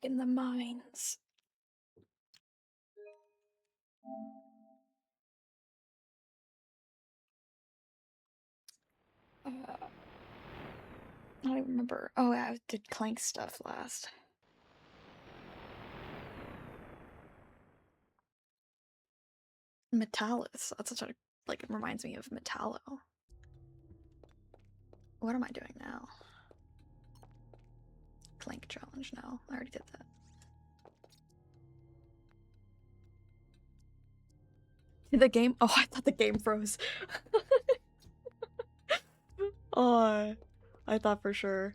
in the mines. I don't even remember. Oh, yeah, I did Clank stuff last. Metalis. That's such a, like, it reminds me of Metallo. What am I doing now? Clank challenge. No, I already did that. Did the game? Oh, I thought the game froze. Oh, I thought for sure.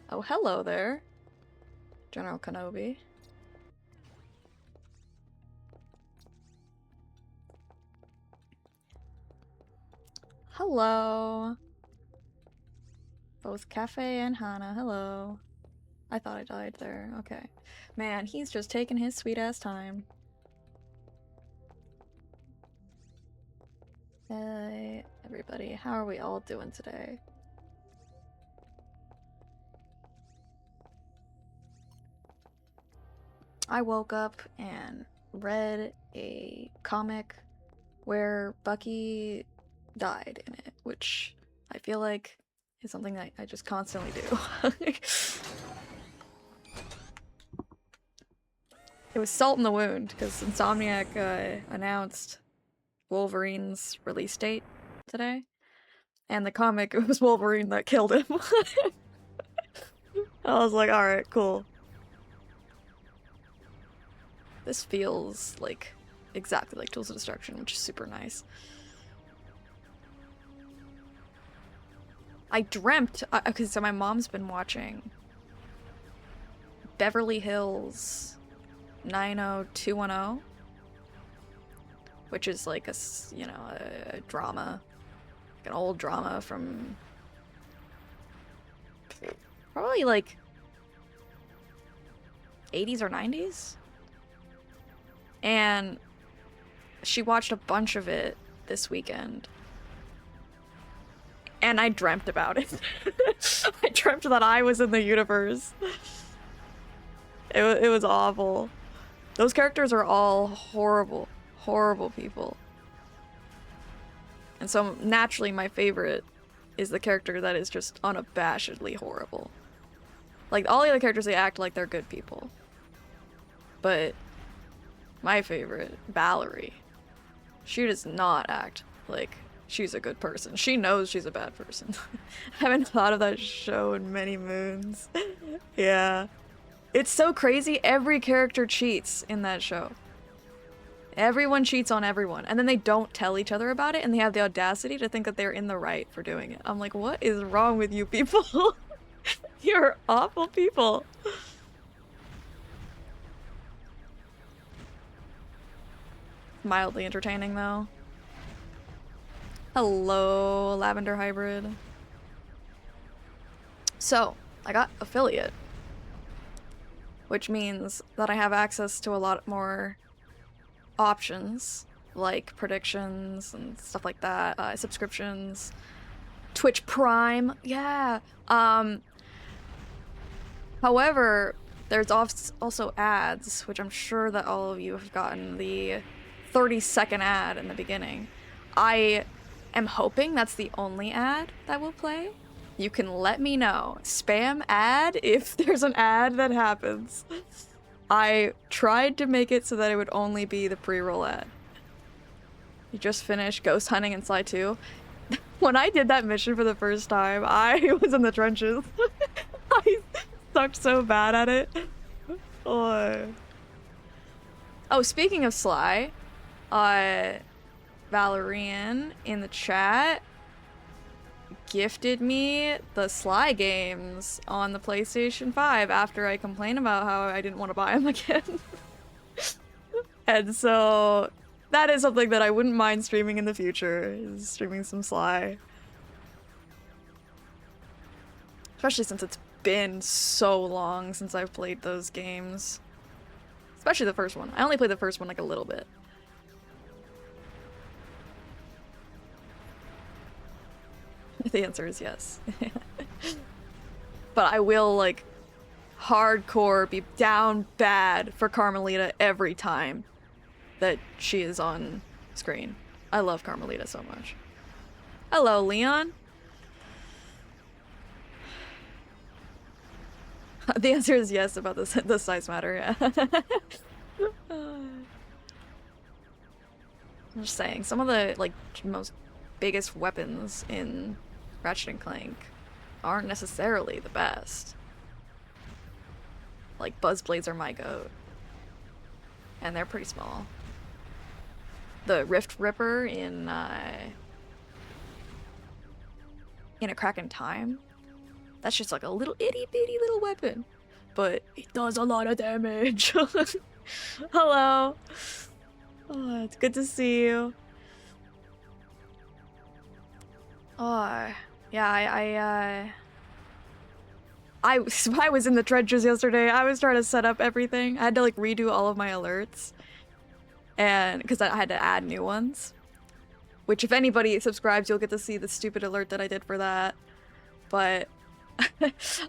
Oh, hello there, General Kenobi. Hello. Both Cafe and Hana, hello. I thought I died there. Okay. Man, he's just taking his sweet ass time. Hey, everybody. How are we all doing today? I woke up and read a comic where Bucky died in it, which I feel like is something that I just constantly do. It was salt in the wound because Insomniac announced Wolverine's release date today, and the comic, it was Wolverine that killed him. I was like, alright, cool. This feels like exactly like Tools of Destruction, which is super nice. I dreamt, because so my mom's been watching Beverly Hills 90210, which is like a, you know, a drama, like an old drama from probably like 80s or 90s. And she watched a bunch of it this weekend. And I dreamt about it. I dreamt that I was in the universe. It was awful. Those characters are all horrible, horrible people. And so naturally my favorite is the character that is just unabashedly horrible. Like, all the other characters, they act like they're good people. But my favorite, Valerie, she does not act like she's a good person. She knows she's a bad person. I haven't thought of that show in many moons. Yeah. It's so crazy. Every character cheats in that show. Everyone cheats on everyone. And then they don't tell each other about it, and they have the audacity to think that they're in the right for doing it. I'm like, what is wrong with you people? You're awful people. Mildly entertaining, though. Hello, Lavender Hybrid. So, I got affiliate, which means that I have access to a lot more options, like predictions and stuff like that, subscriptions, Twitch Prime, yeah. However, there's also ads, which I'm sure that all of you have gotten the 30-second ad in the beginning. I am hoping that's the only ad that will play. You can let me know. Spam ad if there's an ad that happens. I tried to make it so that it would only be the pre-roll ad. You just finished ghost hunting in Sly 2. When I did that mission for the first time, I was in the trenches. I sucked so bad at it. Oh, speaking of Sly, Valerian in the chat gifted me the Sly games on the PlayStation 5 after I complained about how I didn't want to buy them again. And so that is something that I wouldn't mind streaming in the future, is streaming some Sly. Especially since it's been so long since I've played those games. Especially the first one. I only played the first one like a little bit. The answer is yes. but I will, like, hardcore be down bad for Carmelita every time that she is on screen. I love Carmelita so much. Hello, Leon. The answer is yes about the size matter, yeah. I'm just saying, some of the, like, most biggest weapons in Ratchet and Clank aren't necessarily the best. Like, Buzzblades are my goat. And they're pretty small. The Rift Ripper in A Crack in Time, that's just like a little itty-bitty little weapon. But it does a lot of damage. Hello. Oh, it's good to see you. Oh, yeah, I was in the trenches yesterday. I was trying to set up everything. I had to like redo all of my alerts. And because I had to add new ones. Which if anybody subscribes, you'll get to see the stupid alert that I did for that. But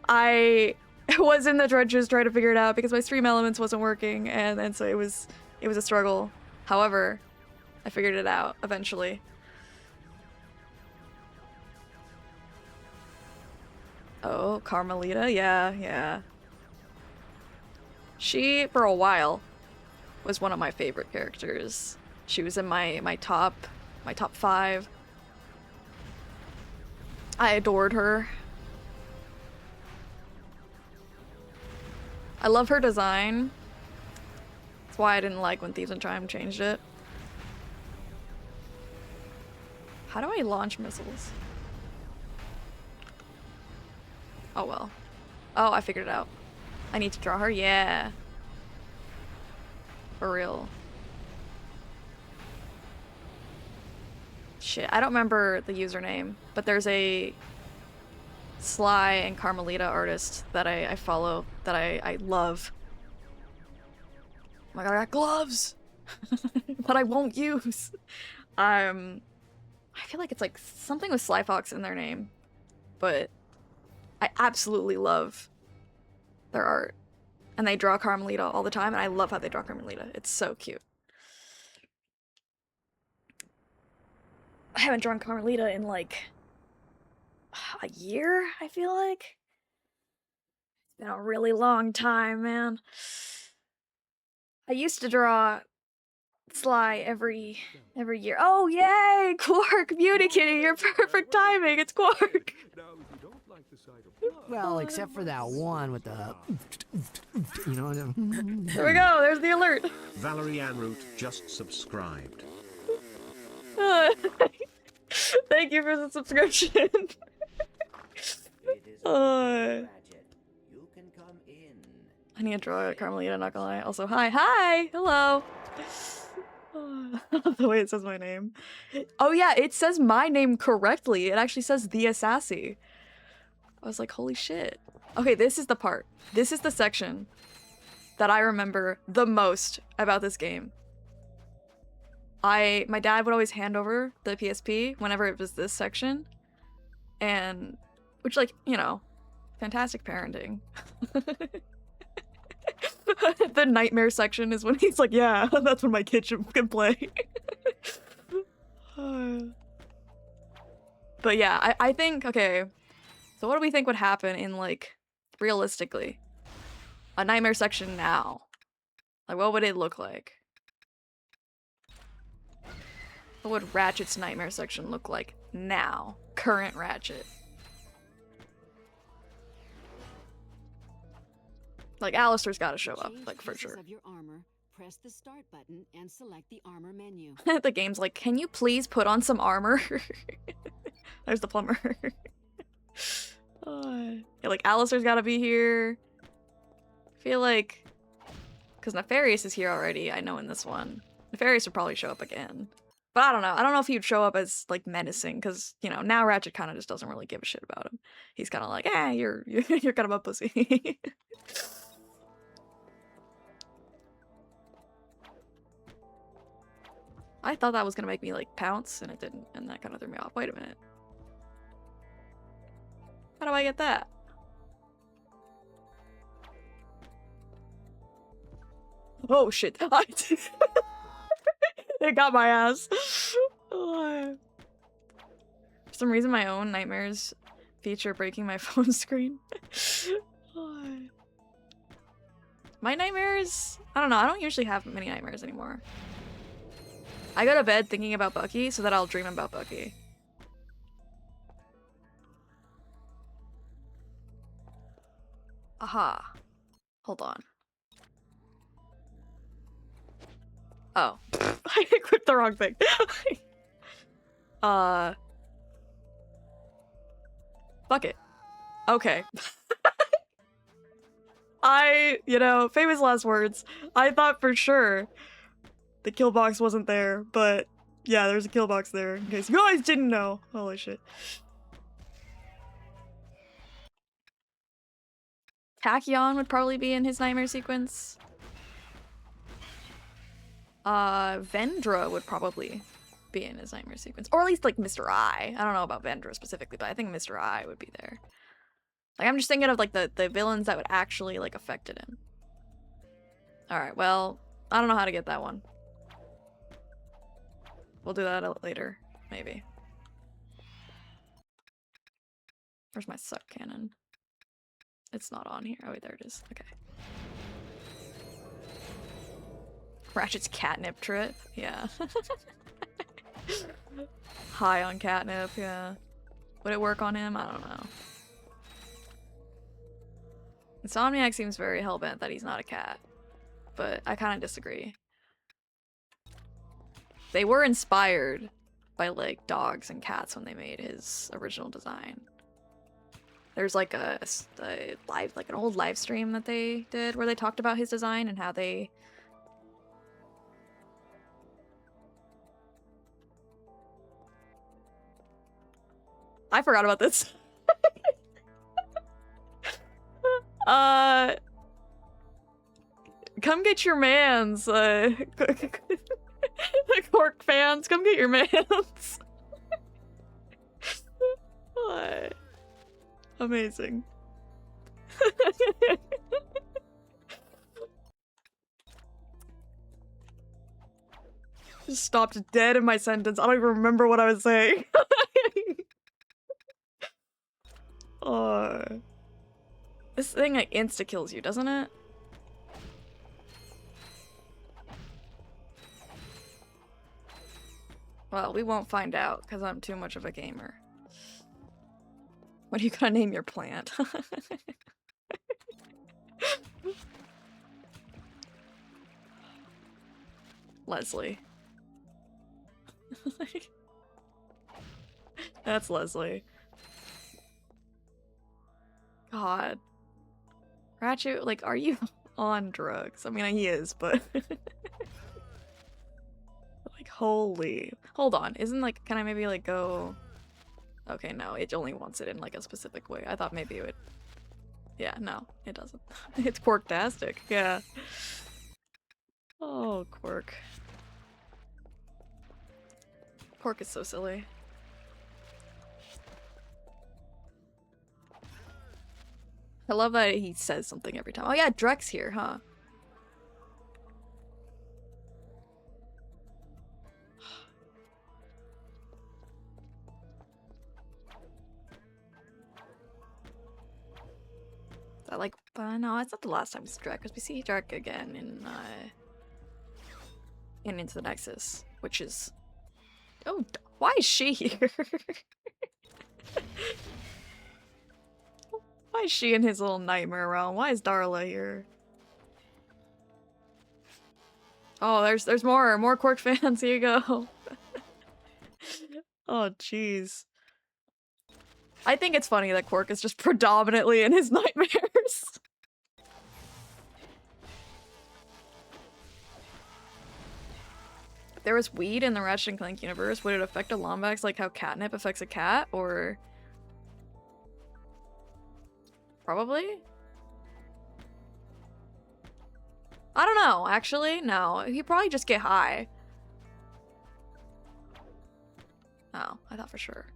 I was in the trenches trying to figure it out because my Stream Elements wasn't working, and so it was a struggle. However, I figured it out eventually. Oh, Carmelita? Yeah. She, for a while, was one of my favorite characters. She was in my top 5. I adored her. I love her design. That's why I didn't like when Thieves in Time changed it. How do I launch missiles? Oh well. Oh, I figured it out. I need to draw her? Yeah. For real. Shit, I don't remember the username, but there's a Sly and Carmelita artist that I follow that I love. Oh my god, I got gloves! That I won't use. I feel like it's like something with Sly Fox in their name, but I absolutely love their art. And they draw Carmelita all the time, and I love how they draw Carmelita. It's so cute. I haven't drawn Carmelita in like a year, I feel like. It's been a really long time, man. I used to draw Sly every year. Oh, yay! Quark! Beauty Kitty, you're perfect timing! It's Quark! Well, except for that one with the... You know... There we go, there's the alert! Valerie Anroot just subscribed. Thank you for the subscription! I need to draw Carmelita, not gonna lie. Also, hi! Hello! The way it says my name. Oh yeah, it says my name correctly. It actually says TheAssassy. I was like, holy shit. Okay, this is the part. This is the section that I remember the most about this game. My dad would always hand over the PSP whenever it was this section. And, which like, you know, fantastic parenting. The nightmare section is when he's like, yeah, that's when my kid can play. But yeah, I think, okay, so what do we think would happen in, like, realistically, a nightmare section now? Like, what would it look like? What would Ratchet's nightmare section look like now? Current Ratchet. Like, Alistair's gotta show up, like, for sure. Of your armor, press the start button and select the armor menu. The game's like, can you please put on some armor? There's the plumber. Yeah, like, Alistair's gotta be here. I feel like... Because Nefarious is here already, I know in this one. Nefarious would probably show up again. But I don't know. I don't know if he would show up as, like, menacing, because, you know, now Ratchet kind of just doesn't really give a shit about him. He's kind of like, you're kind of a pussy. I thought that was gonna make me, like, pounce, and it didn't, and that kind of threw me off. Wait a minute. How do I get that? Oh shit. It got my ass. For some reason my own nightmares feature breaking my phone screen. My nightmares? I don't know, I don't usually have many nightmares anymore. I go to bed thinking about Bucky so that I'll dream about Bucky. Aha. Hold on. Oh. I clicked the wrong thing. Bucket. Okay. You know, famous last words. I thought for sure the kill box wasn't there, but yeah, there's a kill box there in case you guys didn't know. Holy shit. Tachyon would probably be in his nightmare sequence. Vendra would probably be in his nightmare sequence. Or at least like Mr. I. I don't know about Vendra specifically, but I think Mr. I would be there. Like I'm just thinking of like the villains that would actually like affected him. Alright, well, I don't know how to get that one. We'll do that later, maybe. Where's my suck cannon? It's not on here. Oh wait, there it is. Okay. Ratchet's catnip trip? Yeah. High on catnip, yeah. Would it work on him? I don't know. Insomniac seems very hellbent that he's not a cat, but I kind of disagree. They were inspired by like dogs and cats when they made his original design. There's like a live, like an old live stream that they did where they talked about his design and how they I forgot about this. Come get your mans, the Cork fans, come get your mans. Amazing. Just stopped dead in my sentence. I don't even remember what I was saying. This thing like insta-kills you, doesn't it? Well, we won't find out because I'm too much of a gamer. What are you gonna name your plant? Leslie. That's Leslie. God. Ratchet, like, are you on drugs? I mean, he is, but... like, holy... Hold on, isn't, like, can I maybe, like, go... Okay, no, it only wants it in, like, a specific way. I thought maybe it would... Yeah, no, it doesn't. It's quirktastic, yeah. Oh, Quirk. Quirk is so silly. I love that he says something every time. Oh yeah, Drek's here, huh? Is that like, no, it's not the last time it's Drek, because we see Drek again in Into the Nexus, which is... Oh, why is she here? Why is she in his little nightmare realm? Why is Darla here? Oh, there's more Quirk fans. Here you go. Oh, jeez. I think it's funny that Quirk is just predominantly in his nightmares. If there was weed in the Ratchet and Clank universe, would it affect a Lombax like how catnip affects a cat, or... Probably? I don't know, actually. No, he'd probably just get high. Oh, I thought for sure.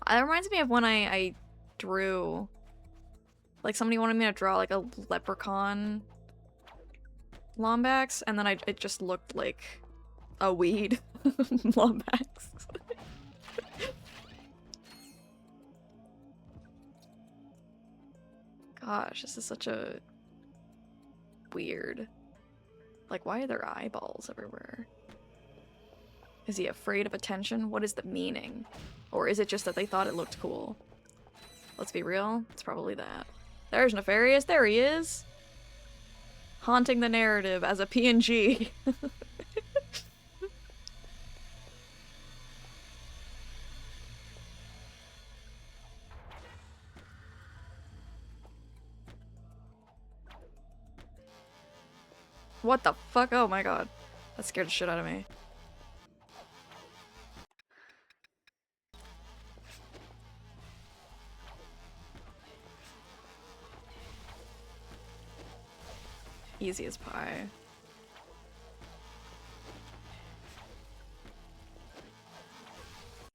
That reminds me of when I drew Like somebody wanted me to draw like a leprechaun Lombax, and then it just looked like a weed Lombax. Gosh, this is such a weird. Like, why are there eyeballs everywhere? Is he afraid of attention? What is the meaning? Or is it just that they thought it looked cool? Let's be real, it's probably that. There's Nefarious, there he is! Haunting the narrative as a PNG. What the fuck? Oh my god. That scared the shit out of me. Easy as pie.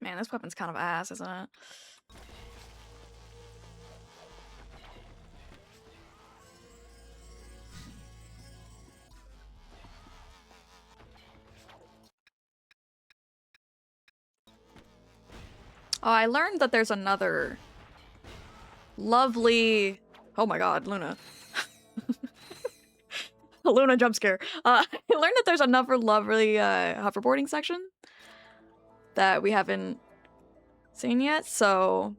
Man, this weapon's kind of ass, isn't it? Oh, I learned that there's another lovely... Oh my god, Luna. Luna jump scare. I learned that there's another lovely hoverboarding section that we haven't seen yet, so...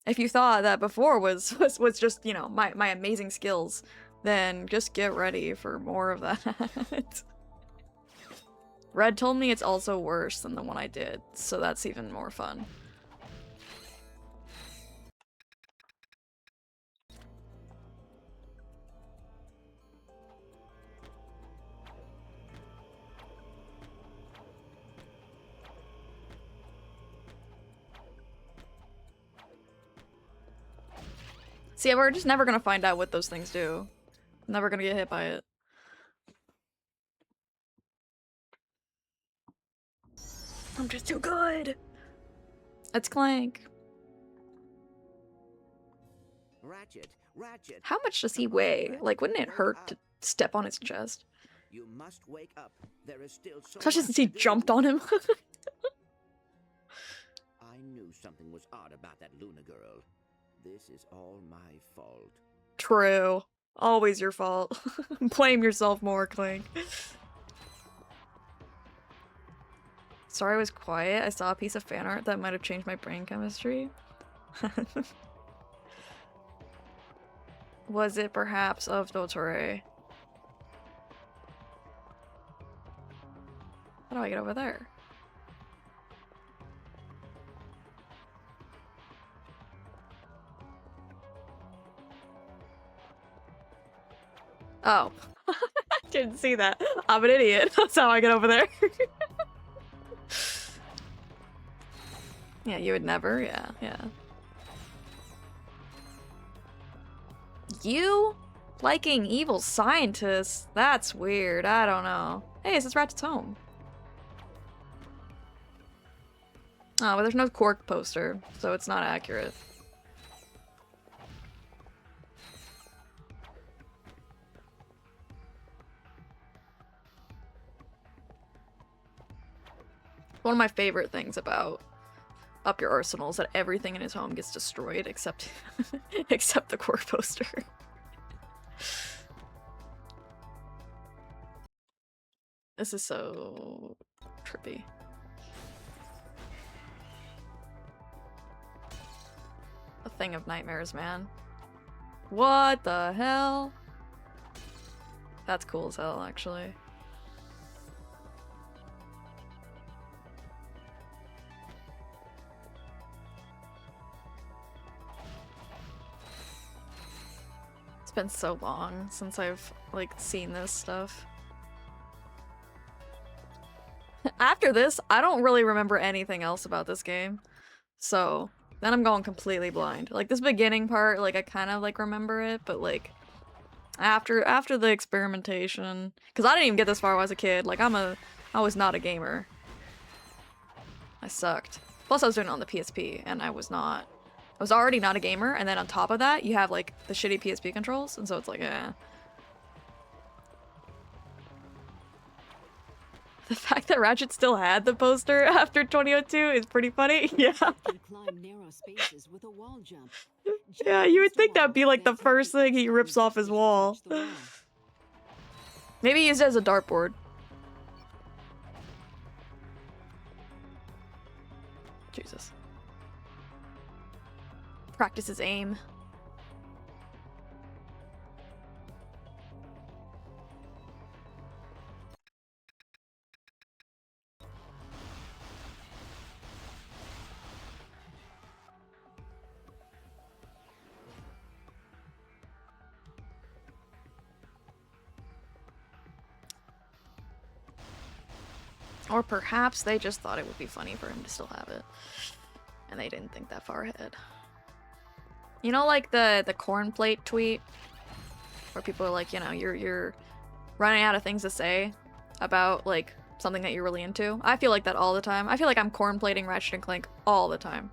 If you thought that before was just, you know, my amazing skills, then just get ready for more of that. Red told me it's also worse than the one I did, so that's even more fun. See, we're just never gonna find out what those things do. Never gonna get hit by it. I'm just too good! It's Clank. Ratchet, Ratchet. How much does he weigh? Like, wouldn't it hurt to step on his chest? You must wake up. There is still so Especially much since he to do. jumped on him. I knew something was odd about that Luna girl. This is all my fault. True. Always your fault. Blame yourself more, Clank. Sorry I was quiet. I saw a piece of fan art that might have changed my brain chemistry. Was it perhaps of Dotore? How do I get over there? Oh. Didn't see that. I'm an idiot. That's how I get over there. Yeah, you would never? Yeah, yeah. You? Liking evil scientists? That's weird. I don't know. Hey, this is Ratchet's home. Oh, but there's no Quark poster, so it's not accurate. One of my favorite things about Up Your Arsenal is that everything in his home gets destroyed except except the Quark poster. This is so trippy. A thing of nightmares, man. What the hell? That's cool as hell, actually. It's been so long since I've, like, seen this stuff. After this, I don't really remember anything else about this game. So, then I'm going completely blind. Like, this beginning part, like, I kind of, like, remember it, but, like, after the experimentation... Because I didn't even get this far when I was a kid. Like, I was not a gamer. I sucked. Plus, I was doing it on the PSP, and I I was already not a gamer, and then on top of that, you have like the shitty PSP controls, and so it's like, eh. The fact that Ratchet still had the poster after 2002 is pretty funny. Yeah. Can climb narrow spaces with a wall jump. Yeah, you would think that'd be like the first thing he rips off his wall. Maybe used it as a dartboard. Jesus. Practice his aim. Or perhaps they just thought it would be funny for him to still have it. And they didn't think that far ahead. You know, like the corn plate tweet? Where people are like, you know, you're running out of things to say about, like, something that you're really into. I feel like that all the time. I feel like I'm corn plating Ratchet and Clank all the time.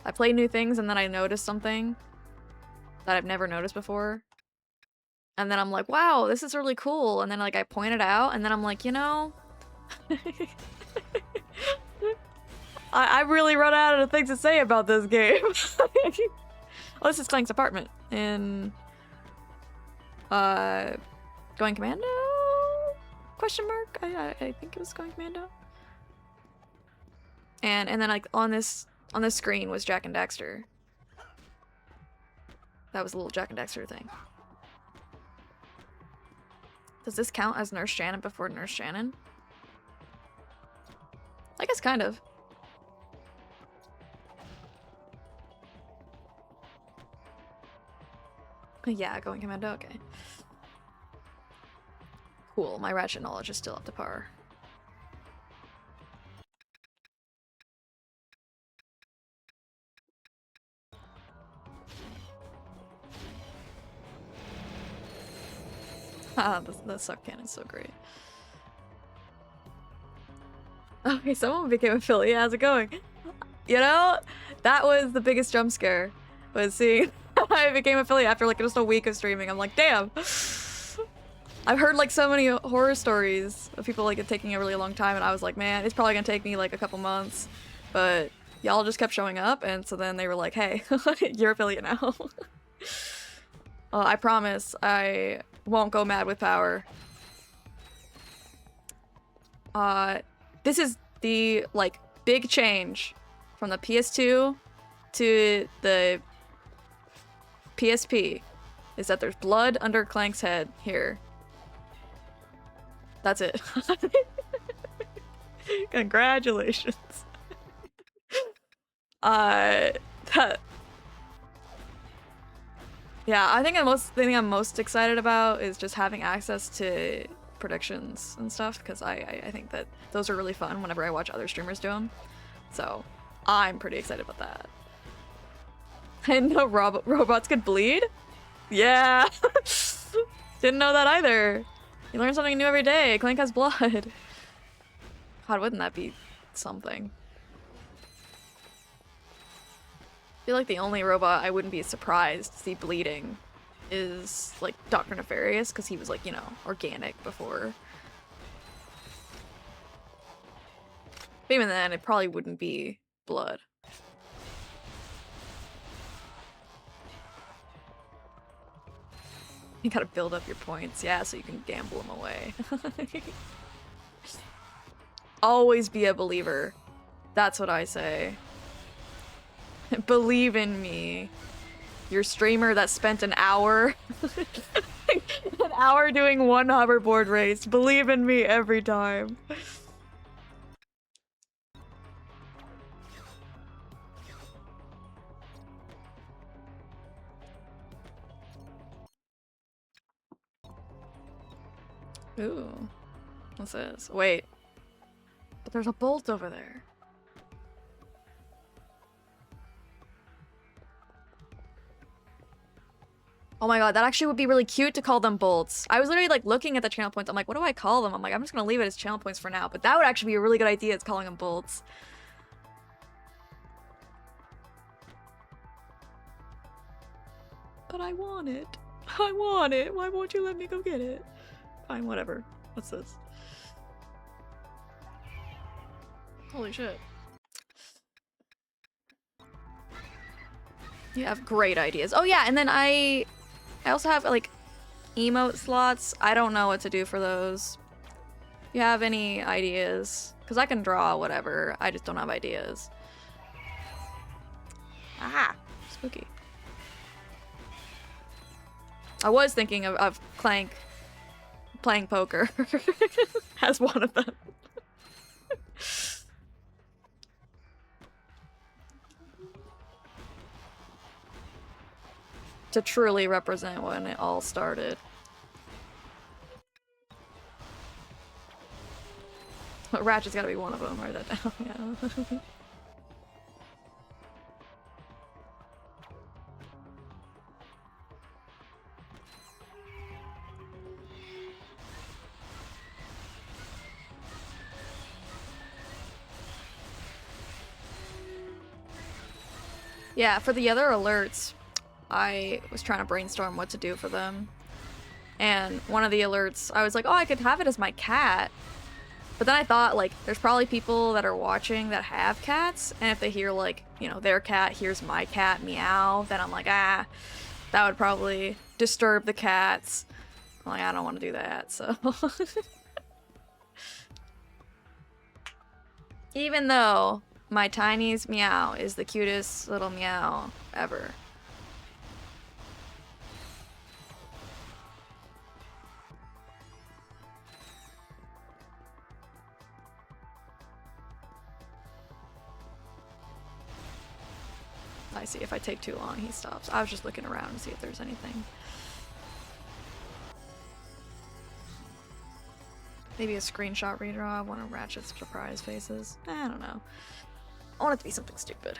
I play new things and then I notice something that I've never noticed before. And then I'm like, wow, this is really cool. And then like I point it out and then I'm like, you know, I really run out of things to say about this game. Oh, this is Clank's apartment in Going Commando? Question mark? I think it was Going Commando. And then like on this screen was Jak and Daxter. That was a little Jak and Daxter thing. Does this count as Nurse Shannon before Nurse Shannon? I guess kind of. Yeah, Going Commando, okay. Cool, my Ratchet knowledge is still up to par. Ah, the suck cannon's so great. Okay, someone became affiliate. How's it going? You know, that was the biggest jump scare. Was seeing I became affiliate after like just a week of streaming. I'm like, damn. I've heard like so many horror stories of people like it taking a really long time, and I was like, man, it's probably gonna take me like a couple months. But y'all just kept showing up, and so then they were like, hey, you're affiliate now. I promise I won't go mad with power. This is the, like, big change from the PS2 to the PSP, is that there's blood under Clank's head here. That's it. Congratulations. Yeah, I think the thing I'm most excited about is just having access to predictions and stuff, because I think that those are really fun whenever I watch other streamers do them. So I'm pretty excited about that. I didn't know robots could bleed? Yeah! Didn't know that either. You learn something new every day. Clank has blood. God, wouldn't that be something? I feel like the only robot I wouldn't be surprised to see bleeding is, like, Dr. Nefarious, because he was, like, you know, organic before. But even then, it probably wouldn't be blood. You gotta build up your points, yeah, so you can gamble them away. Always be a believer. That's what I say. Believe in me. Your streamer that spent an hour doing one hoverboard race. Believe in me every time. Ooh. What's this? Wait. But there's a bolt over there. Oh my god, that actually would be really cute to call them bolts. I was literally like looking at the channel points. I'm like, what do I call them? I'm like, I'm just gonna leave it as channel points for now. But that would actually be a really good idea. It's calling them bolts. But I want it. I want it. Why won't you let me go get it? Fine, whatever. What's this? Holy shit. You have great ideas. Oh yeah, and then I also have like emote slots. I don't know what to do for those. If you have any ideas? Because I can draw whatever. I just don't have ideas. Aha! Spooky. I was thinking of Clank playing poker as one of them. To truly represent when it all started. Ratchet's gotta be one of them. Write that down. Yeah. Yeah, for the other alerts, I was trying to brainstorm what to do for them. And one of the alerts, I was like, oh, I could have it as my cat. But then I thought, like, there's probably people that are watching that have cats, and if they hear, like, you know, their cat hears my cat meow, then I'm like, ah, that would probably disturb the cats. I'm like, I don't want to do that, so. Even though my Tiny's meow is the cutest little meow ever. I see, if I take too long, he stops. I was just looking around to see if there's anything. Maybe a screenshot redraw of one of Ratchet's surprise faces. I don't know. I want it to be something stupid.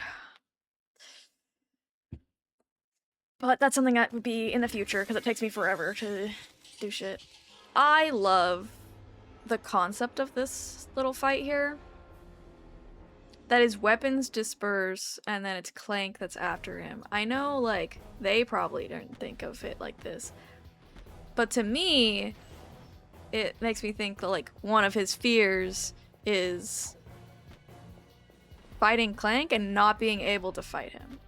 But that's something that would be in the future, because it takes me forever to do shit. I love the concept of this little fight here. That his weapons disperse, and then it's Clank that's after him. I know, like, they probably didn't think of it like this. But to me, it makes me think that, like, one of his fears is fighting Clank and not being able to fight him.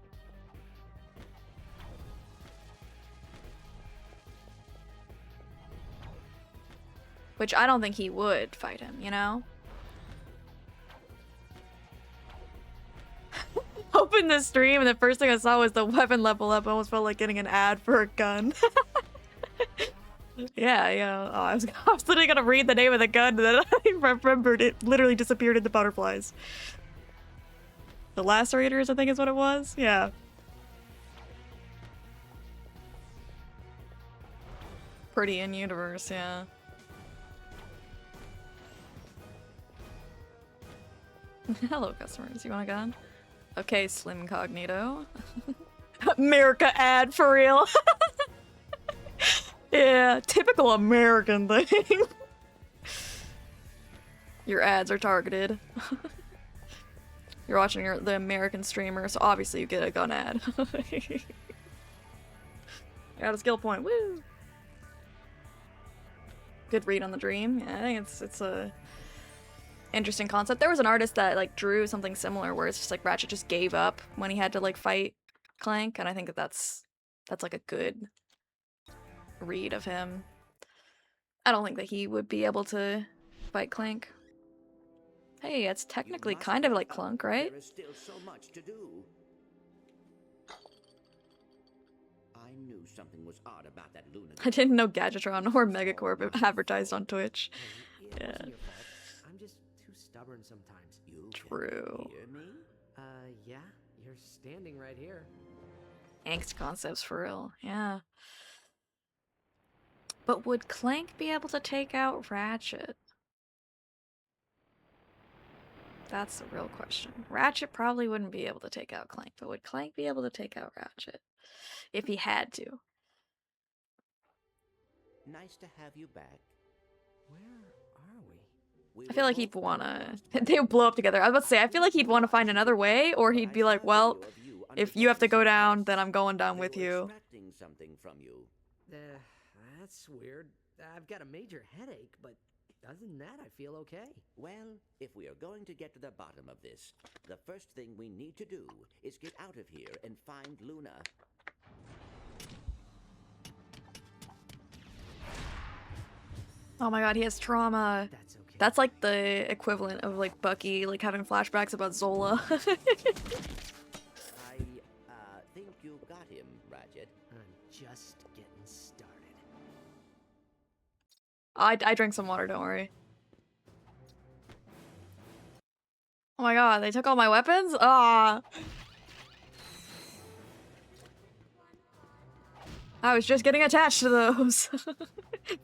Which I don't think he would fight him, you know? Opened the stream and the first thing I saw was the weapon level up. I almost felt like getting an ad for a gun. Yeah, yeah. Oh, I was literally gonna read the name of the gun, and then I remembered it literally disappeared into butterflies. The Lacerators, I think is what it was. Yeah. Pretty in universe, yeah. Hello, customers. You want a gun? Okay, Slim Incognito. America ad for real. Yeah, typical American thing. Your ads are targeted. You're watching the American streamer, so obviously you get a gun ad. Got a skill point. Woo! Good read on the dream. Yeah, I think it's a interesting concept. There was an artist that like drew something similar where it's just like Ratchet just gave up when he had to like fight Clank, and I think that's like a good read of him. I don't think that he would be able to fight Clank. Hey, it's technically kind of like Clank, right? There is still so much to do. I knew something was odd about that Luna. I didn't know Gadgetron or Megacorp advertised on Twitch. Yeah. I'm just too stubborn sometimes. You True. Hear me? Yeah, you're standing right here. Angst concepts for real, yeah. But would Clank be able to take out Ratchet? That's the real question. Ratchet probably wouldn't be able to take out Clank, but would Clank be able to take out Ratchet? If he had to. Nice to have you back. Where are we? I feel like he'd wanna... They would blow up together. I was about to say, I feel like he'd want to find another way, or he'd be like, well, if you have to go down, then I'm going down with you. hiding something from you. That's weird. I've got a major headache, but other than that, I feel okay. Well, if we are going to get to the bottom of this, the first thing we need to do is get out of here and find Luna. Oh my god, he has trauma. That's okay. That's like the equivalent of like Bucky like having flashbacks about Zola. I think you got him, Ratchet. I'm just getting started. I drank some water, don't worry. Oh my god, they took all my weapons? Ah. I was just getting attached to those.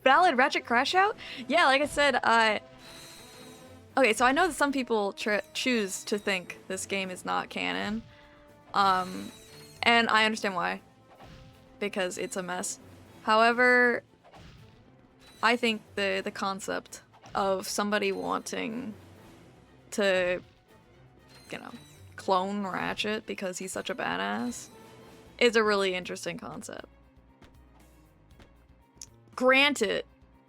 Valid Ratchet crash out? Yeah, like I said, okay, so I know that some people choose to think this game is not canon. And I understand why. Because it's a mess. However, I think the concept of somebody wanting to, you know, clone Ratchet because he's such a badass is a really interesting concept. Granted,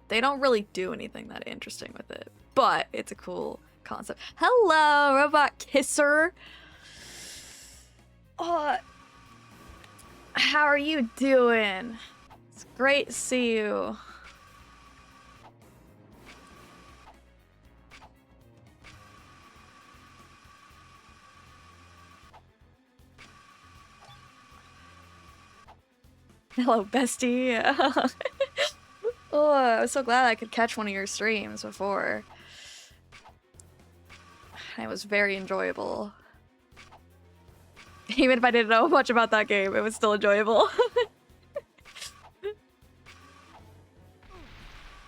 they don't really do anything that interesting with it, but it's a cool concept. Hello, Robot Kisser! Oh, how are you doing? It's great to see you. Hello, bestie. Oh, I was so glad I could catch one of your streams before. It was very enjoyable. Even if I didn't know much about that game, it was still enjoyable.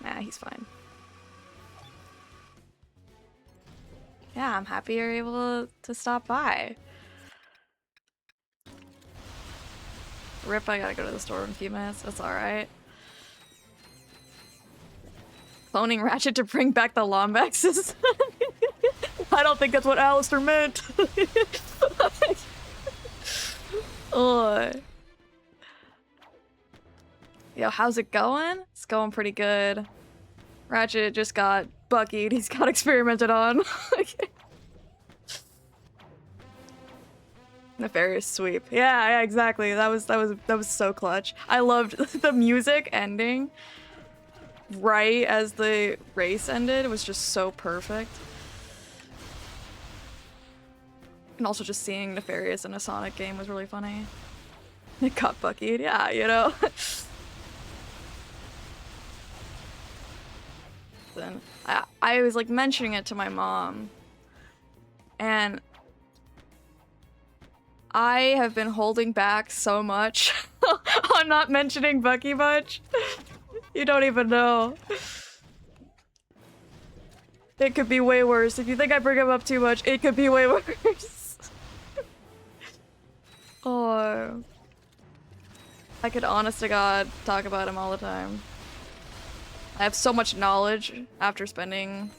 Nah, he's fine. Yeah, I'm happy you're able to stop by. Rip, I gotta go to the store in a few minutes. That's alright. Cloning Ratchet to bring back the Lombaxes. I don't think that's what Alistair meant. Oh. Yo, how's it going? It's going pretty good. Ratchet just got Buckied. He's got experimented on. Nefarious sweep. Yeah, exactly. That was so clutch. I loved the music ending right as the race ended. It was just so perfect. And also just seeing Nefarious in a Sonic game was really funny. It got Buckied, yeah, you know. Then I was like mentioning it to my mom, and I have been holding back so much on not mentioning Bucky much. You don't even know. It could be way worse. If you think I bring him up too much, it could be way worse. Oh. I could honest to God talk about him all the time. I have so much knowledge after spending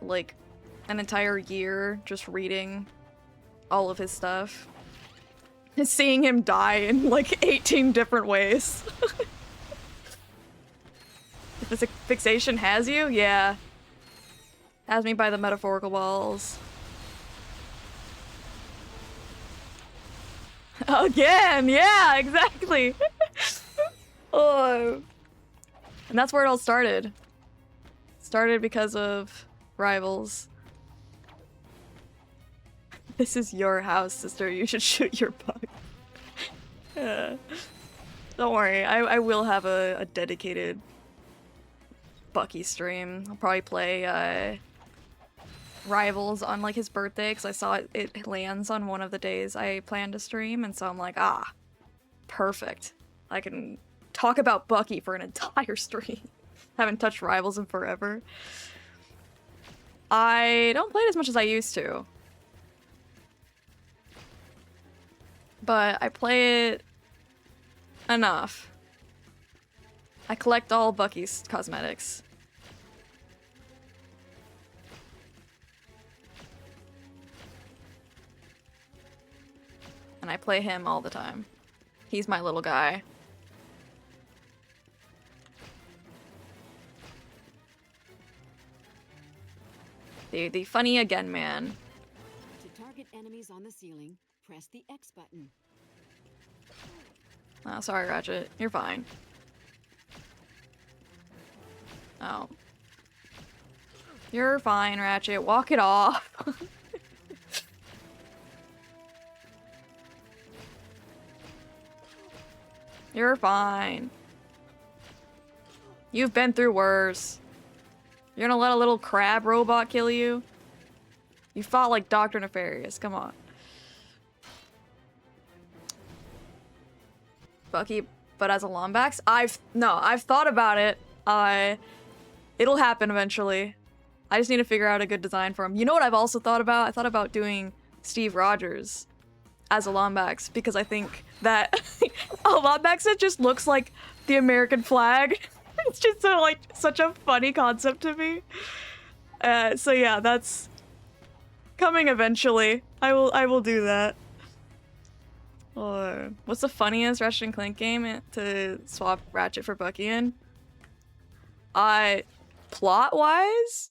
like an entire year just reading all of his stuff. And seeing him die in like 18 different ways. If this fixation has you, yeah. Has me by the metaphorical balls. Again, yeah, exactly. Oh. And that's where it all started. Started because of rivals. This is your house, sister. You should shoot your bug. Yeah. Don't worry, I will have a dedicated Bucky stream. I'll probably play Rivals on like his birthday because I saw it lands on one of the days I plan to stream, and so I'm like, ah, perfect. I can talk about Bucky for an entire stream. Haven't touched Rivals in forever. I don't play it as much as I used to. But I play it enough. I collect all Bucky's cosmetics. And I play him all the time. He's my little guy. The funny again man. To target enemies on the ceiling, press the X button. Oh, sorry, Ratchet. You're fine. Oh. You're fine, Ratchet. Walk it off. You're fine. You've been through worse. You're gonna let a little crab robot kill you? You fought like Dr. Nefarious. Come on. Bucky, but as a Lombax? I've thought about it. It'll happen eventually. I just need to figure out a good design for him. You know what I've also thought about? I thought about doing Steve Rogers as a Lombax because I think that a Lombax that just looks like the American flag. It's just so like such a funny concept to me. So yeah, that's coming eventually. I will do that. What's the funniest Ratchet and Clank game to swap Ratchet for Bucky in? Plot-wise?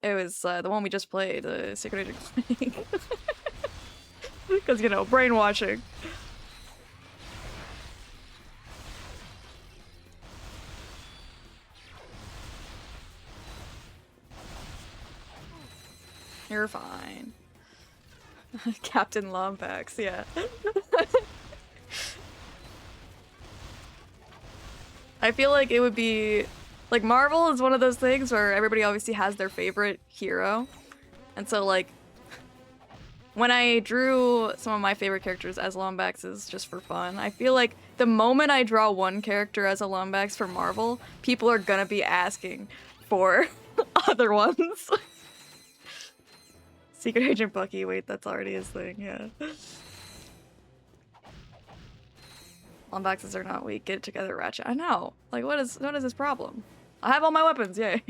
It was the one we just played, the Secret Agent Clank. Because, you know, brainwashing. You're fine. Captain Lombax, yeah. I feel like it would be... Like, Marvel is one of those things where everybody obviously has their favorite hero. And so, like, when I drew some of my favorite characters as Lombaxes just for fun, I feel like the moment I draw one character as a Lombax for Marvel, people are gonna be asking for other ones. Secret Agent Bucky, wait, that's already his thing, yeah. Lombaxes are not weak. Get it together, Ratchet. I know. Like, what is his problem? I have all my weapons, yay.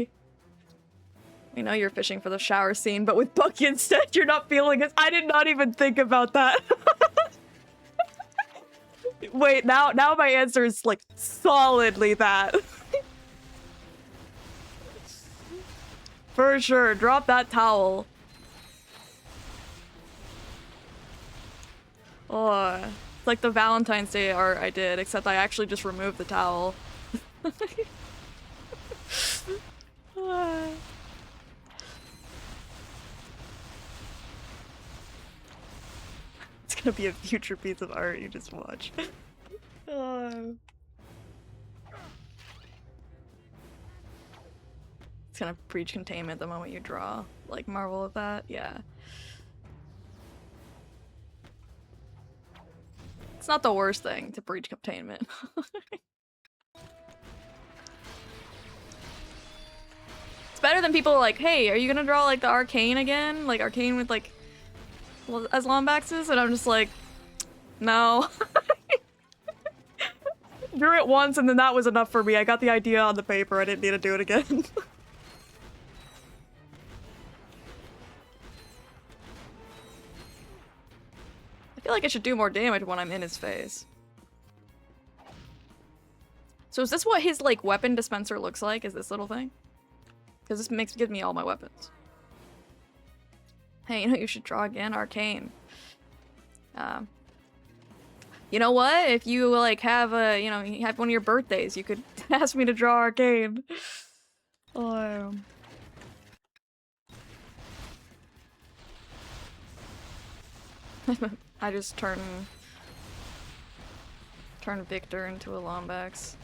We know you're fishing for the shower scene, but with Bucky instead, you're not feeling it. I did not even think about that. Wait, now my answer is, like, solidly that. For sure, drop that towel. Oh, it's like the Valentine's Day art I did, except I actually just removed the towel. It's gonna be a future piece of art you just watch. It's gonna breach containment the moment you draw, like Marvel with that, yeah. It's not the worst thing to breach containment. It's better than people like, hey, are you gonna draw like the Arcane again? Like Arcane with like, as Lombaxes? And I'm just like, no. Drew it once and then that was enough for me. I got the idea on the paper, I didn't need to do it again. I feel like I should do more damage when I'm in his face. So is this what his, like, weapon dispenser looks like? Is this little thing? Because this gives me all my weapons. Hey, you know you should draw again? Arcane. You know what? If you, like, have a, you know, you have one of your birthdays, you could ask me to draw Arcane. I just turn Victor into a Lombax.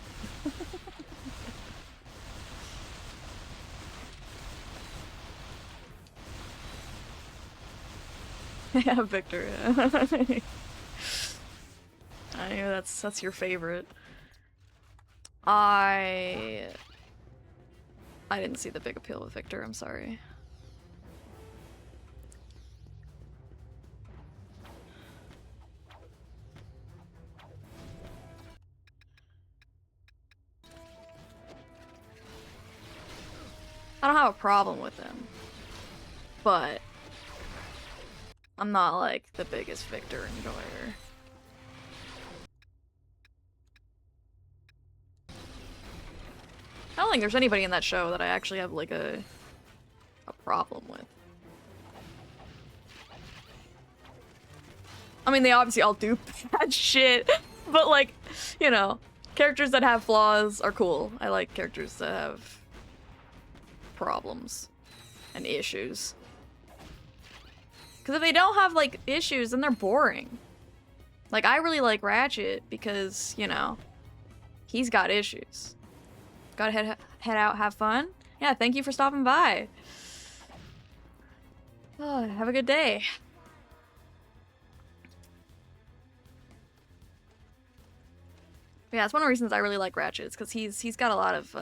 Yeah, Victor. Yeah. I know that's your favorite. I didn't see the big appeal with Victor. I'm sorry. I don't have a problem with him, but I'm not like the biggest Victor enjoyer. I don't think there's anybody in that show that I actually have like a problem with. I mean, they obviously all do bad shit, but like, you know, characters that have flaws are cool. I like characters that have problems and issues. Because if they don't have like issues, then they're boring. Like, I really like Ratchet because, you know, he's got issues. Gotta head out, have fun. Yeah, thank you for stopping by. Oh, have a good day. Yeah, it's one of the reasons I really like Ratchet, because he's got a lot of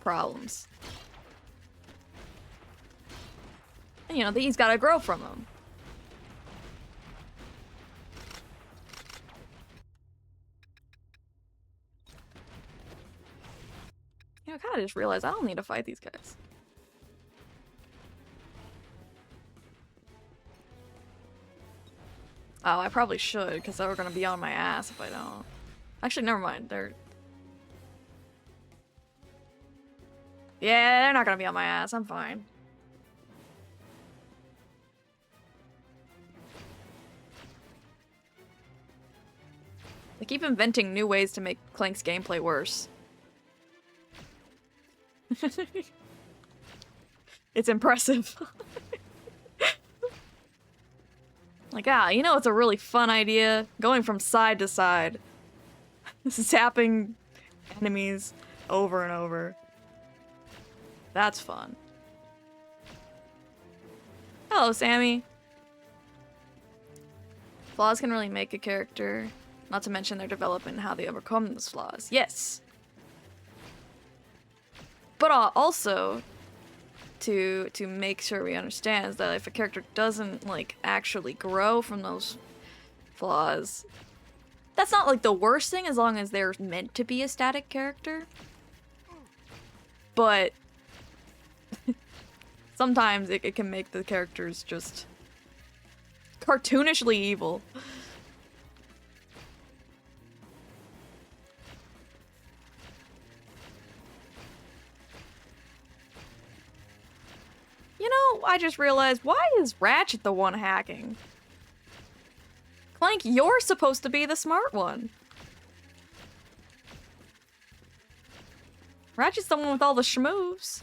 problems. And, you know, he's gotta grow from them. You know, I kind of just realized I don't need to fight these guys. Oh, I probably should, because they're gonna be on my ass if I don't. Actually, never mind. Yeah, they're not gonna be on my ass. I'm fine. They keep inventing new ways to make Clank's gameplay worse. It's impressive. Like, you know, it's a really fun idea. Going from side to side. Zapping enemies over and over. That's fun. Hello, Sammy. Flaws can really make a character, not to mention their development and how they overcome those flaws. Yes. But also, to make sure we understand is that if a character doesn't, like, actually grow from those flaws, that's not, like, the worst thing as long as they're meant to be a static character. But sometimes it can make the characters just cartoonishly evil. You know, I just realized, why is Ratchet the one hacking? Clank, you're supposed to be the smart one. Ratchet's the one with all the schmoves.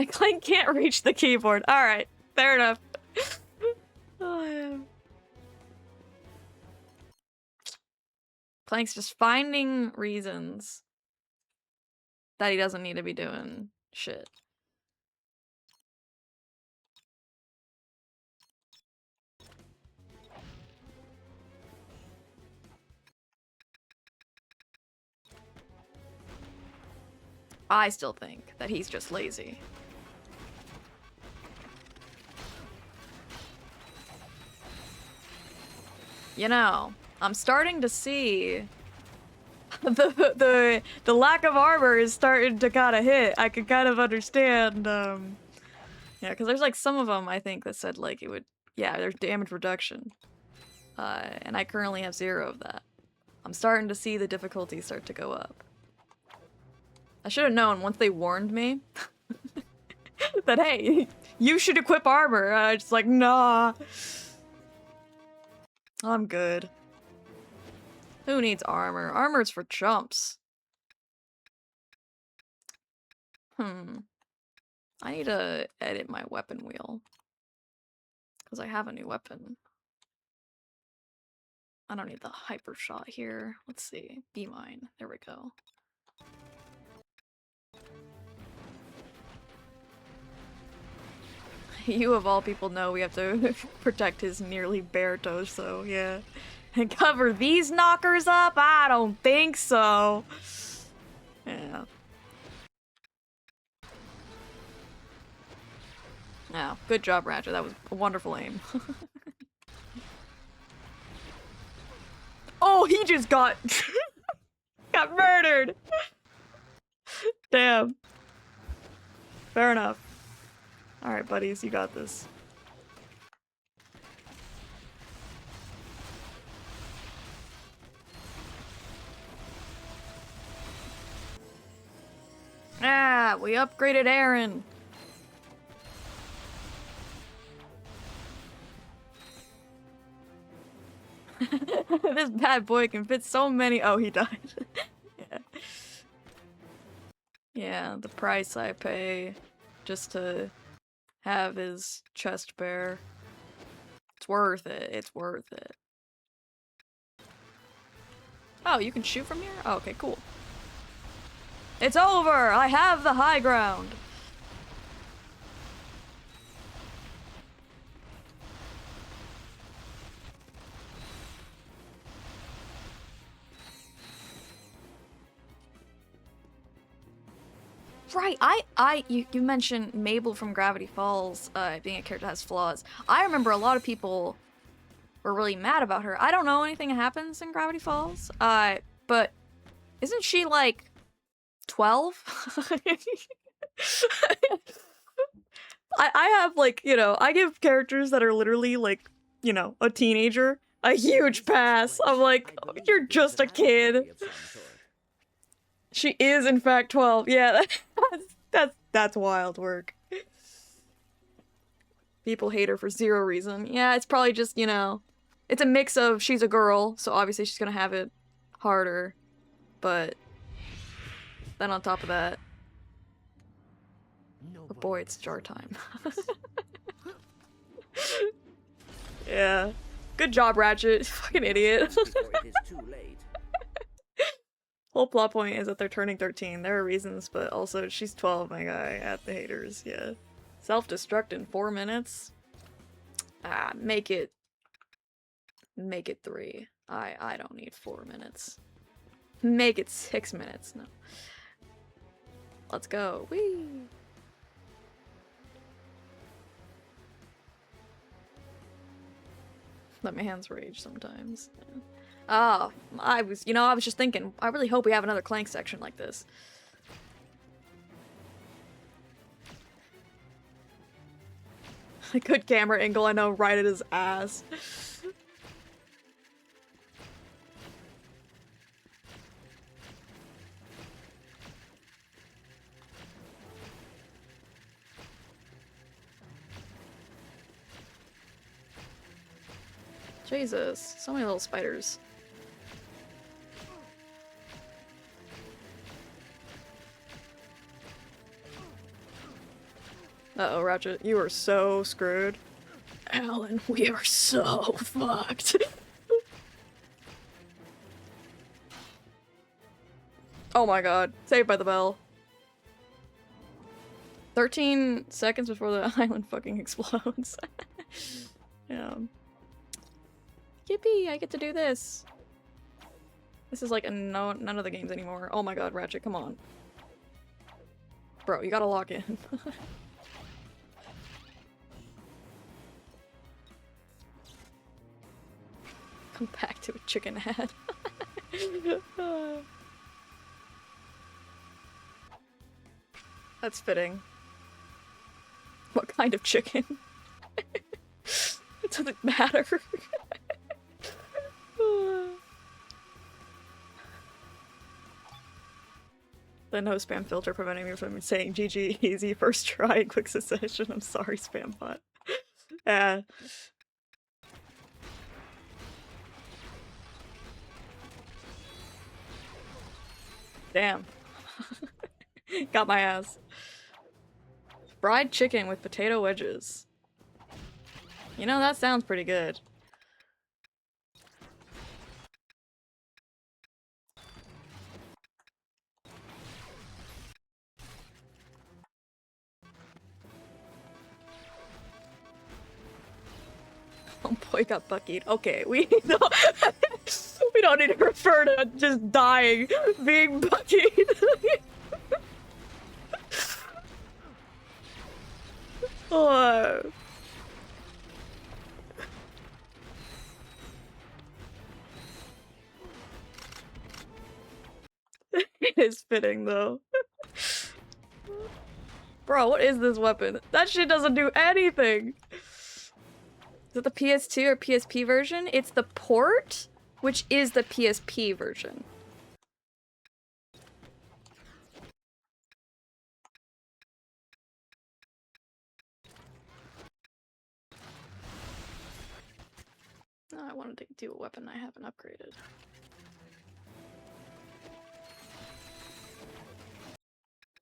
Clank can't reach the keyboard. Alright, fair enough. Oh, yeah. Clank's just finding reasons that he doesn't need to be doing shit. I still think that he's just lazy. You know, I'm starting to see the lack of armor is starting to kind of hit. I could kind of understand, yeah, because there's like some of them I think that said like it would, yeah, there's damage reduction, and I currently have 0 of that. I'm starting to see the difficulty start to go up. I should have known once they warned me that hey, you should equip armor. I was just like, nah. I'm good. Who needs armor? Armor's for chumps. I need to edit my weapon wheel. Because I have a new weapon. I don't need the hyper shot here. Let's see. Be mine. There we go. You of all people know we have to protect his nearly bare torso, yeah. And cover these knockers up? I don't think so. Yeah. Yeah, good job, Ratchet. That was a wonderful aim. Oh, he just got got murdered. Damn. Fair enough. Alright, buddies, you got this. Ah, we upgraded Aaron. This bad boy can fit so many. Oh, he died. Yeah. Yeah, the price I pay just to have his chest bare. It's worth it. It's worth it. Oh, you can shoot from here? Oh, okay, cool. It's over! I have the high ground! Right, you mentioned Mabel from Gravity Falls, being a character that has flaws. I remember a lot of people were really mad about her. I don't know anything that happens in Gravity Falls, but isn't she, like, 12? I have, like, you know, I give characters that are literally, like, you know, a teenager a huge pass. I'm like, oh, you're just a kid. She is, in fact, 12. Yeah, that's wild work. People hate her for zero reason. Yeah, it's probably just, you know, it's a mix of she's a girl, so obviously she's gonna have it harder, but then on top of that, oh boy, it's jar time. Yeah. Good job, Ratchet. Fucking idiot. Whole plot point is that they're turning 13. There are reasons, but also she's 12, my guy, at the haters, yeah. Self-destruct in 4 minutes? Ah, make it 3. I don't need 4 minutes. Make it 6 minutes, no. Let's go. Whee! Let my hands rage sometimes. Yeah. Ah, I was just thinking, I really hope we have another Clank section like this. A good camera angle, I know, right at his ass. Jesus, so many little spiders. Uh-oh, Ratchet, you are so screwed. Alan, we are so fucked. Oh my god, Saved by the Bell. 13 seconds before the island fucking explodes. Yeah. Yippee, I get to do this. This is like none of the games anymore. Oh my god, Ratchet, come on. Bro, you gotta lock in. Come back to a chicken head. That's fitting. What kind of chicken? It doesn't matter. The no spam filter preventing me from saying GG easy first try quick succession. I'm sorry, spam bot. Yeah. Damn. Got my ass. Fried chicken with potato wedges. You know, that sounds pretty good. Oh boy, got buckied. Okay, we don't we don't need to refer to just dying, being buckied. Oh. It is fitting though. Bro, what is this weapon? That shit doesn't do anything! Is it the PS2 or PSP version? It's the port, which is the PSP version. No, I wanted to do a weapon I haven't upgraded.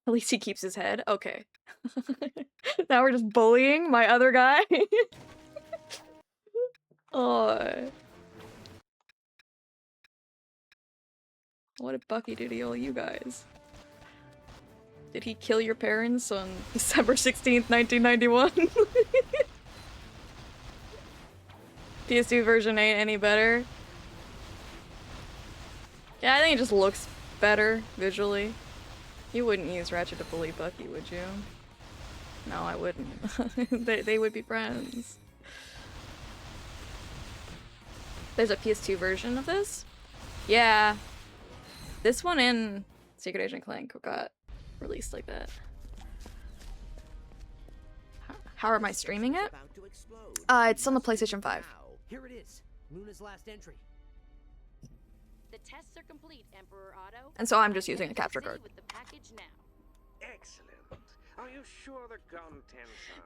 At least he keeps his head. Okay. Now we're just bullying my other guy. Oh. What did Bucky do to all you guys? Did he kill your parents on December 16th, 1991? PS2 version ain't any better. Yeah, I think it just looks better visually. You wouldn't use Ratchet to bully Bucky, would you? No, I wouldn't. they would be friends. There's a PS2 version of this? Yeah. This one and Secret Agent Clank got released like that. How am I streaming it? It's on the PlayStation 5. Here it is. Luna's last entry. The tests are complete, Emperor Otto. And so I'm just using a capture card. With the package now. Excellent. Are you sure the contents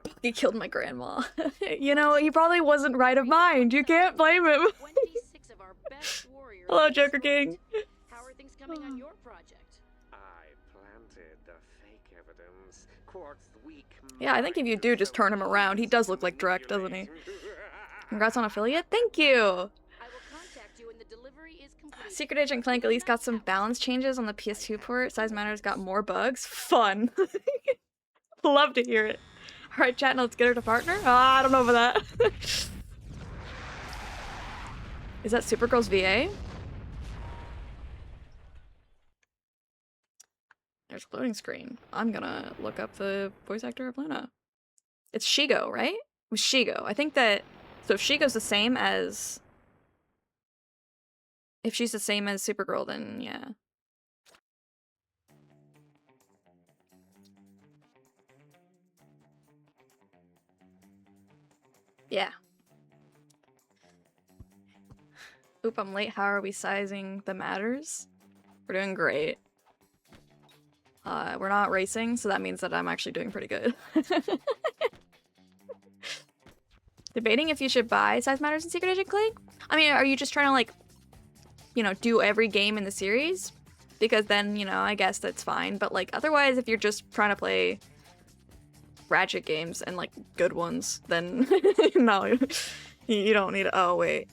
are... He killed my grandma. You know, he probably wasn't right of mind. You can't blame him. 26 of our best warriors. Hello, Joker King. How are things coming on your project? I planted the fake evidence. Quark's weak Yeah, I think if you do just turn him around, he does look like Drek, doesn't he? Congrats on affiliate. Thank you. I will contact you when the delivery is complete. Secret Agent Clank at least got some balance changes on the PS2 port. Size Matters got more bugs. Fun. Love to hear it. Alright, chat, now let's get her to partner. I don't know about that. Is that Supergirl's VA? There's a loading screen. I'm gonna look up the voice actor of Luna. It's Shigo, right? It was Shigo. I think that... So if Shigo's the same as... If she's the same as Supergirl, then yeah. Yeah. Oop, I'm late. How are we sizing the matters? We're doing great. We're not racing, so that means that I'm actually doing pretty good. Debating if you should buy Size Matters and Secret Agent Clank? I mean, are you just trying to, like, you know, do every game in the series? Because then, you know, I guess that's fine. But, like, otherwise, if you're just trying to play Ratchet games and, like, good ones, then no, you don't need to. Oh, wait.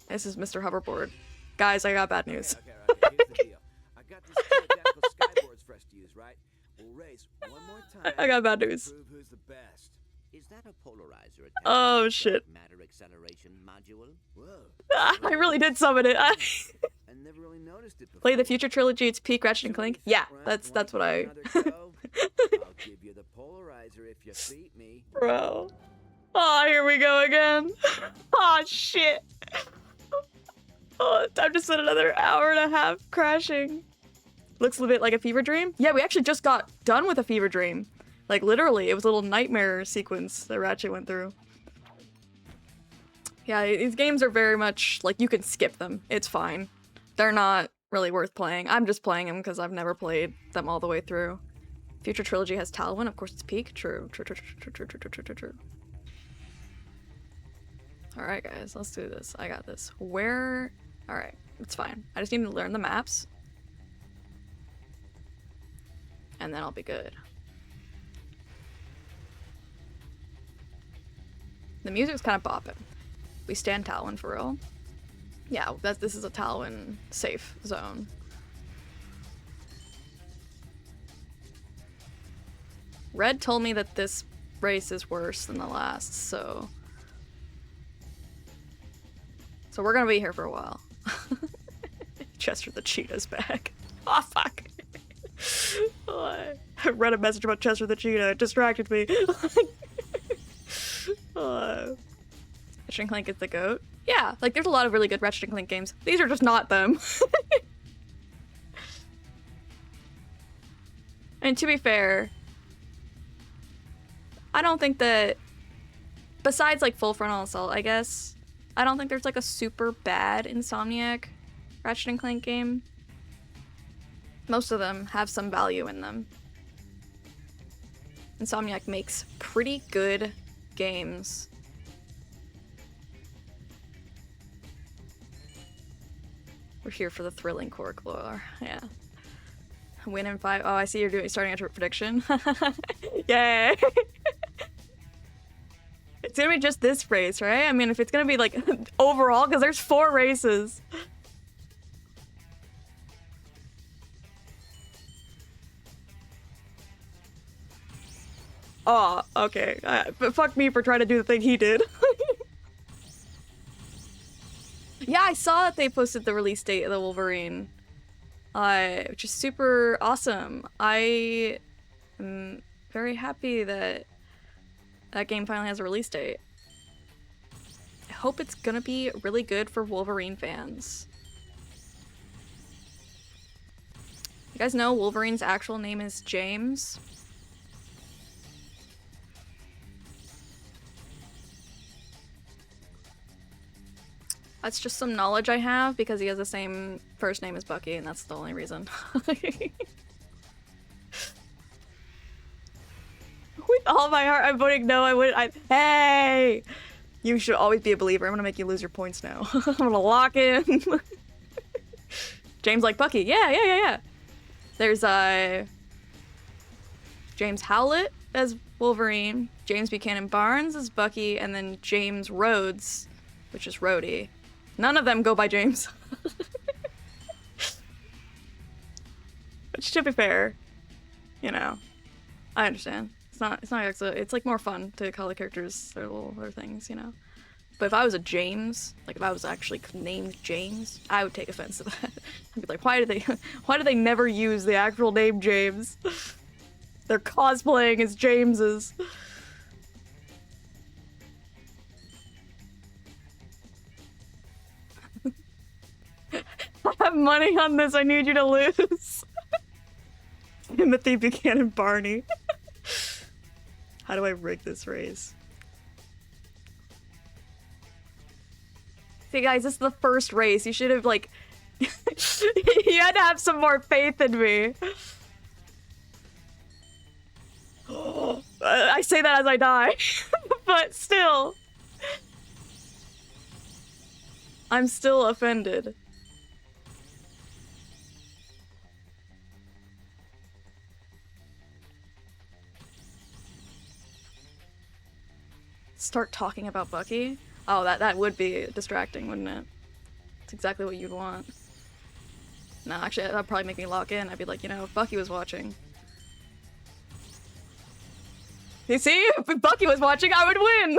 This is Mr. Hoverboard. Guys, I got bad news. Okay, here's the deal. I got these two identical skyboards for us to use, right? We'll race one more time. I got bad news. Prove who's the best. Is that a polarizer attached Oh, to the shit. matter acceleration module? Whoa. I really did summon it. I never really noticed it before. Play the Future Trilogy, it's peak Ratchet and Clank. Yeah, that's what I... I'll give you the polarizer if you beat me. Bro. Oh, here we go again. Oh, shit. Oh, time to spend another hour and a half crashing. Looks a bit like a fever dream. Yeah, we actually just got done with a fever dream. Like, literally, it was a little nightmare sequence that Ratchet went through. Yeah, these games are very much, like, you can skip them. It's fine. They're not really worth playing. I'm just playing them because I've never played them all the way through. Future Trilogy has Talwyn. Of course, it's peak. True. Alright, guys, let's do this. I got this. Where... Alright, it's fine. I just need to learn the maps. And then I'll be good. The music's kind of bopping. We stand Talwyn for real. Yeah, this is a Talwyn safe zone. Red told me that this race is worse than the last, so... So we're gonna be here for a while. Chester the Cheetah's back. Oh, fuck. Oh, I read a message about Chester the Cheetah. It distracted me. Ratchet and Clank is the GOAT. Yeah, like there's a lot of really good Ratchet and Clank games. These are just not them. And to be fair, I don't think that, besides like Full Frontal Assault, I guess, I don't think there's like a super bad Insomniac Ratchet and Clank game. Most of them have some value in them. Insomniac makes pretty good games. We're here for the thrilling core lore. Yeah. Win in 5. Oh, I see you're starting a prediction. Yay! It's gonna be just this race, right? I mean, if it's gonna be like overall, because there's 4 races. Oh, okay. But fuck me for trying to do the thing he did. Yeah, I saw that they posted the release date of the Wolverine, which is super awesome. I am very happy that that game finally has a release date. I hope it's gonna be really good for Wolverine fans. You guys know Wolverine's actual name is James? That's just some knowledge I have because he has the same first name as Bucky, and that's the only reason. With all my heart, I'm voting no. Hey! You should always be a believer. I'm gonna make you lose your points now. I'm gonna lock in. James like Bucky. Yeah. There's James Howlett as Wolverine, James Buchanan Barnes as Bucky, and then James Rhodes, which is Rhodey. None of them go by James. Which, to be fair, you know, I understand. It's not it's like more fun to call the characters their things, you know. But if I was a James, like if I was actually named James, I would take offense to that. I'd be like, why do they never use the actual name James? They're cosplaying as Jameses. I have money on this. I need you to lose. Timothy Buchanan Barney. How do I rig this race? See, guys, this is the first race. You should have, like... you had to have some more faith in me. I say that as I die. But still. I'm still offended. Start talking about Bucky? Oh, that would be distracting, wouldn't it? It's exactly what you'd want. No, actually, that'd probably make me lock in. I'd be like, you know, if Bucky was watching. You see? If Bucky was watching, I would win!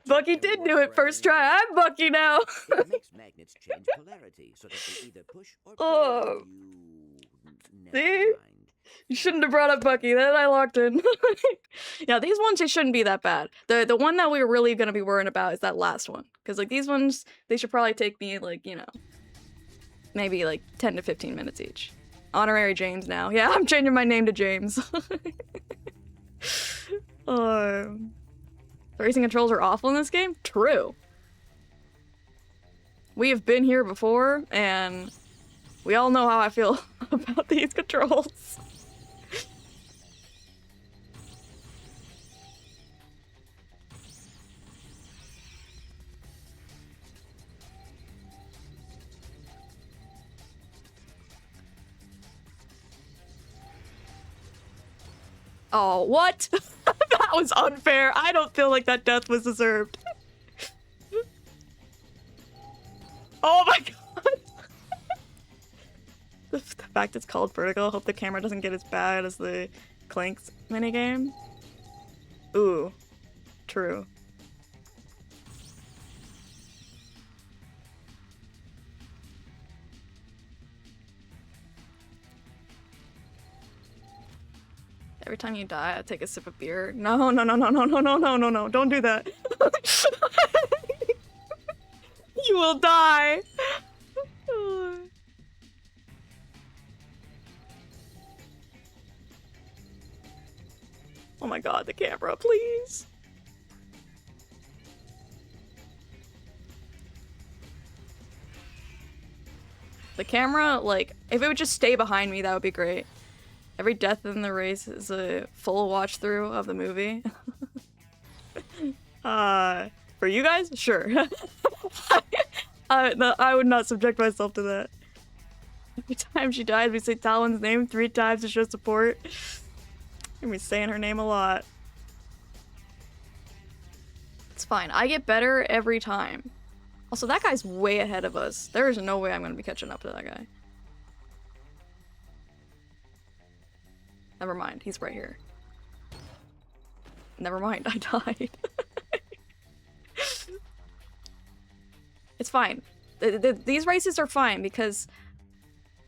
Bucky did do it first try. I'm Bucky now! It makes magnets change polarity so that they either push or pull you. See? You shouldn't have brought up Bucky. Then I locked in. Yeah, these ones, they shouldn't be that bad. The one that we were really gonna be worrying about is that last one. Because, like, these ones, they should probably take me, like, you know, maybe, like, 10 to 15 minutes each. Honorary James now. Yeah, I'm changing my name to James. The racing controls are awful in this game? True. We have been here before, and we all know how I feel about these controls. Oh, what? That was unfair. I don't feel like that death was deserved. Oh my god. The fact it's called Vertical. Hope the camera doesn't get as bad as the Clank's minigame. Ooh. True. Every time you die, I take a sip of beer. No, don't do that. You will die. camera, please. The camera, like, if it would just stay behind me, that would be great. Every death in the race is a full watch through of the movie. For you guys? Sure. I would not subject myself to that. Every time she dies, we say Talon's name 3 times to show support. And we saying her name a lot. It's fine. I get better every time. Also, that guy's way ahead of us. There is no way I'm gonna be catching up to that guy. Never mind, he's right here. Never mind, I died. It's fine. These races are fine because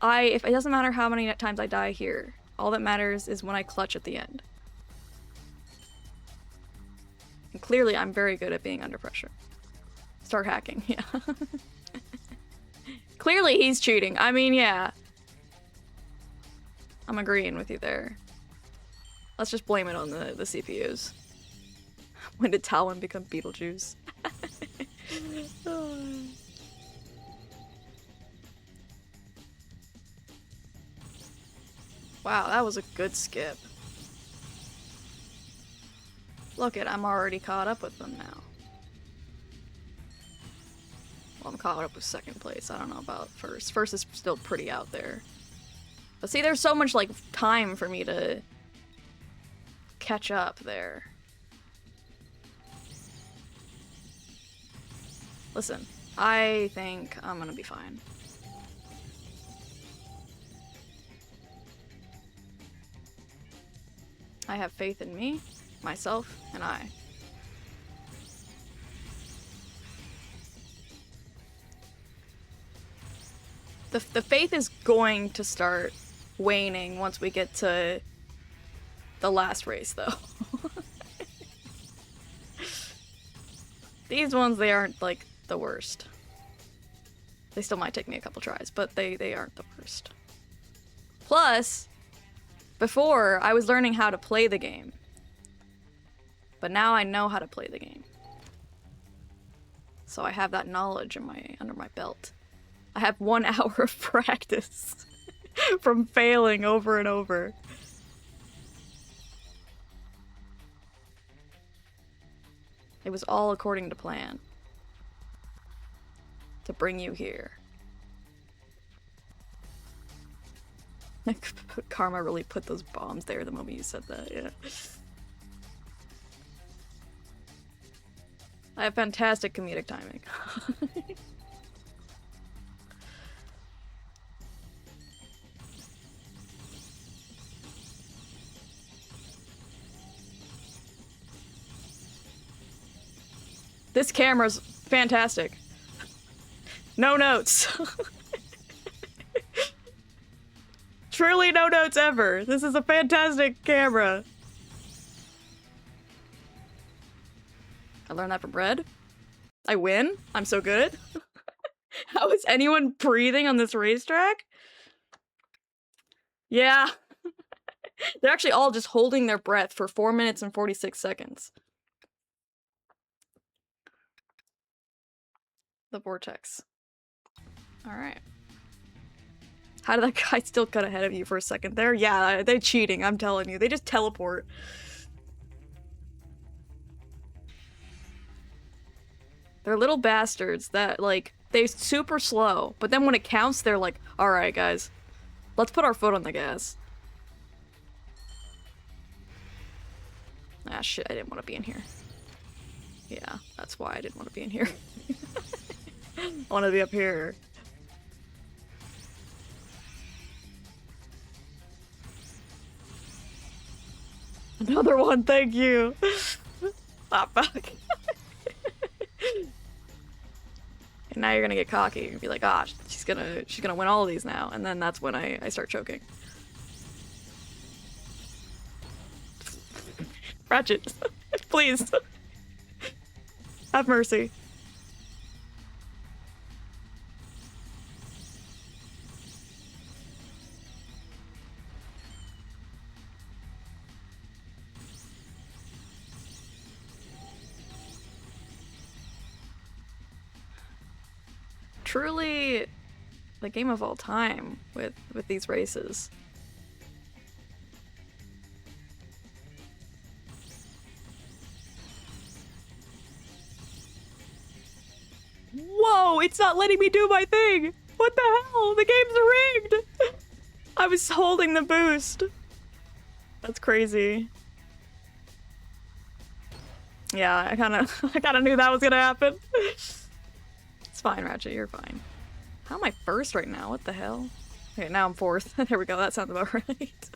if it doesn't matter how many times I die here, all that matters is when I clutch at the end. And clearly I'm very good at being under pressure. Start hacking, yeah. Clearly he's cheating. I mean, yeah. I'm agreeing with you there. Let's just blame it on the CPUs. When did Talon become Beetlejuice? Wow, that was a good skip. Look it, I'm already caught up with them now. Well, I'm caught up with second place. I don't know about first. First is still pretty out there. But see, there's so much, like, time for me to catch up there. Listen, I think I'm gonna be fine. I have faith in me, myself, and I. The faith is going to start waning once we get to the last race, though. These ones, they aren't, like, the worst. They still might take me a couple tries, but they aren't the worst. Plus, before, I was learning how to play the game. But now I know how to play the game. So I have that knowledge under my belt. I have 1 hour of practice from failing over and over. It was all according to plan. To bring you here. Karma really put those bombs there the moment you said that, yeah. I have fantastic comedic timing. This camera's fantastic. No notes. Truly no notes ever. This is a fantastic camera. I learned that from Red. I win. I'm so good. How is anyone breathing on this racetrack? Yeah. They're actually all just holding their breath for 4 minutes and 46 seconds. The vortex. Alright. How did that guy still cut ahead of you for a second there? Yeah, they're cheating, I'm telling you. They just teleport. They're little bastards that, like, they're super slow, but then when it counts, they're like, alright, guys, let's put our foot on the gas. Ah, shit, I didn't want to be in here. Yeah, that's why I didn't want to be in here. I want to be up here. Another one, thank you. Ah, fuck. And now you're gonna get cocky and be like, ah, she's gonna win all of these now, and then that's when I start choking. Ratchet, please. Have mercy. truly the game of all time with these races. Whoa, it's not letting me do my thing! What the hell? The game's rigged! I was holding the boost. That's crazy. Yeah, I kinda knew that was gonna happen. It's fine, Ratchet, you're fine. How am I first right now? What the hell? Okay, now I'm fourth. There we go, that sounds about right.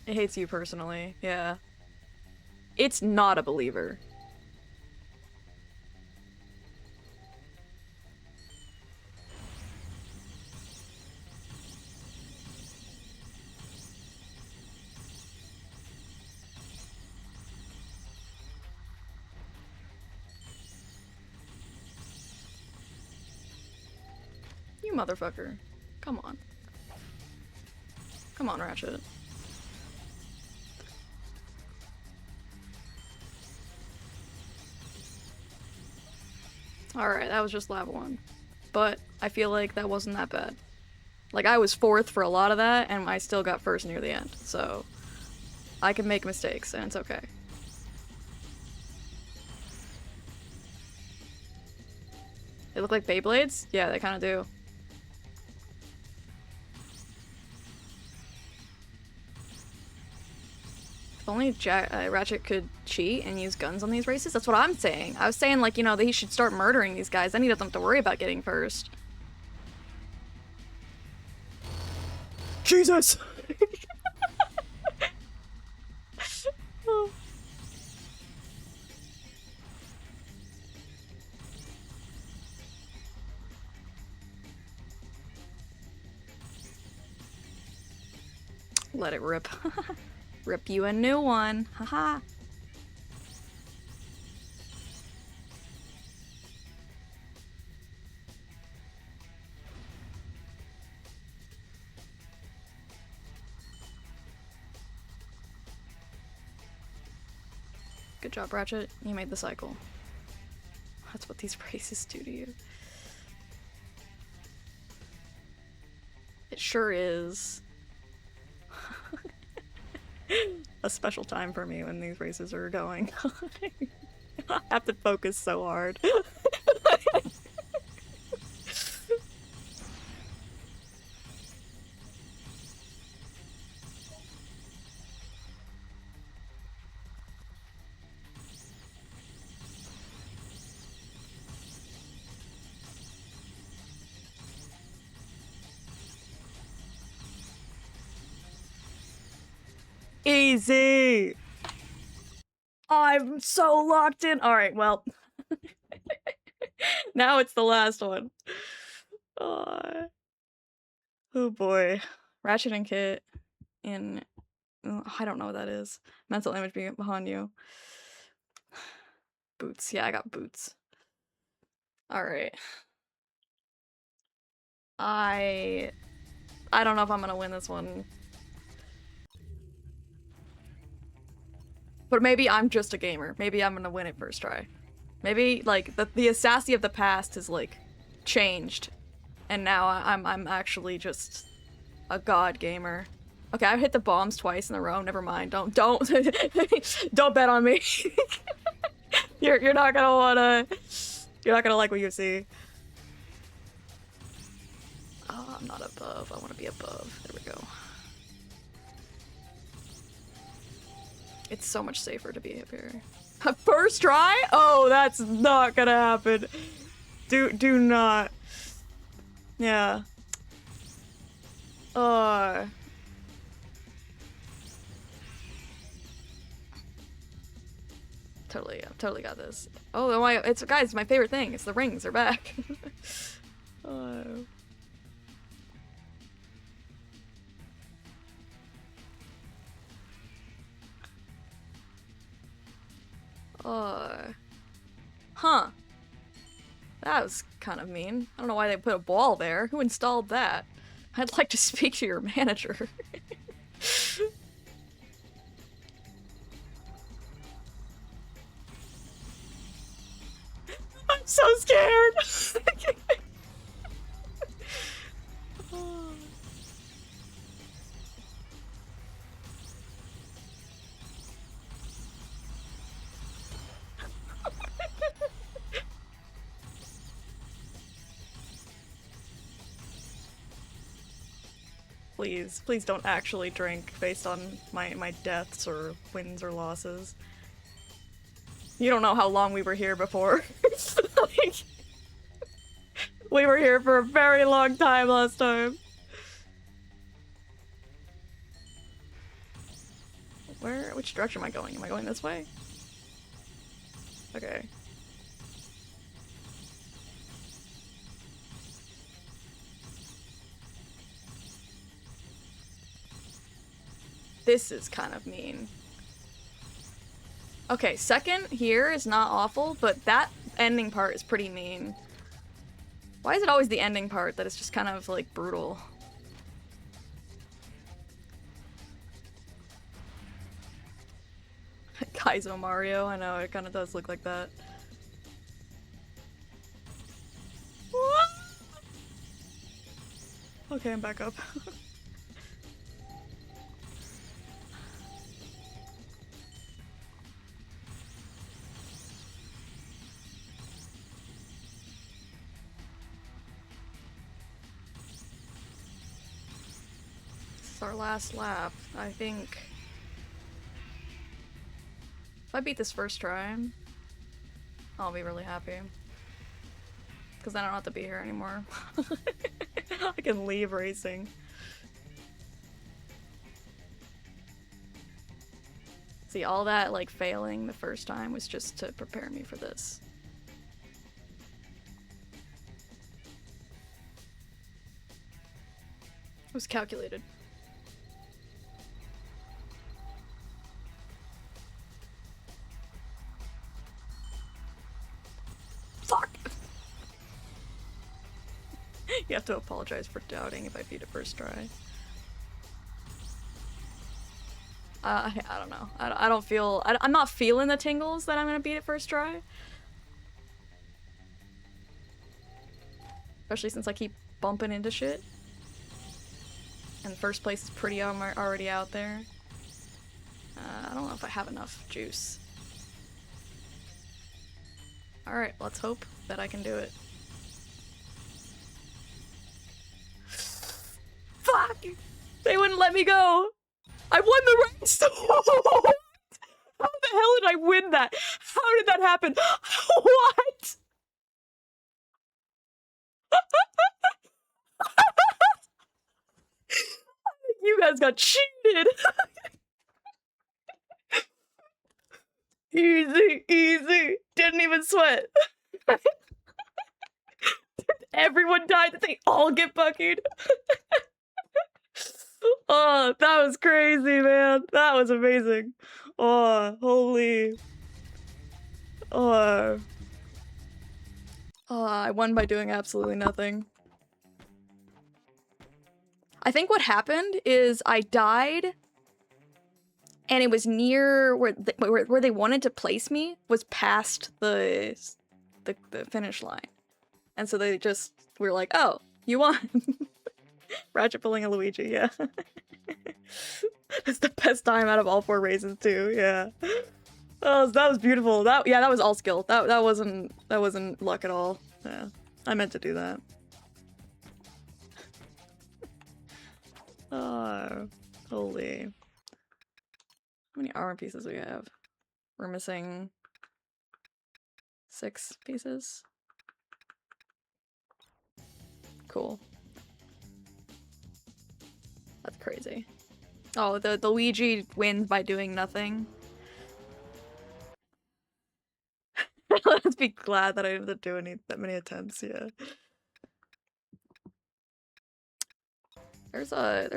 It hates you personally, yeah. It's not a believer. You motherfucker. Come on. Come on, Ratchet. Alright, that was just lap 1. But I feel like that wasn't that bad. Like, I was 4th for a lot of that, and I still got 1st near the end, so I can make mistakes, and it's okay. They look like Beyblades? Yeah, they kind of do. If only Ratchet could cheat and use guns on these races. That's what I'm saying. I was saying, like, you know, that he should start murdering these guys. Then he doesn't have to worry about getting first. Jesus! Oh. Let it rip. Rip you a new one. Haha. Good job, Ratchet. You made the cycle. That's what these races do to you. It sure is. A special time for me when these races are going. I have to focus so hard. Easy! I'm so locked in. Alright, well. Now it's the last one. Oh boy. Ratchet and Kit in... I don't know what that is. Mental image behind you. Boots. Yeah, I got boots. Alright. I don't know if I'm gonna win this one. But maybe I'm just a gamer. Maybe I'm gonna win it first try. Maybe, like, the TheAssassy of the past is, like, changed. And now I'm actually just a god gamer. Okay, I've hit the bombs twice in a row. Never mind. Don't don't bet on me. You're not gonna wanna... You're not gonna like what you see. Oh, I'm not above. I wanna be above. There we go. It's so much safer to be up here. First try? Oh, that's not gonna happen. Do not. Yeah. Totally got this. Oh my, it's guys, my favorite thing. It's the rings. They're back. Oh. Huh. That was kind of mean. I don't know why they put a ball there. Who installed that? I'd like to speak to your manager. so scared! Please, please don't actually drink based on my deaths or wins or losses. You don't know how long we were here before. Like, we were here for a very long time last time. Which direction am I going? Am I going this way? Okay. This is kind of mean. Okay, second here is not awful, but that ending part is pretty mean. Why is it always the ending part that is just kind of, like, brutal? Kaizo Mario, I know, it kind of does look like that. Okay, I'm back up. This is our last lap, I think. If I beat this first try, I'll be really happy. Because then I don't have to be here anymore. I can leave racing. See, all that, like, failing the first time was just to prepare me for this. It was calculated. Fuck! You have to apologize for doubting if I beat it first try. I don't know. I don't feel... I'm not feeling the tingles that I'm gonna beat it first try. Especially since I keep bumping into shit. And first place is pretty already out there. I don't know if I have enough juice. Alright, let's hope that I can do it. Fuck! They wouldn't let me go! I won the race! How the hell did I win that? How did that happen? What? You guys got cheated! Easy, easy. Didn't even sweat. Everyone died. Did they all get buckied? Oh, that was crazy, man. That was amazing. Oh, holy. Oh. Oh, I won by doing absolutely nothing. I think what happened is I died, and it was near where they wanted to place me was past the finish line, and so they just were like, "Oh, you won." Ratchet pulling a Luigi, yeah. That's the best time out of all 4 races too, yeah. That was beautiful. That was all skill. That wasn't luck at all. Yeah. I meant to do that. Oh, holy. How many armor pieces do we have? We're missing 6 pieces. Cool. That's crazy. Oh, the Luigi wins by doing nothing. Let's be glad that I didn't have to do that many attempts, yeah. There's a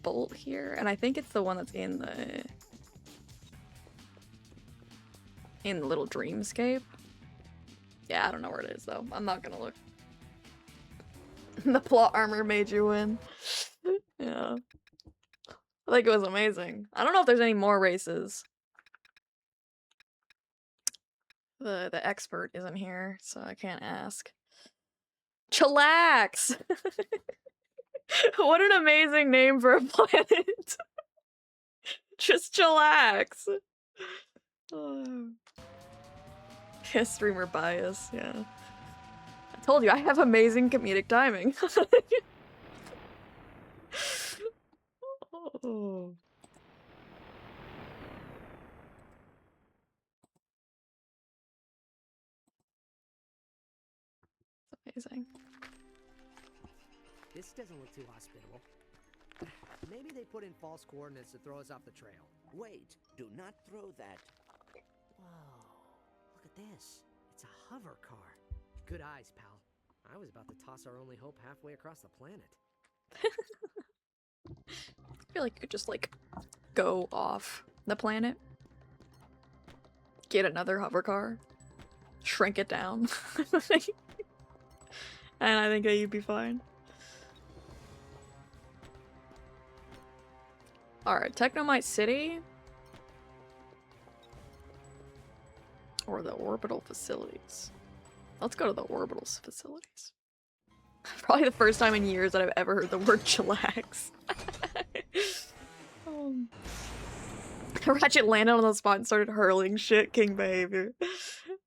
bolt here, and I think it's the one that's in the little dreamscape. Yeah, I don't know where it is though. I'm not gonna look. The plot armor made you win. Yeah. I think it was amazing. I don't know if there's any more races. The expert isn't here, so I can't ask. Chillax! What an amazing name for a planet. Just chillax. Oh. Yeah, streamer bias, yeah. I told you, I have amazing comedic timing. Oh. It's amazing. This doesn't look too hospitable. Maybe they put in false coordinates to throw us off the trail. Wait, do not throw that. Whoa, look at this. It's a hover car. Good eyes, pal. I was about to toss our only hope halfway across the planet. I feel like you could just, like, go off the planet. Get another hover car. Shrink it down. And I think that you'd be fine. Alright, Technomite City? Or the orbital facilities? Let's go to the orbital facilities. Probably the first time in years that I've ever heard the word chillax. Ratchet landed on the spot and started hurling shit king behavior.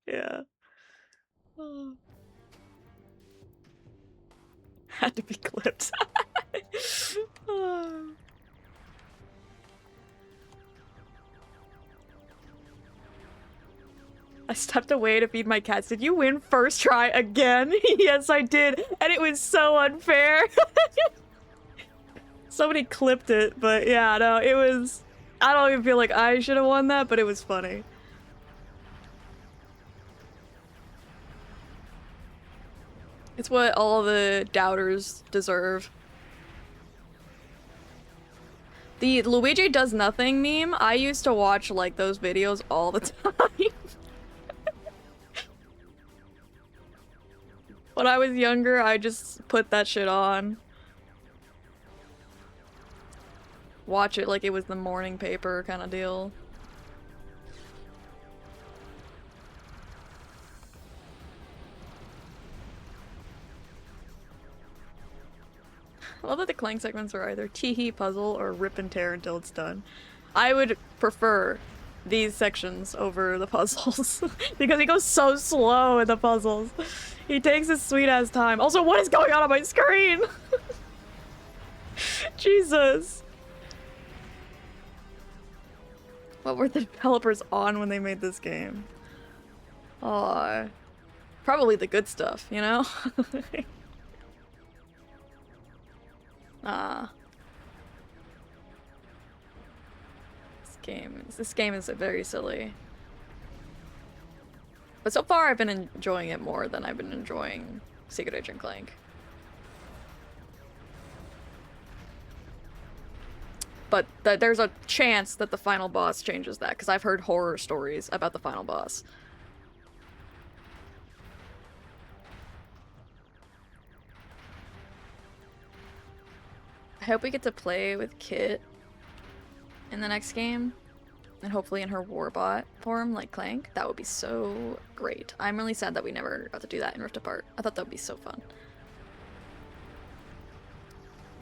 Yeah. Oh. Had to be clipped. Oh. I stepped away to feed my cats. Did you win first try again? Yes, I did. And it was so unfair. Somebody clipped it, but yeah, no, it was... I don't even feel like I should have won that, but it was funny. It's what all the doubters deserve. The Luigi does nothing meme, I used to watch like those videos all the time. When I was younger, I just put that shit on. Watch it like it was the morning paper kind of deal. I love that the Clank segments are either tee-hee puzzle or rip and tear until it's done. I would prefer these sections over the puzzles because he goes so slow in the puzzles. He takes his sweet ass time. Also, what is going on my screen? Jesus. What were the developers on when they made this game? Aw. Probably the good stuff, you know? Ah. This game is very silly. But so far I've been enjoying it more than I've been enjoying Secret Agent Clank. But there's a chance that the final boss changes that, because I've heard horror stories about the final boss. I hope we get to play with Kit in the next game. And hopefully in her warbot form, like Clank. That would be so great. I'm really sad that we never got to do that in Rift Apart. I thought that would be so fun.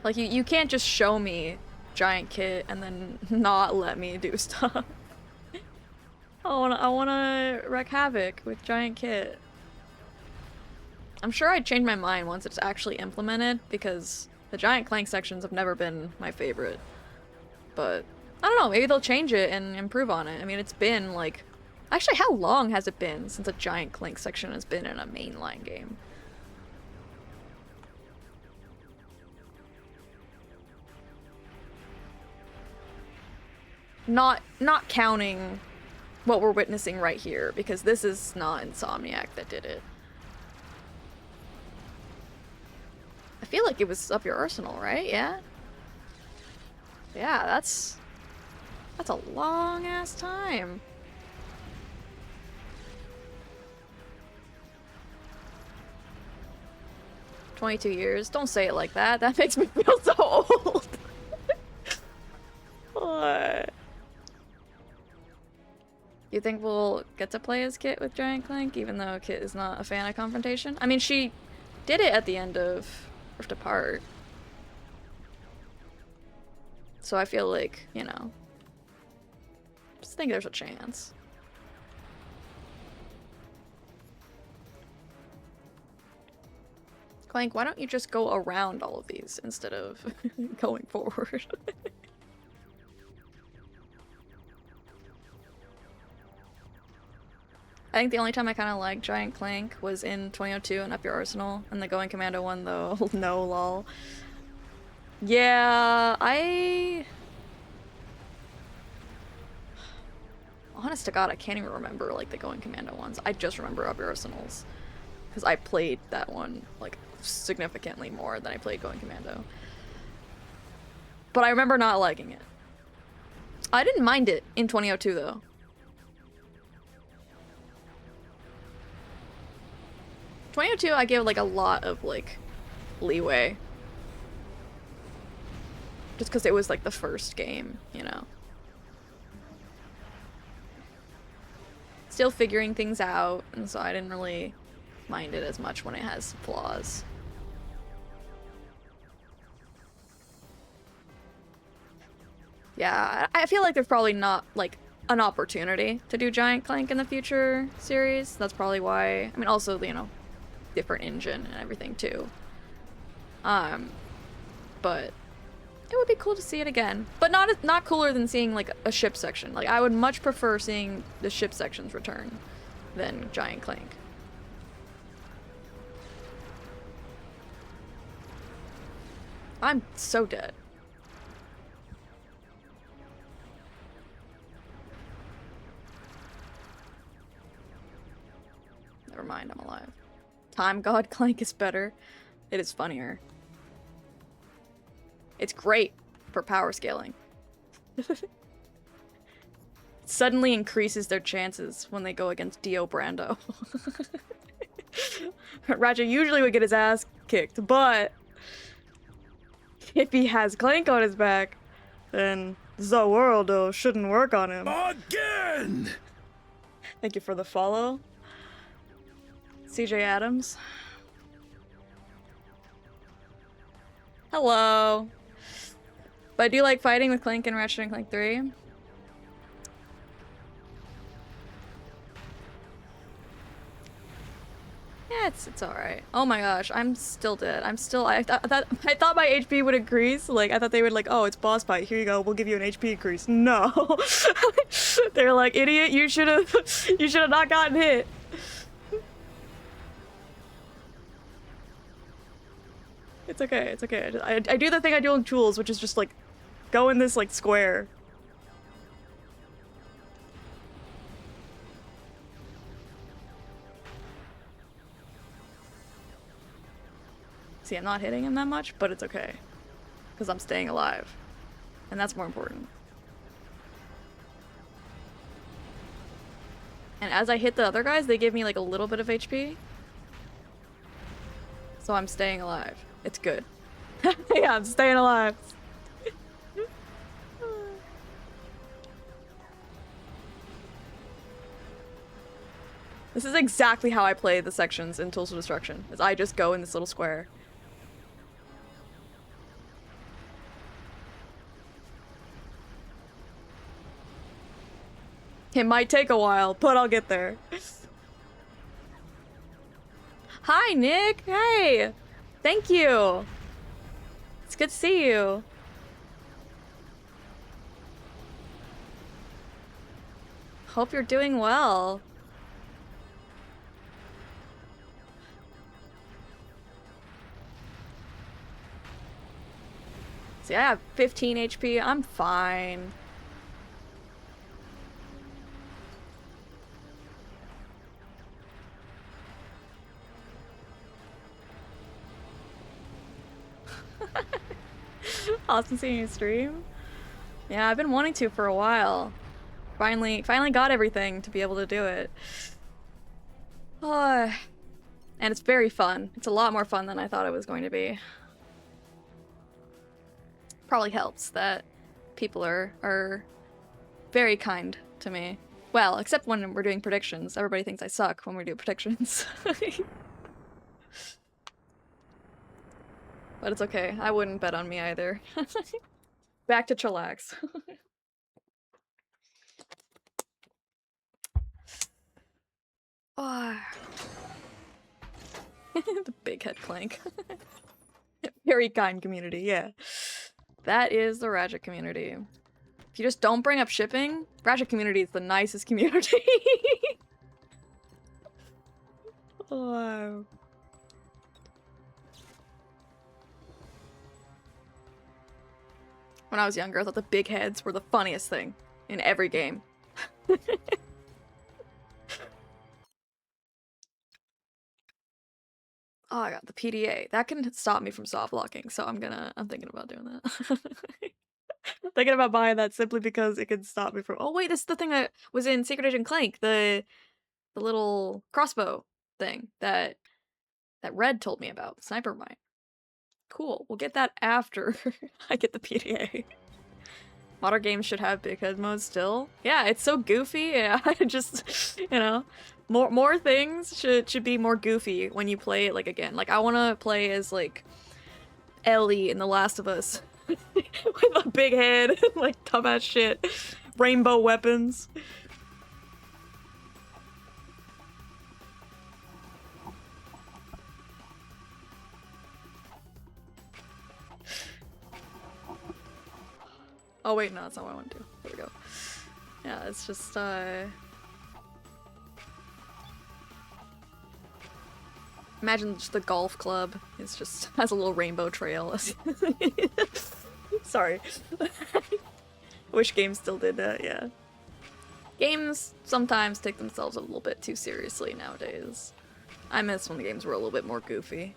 Like, you can't just show me Giant Kit and then not let me do stuff. I wanna wreak havoc with Giant Kit. I'm sure I'd change my mind once it's actually implemented, because the Giant Clank sections have never been my favorite. But I don't know, maybe they'll change it and improve on it. I mean, it's been like... Actually, how long has it been since a Giant Clank section has been in a mainline game? Not counting what we're witnessing right here, because this is not Insomniac that did it. I feel like it was Up Your Arsenal, right? Yeah? Yeah, that's a long-ass time. "22 years? Don't say it like that. That makes me feel so old. What? You think we'll get to play as Kit with Giant Clank, even though Kit is not a fan of confrontation? I mean, she did it at the end of Rift Apart. So I feel like, you know, just think there's a chance. Clank, why don't you just go around all of these instead of going forward? I think the only time I kind of liked Giant Clank was in 2002 and Up Your Arsenal, and the Going Commando one, though. No, lol. Yeah, honest to God, I can't even remember, like, the Going Commando ones. I just remember Up Your Arsenals. Because I played that one, like, significantly more than I played Going Commando. But I remember not liking it. I didn't mind it in 2002, though. I gave, like, a lot of, like, leeway. Just because it was, like, the first game, you know? Still figuring things out, and so I didn't really mind it as much when it has flaws. Yeah, I feel like there's probably not, like, an opportunity to do Giant Clank in the future series. That's probably why. I mean, also, you know, different engine and everything, too. But it would be cool to see it again. But not cooler than seeing, like, a ship section. Like, I would much prefer seeing the ship sections return than Giant Clank. I'm so dead. Never mind, I'm alive. Time God Clank is better. It is funnier. It's great for power scaling. Suddenly increases their chances when they go against Dio Brando. Ratchet usually would get his ass kicked, but if he has Clank on his back, then the world shouldn't work on him. Again! Thank you for the follow. CJ Adams. Hello. But I do like fighting with Clank and Ratchet and Clank 3. Yeah, it's alright. Oh my gosh, I'm still dead. I thought my HP would increase. Like, I thought they would like, oh, it's boss fight. Here you go. We'll give you an HP increase. No. They're like, idiot, you should have not gotten hit. It's okay, it's okay. I do the thing I do in Tools, which is just like, go in this like square. See, I'm not hitting him that much, but it's okay. Because I'm staying alive. And that's more important. And as I hit the other guys, they give me like a little bit of HP. So I'm staying alive. It's good. Yeah, I'm staying alive. This is exactly how I play the sections in Tools of Destruction. Is I just go in this little square. It might take a while, but I'll get there. Hi, Nick! Hey! Thank you! It's good to see you. Hope you're doing well. See, I have 15 HP. I'm fine. Awesome seeing you stream. Yeah, I've been wanting to for a while. Finally got everything to be able to do it. Oh, and it's very fun. It's a lot more fun than I thought it was going to be. Probably helps that people are very kind to me Well, except when we're doing predictions. Everybody thinks I suck when we do predictions. But it's okay. I wouldn't bet on me either. Back to chillax. Oh. The big head Clank. Very kind community, yeah. That is the Ratchet community. If you just don't bring up shipping, Ratchet community is the nicest community. Wow. When I was younger, I thought the big heads were the funniest thing in every game. Oh, I got the PDA. That can stop me from soft locking, so I'm thinking about doing that. Thinking about buying that simply because it can stop me from— oh wait, this is the thing that was in Secret Agent Clank, the little crossbow thing that Red told me about, sniper mine. Cool, we'll get that after I get the PDA. Modern games should have big head mode still. Yeah, it's so goofy. Yeah, just, you know, more things should be more goofy when you play it, like, again. Like, I want to play as, like, Ellie in The Last of Us. With a big head, like, dumbass shit. Rainbow weapons. Oh wait, no, that's not what I want to do. There we go. Yeah, it's just, imagine just the golf club. It's just has a little rainbow trail. Sorry. Wish games still did that, yeah. Games sometimes take themselves a little bit too seriously nowadays. I miss when the games were a little bit more goofy.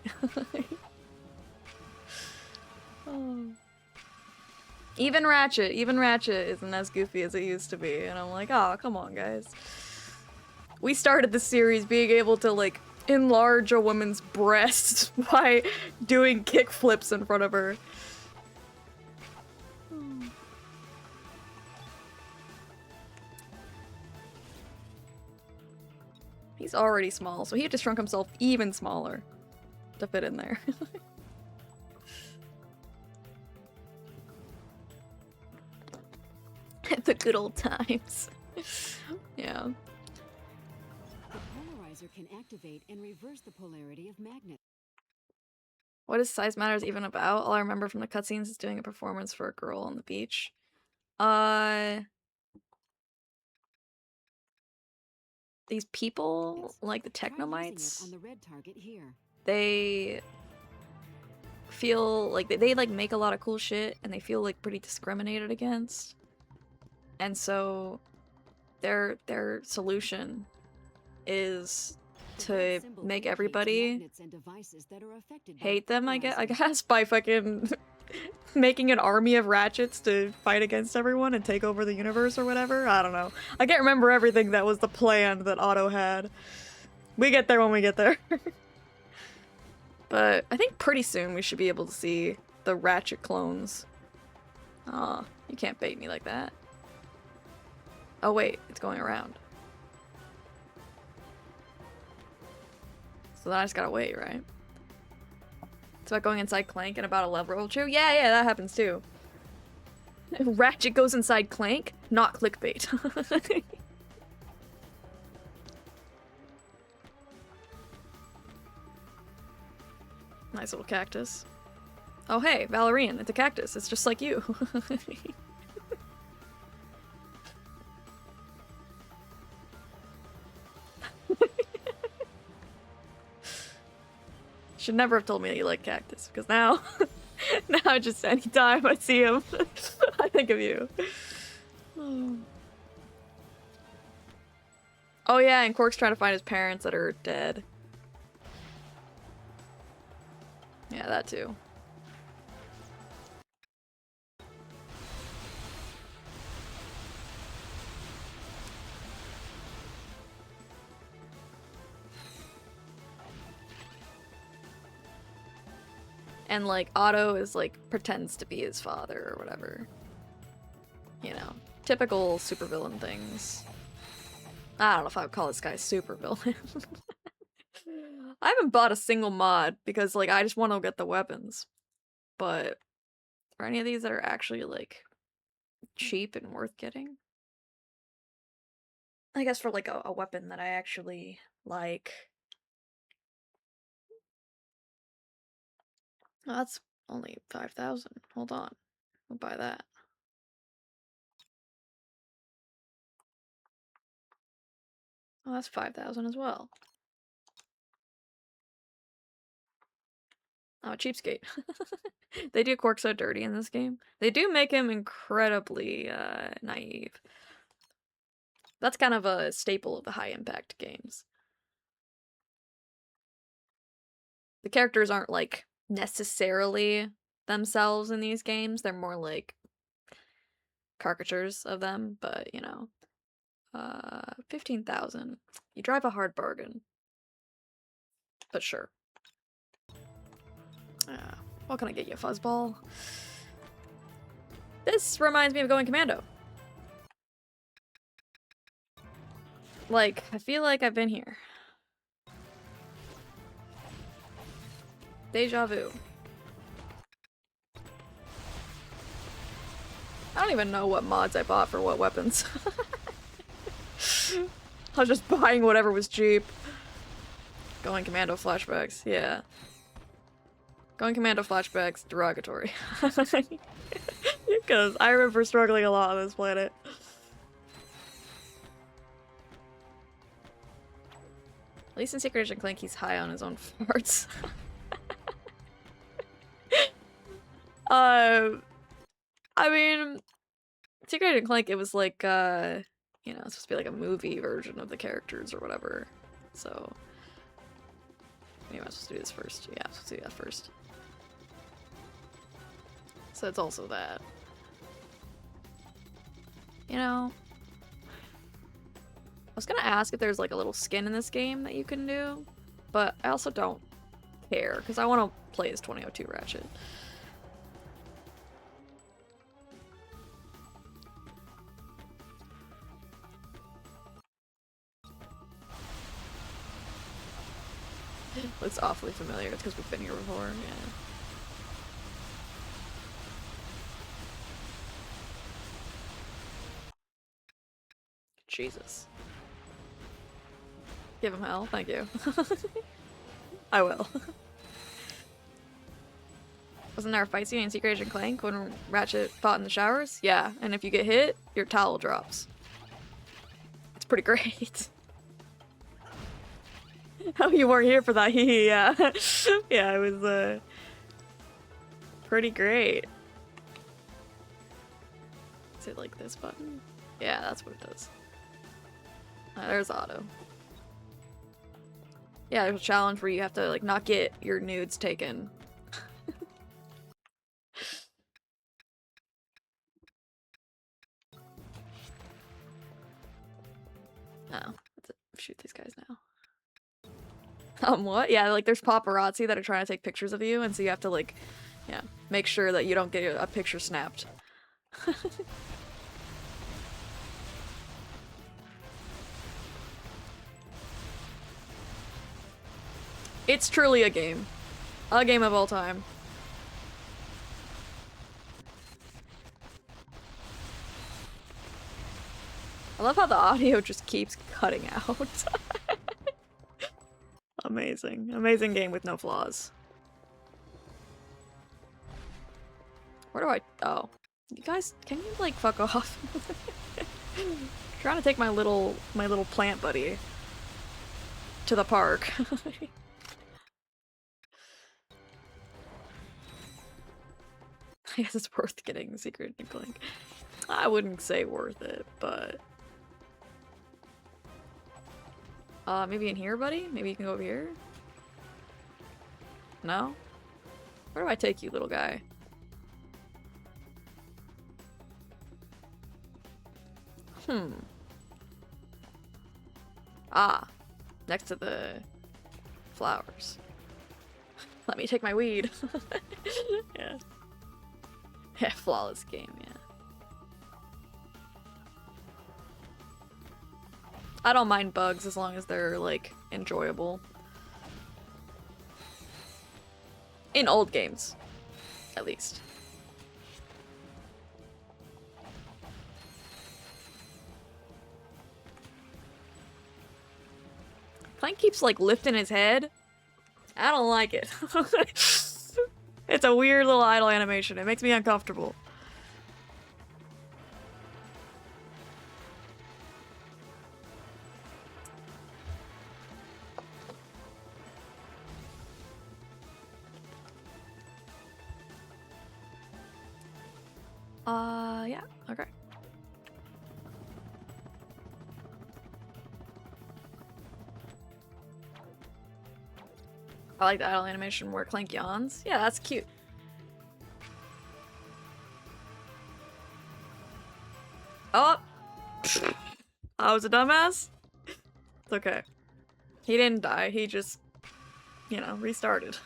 Oh. Even Ratchet isn't as goofy as it used to be, and I'm like, oh, come on, guys. We started the series being able to, like, enlarge a woman's breasts by doing kickflips in front of her. He's already small, so he had to shrunk himself even smaller to fit in there. The good old times. Yeah. The polarizer can activate and reverse the polarity of magnets. What is Size Matters even about? All I remember from the cutscenes is doing a performance for a girl on the beach. These people, like the Technomites, on the red target here. they feel like they like make a lot of cool shit, and they feel like pretty discriminated against. And so their solution is to make everybody hate them, I guess, by fucking making an army of Ratchets to fight against everyone and take over the universe or whatever. I don't know. I can't remember everything that was the plan that Otto had. We get there when we get there. But I think pretty soon we should be able to see the Ratchet clones. Aw, you can't bait me like that. Oh wait, it's going around. So then I just gotta wait, right? It's about going inside Clank and about a level true? Yeah, that happens too. Ratchet goes inside Clank? Not clickbait. Nice little cactus. Oh hey, Valerian, it's a cactus. It's just like you. Should never have told me that you like cactus, because now, now just anytime I see him, I think of you. Oh yeah, and Quark's trying to find his parents that are dead. Yeah, that too. And, like, Otto is, like, pretends to be his father or whatever. You know, typical supervillain things. I don't know if I would call this guy a super villain. I haven't bought a single mod because, like, I just want to get the weapons. But are any of these that are actually, like, cheap and worth getting? I guess for, like, a weapon that I actually like. Oh, that's only 5,000. Hold on. We'll buy that. Oh, that's 5,000 as well. I'm a cheapskate. They do Quark so dirty in this game. They do make him incredibly naive. That's kind of a staple of the high-impact games. The characters aren't, like, necessarily themselves in these games. They're more like caricatures of them, but, you know. 15,000. You drive a hard bargain. But sure. What can I get you, Fuzzball? This reminds me of going commando. Like, I feel like I've been here. Deja vu. I don't even know what mods I bought for what weapons. I was just buying whatever was cheap. Going commando flashbacks, yeah. Going commando flashbacks, derogatory. Because I remember struggling a lot on this planet. At least in Secret Agent Clank, he's high on his own farts. I mean, Secret Agent Clank, it was like, you know, it's supposed to be like a movie version of the characters or whatever. So, maybe I'm supposed to do this first. Yeah, I'm supposed to do that first. So it's also that. You know, I was gonna ask if there's like a little skin in this game that you can do, but I also don't care because I want to play as 2002 Ratchet. Looks awfully familiar. It's because we've been here before, yeah. Jesus. Give him hell, thank you. I will. Wasn't there a fight scene in Secret Agent Clank when Ratchet fought in the showers? Yeah, and if you get hit, your towel drops. It's pretty great. Oh, you weren't here for that? Yeah. Yeah, it was, pretty great. Is it like this button? Yeah, that's what it does. There's auto. Yeah, there's a challenge where you have to, like, not get your nudes taken. Oh, let's shoot these guys now. What? Yeah, like there's paparazzi that are trying to take pictures of you, and so you have to, like, yeah, make sure that you don't get a picture snapped. It's truly a game. A game of all time. I love how the audio just keeps cutting out. Amazing. Amazing game with no flaws. Where do I... Oh. You guys, can you, like, fuck off? Trying to take my little plant buddy to the park. I guess it's worth getting the Secret Agent Clank. I wouldn't say worth it, but... maybe in here, buddy? Maybe you can go over here? No? Where do I take you, little guy? Ah. Next to the flowers. Let me take my weed. Yeah. Yeah, flawless game, yeah. I don't mind bugs as long as they're, like, enjoyable. In old games, at least. Clank keeps, like, lifting his head. I don't like it. It's a weird little idle animation. It makes me uncomfortable. Yeah, okay. I like the idle animation where Clank yawns. Yeah, that's cute. Oh! I was a dumbass? It's okay. He didn't die, he just, you know, restarted.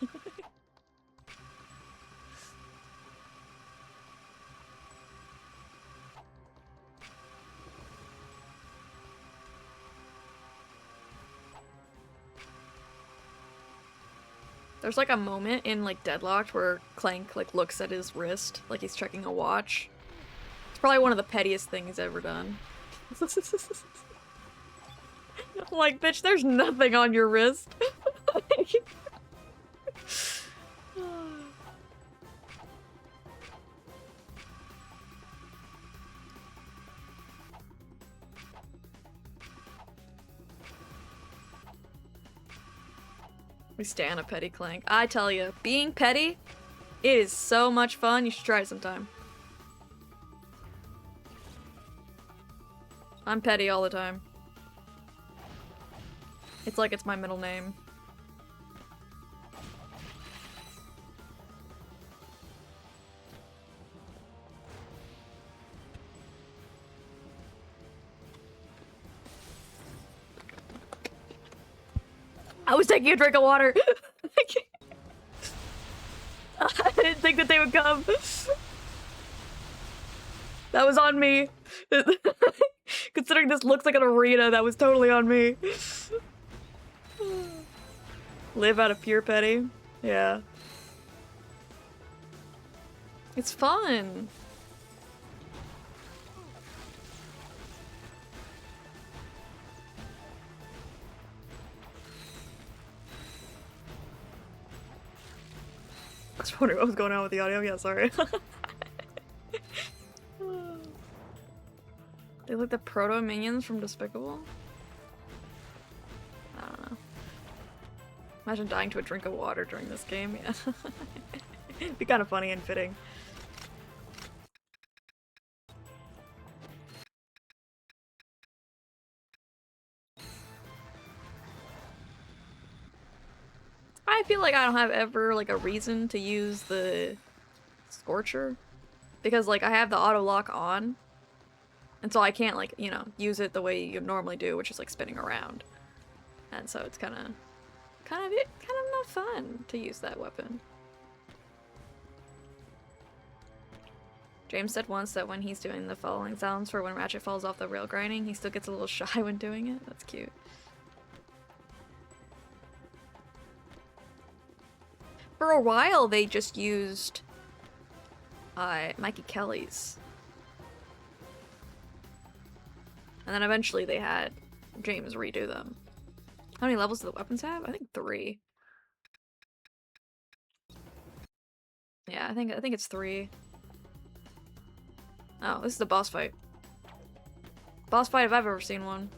There's like a moment in like Deadlocked where Clank like looks at his wrist like he's checking a watch. It's probably one of the pettiest things he's ever done. Like, bitch, there's nothing on your wrist. We stand a petty Clank. I tell you, being petty, it is so much fun. You should try it sometime. I'm petty all the time. It's like it's my middle name. I was taking a drink of water. I didn't think that they would come. That was on me. Considering this looks like an arena, that was totally on me. Live out of pure petty. Yeah. It's fun. I was wondering what was going on with the audio. Yeah, sorry. They look the proto-minions from Despicable? I don't know. Imagine dying to a drink of water during this game, yeah. It'd be kind of funny and fitting. I feel like I don't have ever, like, a reason to use the Scorcher. Because, like, I have the auto lock on. And so I can't, like, you know, use it the way you normally do, which is, like, spinning around. And so it's kind of not fun to use that weapon. James said once that when he's doing the following sounds for when Ratchet falls off the rail grinding, he still gets a little shy when doing it. That's cute. For a while, they just used Mikey Kelly's. And then eventually they had James redo them. How many levels do the weapons have? I think 3. Yeah, I think it's 3. Oh, this is the boss fight. Boss fight if I've ever seen one.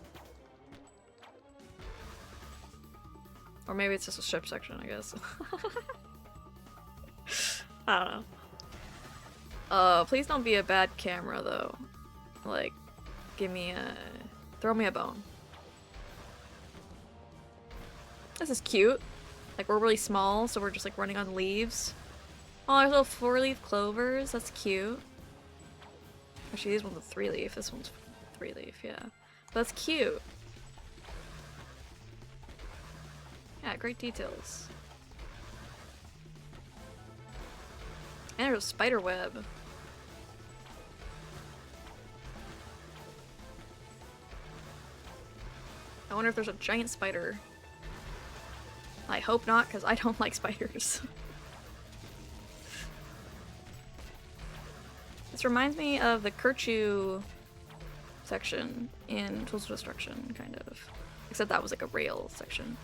Or maybe it's just a ship section, I guess. I don't know. Please don't be a bad camera though. Like, throw me a bone. This is cute. Like, we're really small, so we're just like running on leaves. Oh, there's little 4-leaf clovers. That's cute. Actually, these ones are 3-leaf. This one's 3-leaf, yeah. But that's cute. Yeah, great details. And there's a spider web. I wonder if there's a giant spider. I hope not, because I don't like spiders. This reminds me of the Kirchu section in Tools of Destruction, kind of. Except that was like a rail section.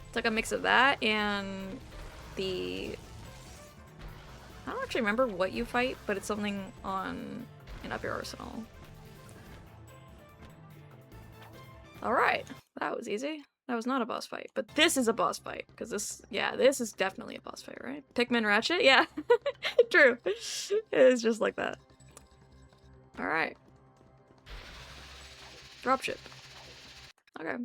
It's like a mix of that and the... I don't actually remember what you fight, but it's something on in Up Your Arsenal. Alright, that was easy. That was not a boss fight, but this is a boss fight, because this, yeah, this is definitely a boss fight, right? Pikmin Ratchet? Yeah, true. It is just like that. Alright. Dropship. Okay.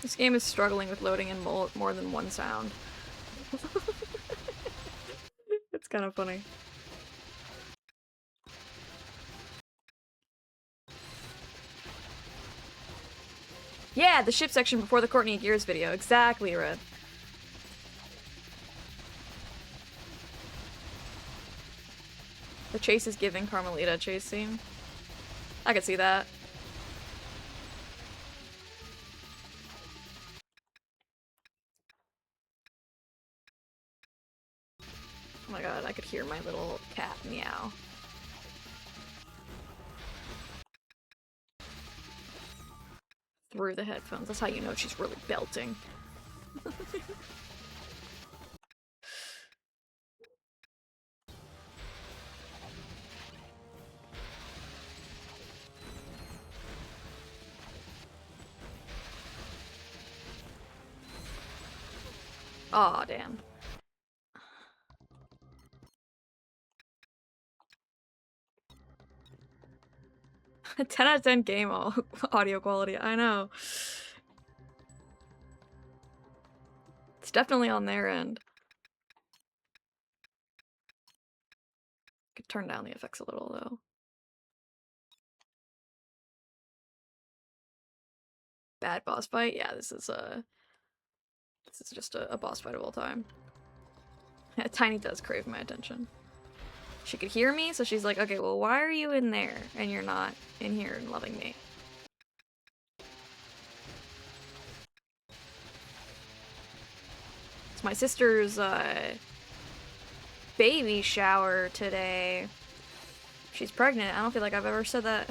This game is struggling with loading in more than one sound. It's kind of funny. Yeah, the ship section before the Courtney Gears video. Exactly, Red. The chase is giving Carmelita chase scene. I could see that. Oh my god, I could hear my little cat meow. Through the headphones. That's how you know she's really belting. Aw, damn. A 10 out of 10 game audio quality, I know. It's definitely on their end. Could turn down the effects a little, though. Bad boss fight? Yeah, this is just a boss fight of all time. Tiny does crave my attention. She could hear me, so she's like, okay, well, why are you in there and you're not in here and loving me? It's my sister's, baby shower today. She's pregnant. I don't feel like I've ever said that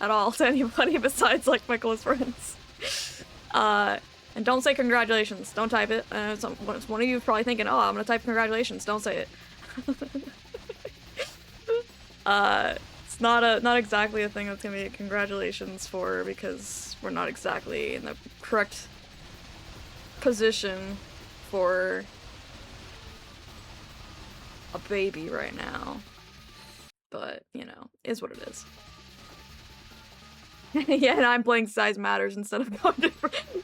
at all to anybody besides, like, my close friends. And don't say congratulations. Don't type it. One of you is probably thinking, oh, I'm gonna type congratulations. Don't say it. It's not exactly a thing that's gonna be congratulations for, because we're not exactly in the correct position for a baby right now. But, you know, is what it is. Yeah, and I'm playing Size Matters instead of going to...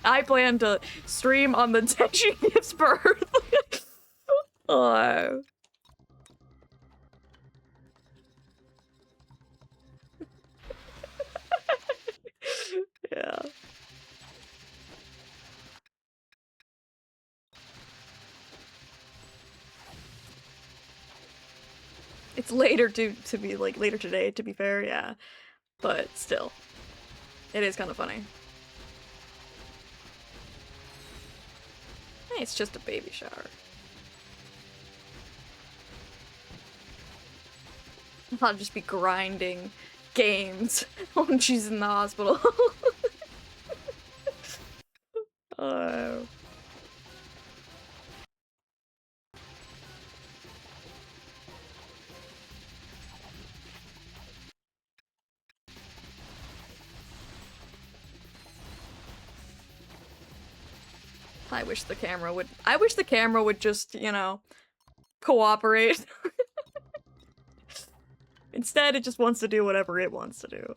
I plan to stream on the day she gives birth. Oh. Yeah. It's later to be, like, later today, to be fair, yeah. But still. It is kind of funny. Hey, it's just a baby shower. I'll just be grinding games when she's in the hospital. Oh. I wish the camera would just, you know, cooperate. Instead, it just wants to do whatever it wants to do.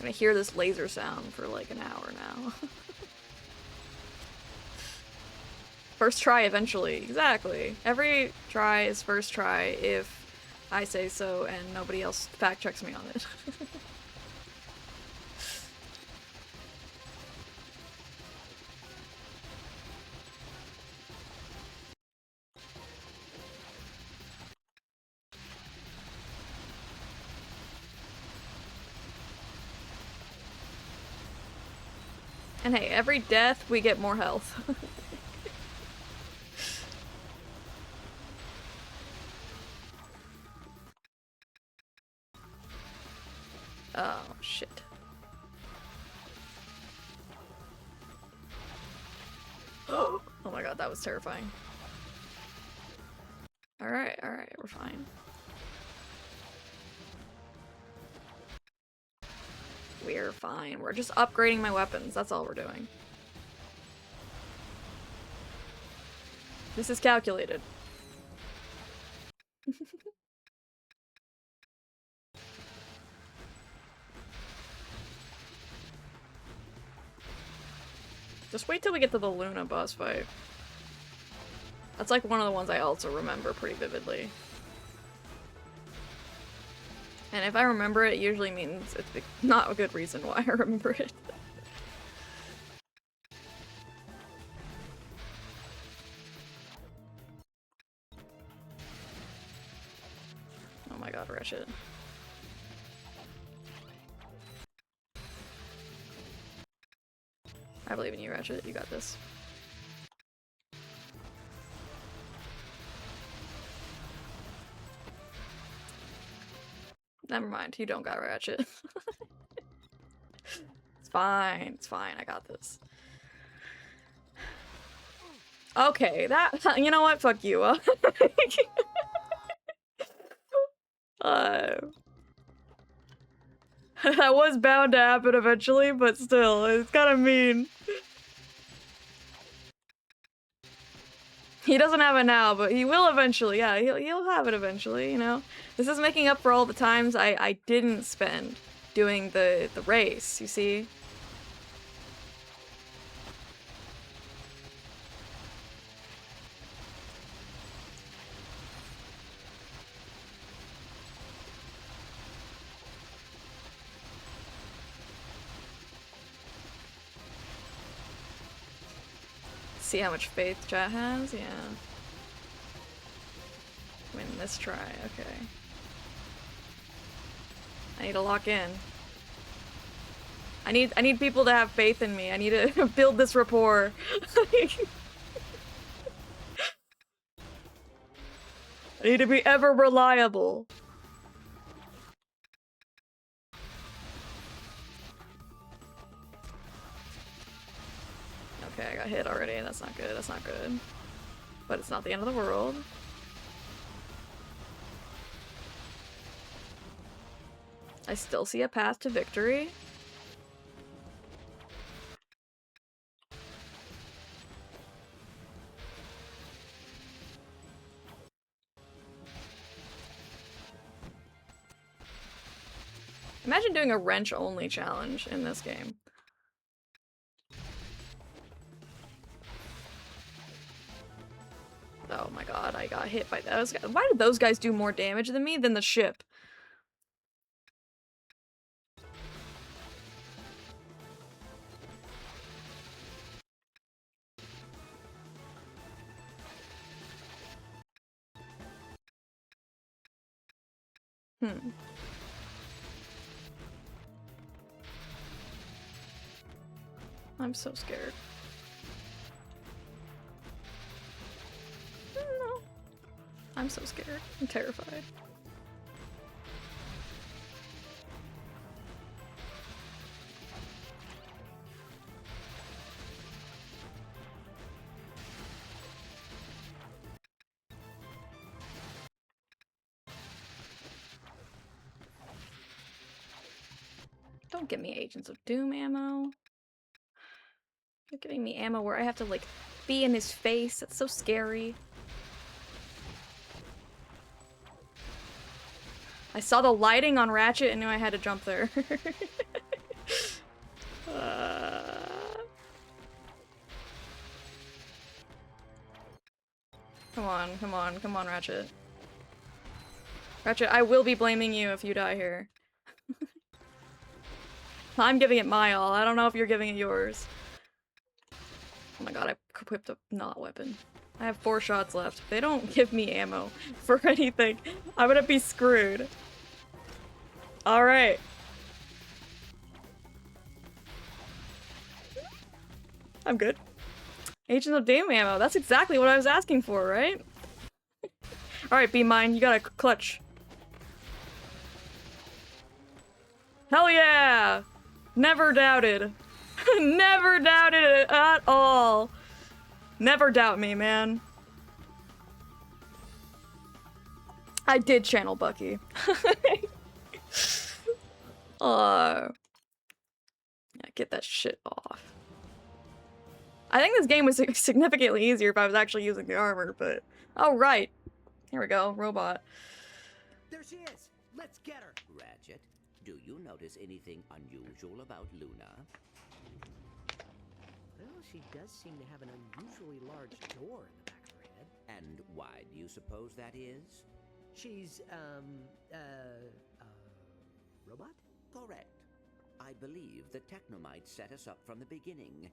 gonna hear this laser sound for like an hour now. First try eventually, exactly. Every try is first try if I say so and nobody else fact checks me on it. And hey, every death we get more health. Oh, shit. Oh my god, that was terrifying. Alright, we're fine. We're fine. We're just upgrading my weapons. That's all we're doing. This is calculated. Just wait till we get to the Luna boss fight. That's like one of the ones I also remember pretty vividly. And if I remember it, it usually means it's not a good reason why I remember it. Oh my god, Ratchet. I believe in you, Ratchet. You got this. Never mind, you don't got Ratchet. It's fine, it's fine, I got this. Okay, that- you know what? Fuck you. That was bound to happen eventually, but still, it's kinda mean. He doesn't have it now, but he will eventually. Yeah, he'll have it eventually, you know? This is making up for all the times I didn't spend doing the race, you see? See how much faith chat has? Yeah. Win this try, okay. I need to lock in. I need people to have faith in me. I need to build this rapport. I need to be ever reliable. Okay, I got hit already. That's not good. That's not good. But it's not the end of the world. I still see a path to victory. Imagine doing a wrench-only challenge in this game. Oh my god, I got hit by those guys. Why did those guys do more damage than me than the ship? Hmm. I'm so scared. No. I'm so scared. I'm terrified. Don't give me Agents of Doom ammo. You're giving me ammo where I have to, like, be in his face. That's so scary. I saw the lighting on Ratchet and knew I had to jump there. Come on, come on, come on, Ratchet. Ratchet, I will be blaming you if you die here. I'm giving it my all. I don't know if you're giving it yours. Oh my god, I equipped a not weapon. I have 4 shots left. If they don't give me ammo for anything, I'm gonna be screwed. Alright. I'm good. Agents of Doom ammo. That's exactly what I was asking for, right? Alright, be mine. You got a clutch. Hell yeah! Never doubted. Never doubted it at all. Never doubt me, man. I did channel Bucky. Yeah, get that shit off. I think this game was significantly easier if I was actually using the armor, but... Oh, right. Here we go, robot. There she is! Let's get her! Ratchet, do you notice anything unusual about Luna? Well, she does seem to have an unusually large door in the back of her head. And why do you suppose that is? She's, robot? Correct. I believe the Technomites set us up from the beginning.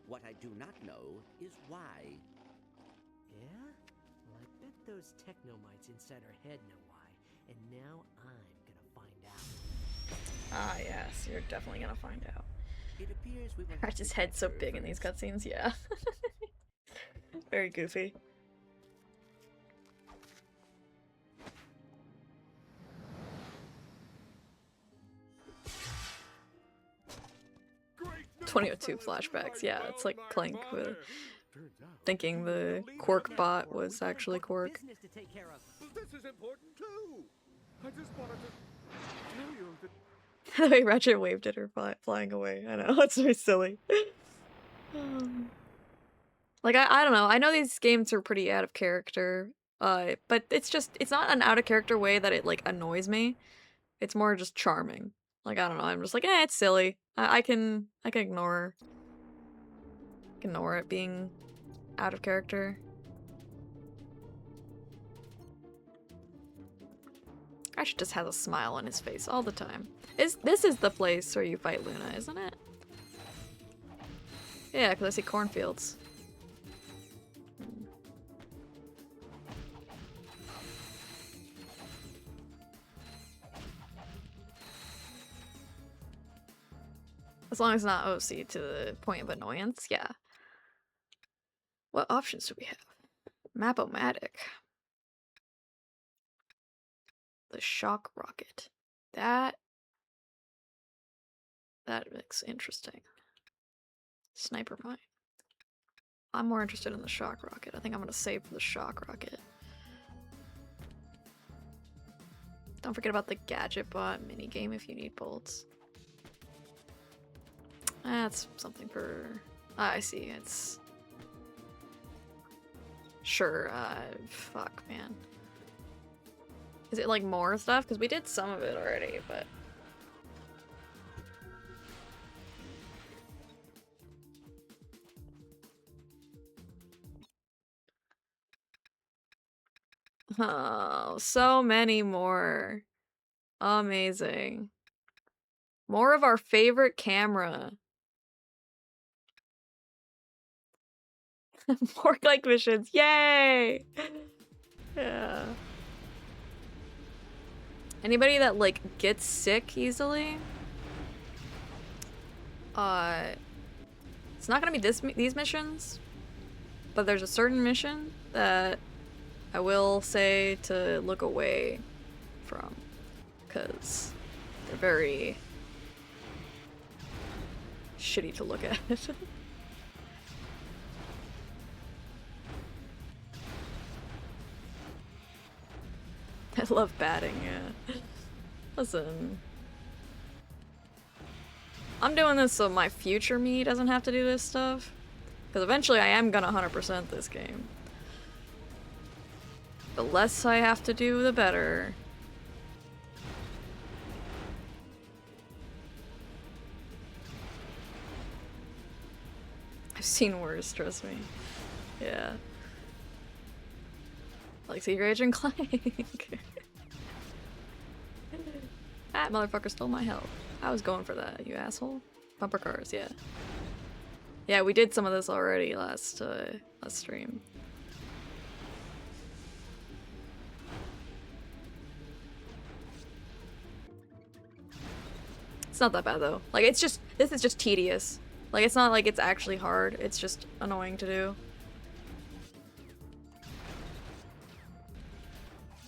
What I do not know is why. Yeah? Well, I bet those technomites inside her head know why, and now I'm gonna find out. Ah, yes, you're definitely gonna find out. It appears we will have Ratchet's to head's so catch her big in these first. cutscenes, yeah. Very goofy. Great 2002 flashbacks, yeah, it's like Clank with thinking the Quark bot was actually Quark. Business to take care of. This is important too. I just wanted to tell you that The way Ratchet waved at her flying away. I know, it's very silly. Like, I don't know. I know these games are pretty out of character, but it's not an out of character way that it, like, annoys me. It's more just charming. Like, I don't know, I'm just like, it's silly. I can ignore it being out of character. Ratchet just has a smile on his face all the time. This is the place where you fight Luna, isn't it? Yeah, because I see cornfields. As long as it's not OC to the point of annoyance, yeah. What options do we have? Map-o-matic. The shock rocket. That looks interesting. Sniper mine. I'm more interested in the shock rocket. I think I'm gonna save for the shock rocket. Don't forget about the gadget bot minigame if you need bolts. That's something for... I see, it's... Sure, fuck, man. Is it, like, more stuff? Because we did some of it already, but... Oh, so many more. Amazing. More of our favorite camera. More like missions. Yay! Yeah. Anybody that, like, gets sick easily? It's not gonna be these missions, but there's a certain mission that I will say to look away from, because they're very shitty to look at. I love batting, yeah. Listen. I'm doing this so my future me doesn't have to do this stuff. Because eventually I am gonna 100% this game. The less I have to do, the better. I've seen worse, trust me. Yeah. Like Secret Agent Clank. That motherfucker stole my health. I was going for that, you asshole. Bumper cars, yeah. Yeah, we did some of this already last stream. It's not that bad though. Like, it's just, this is just tedious. Like, it's not like it's actually hard, it's just annoying to do.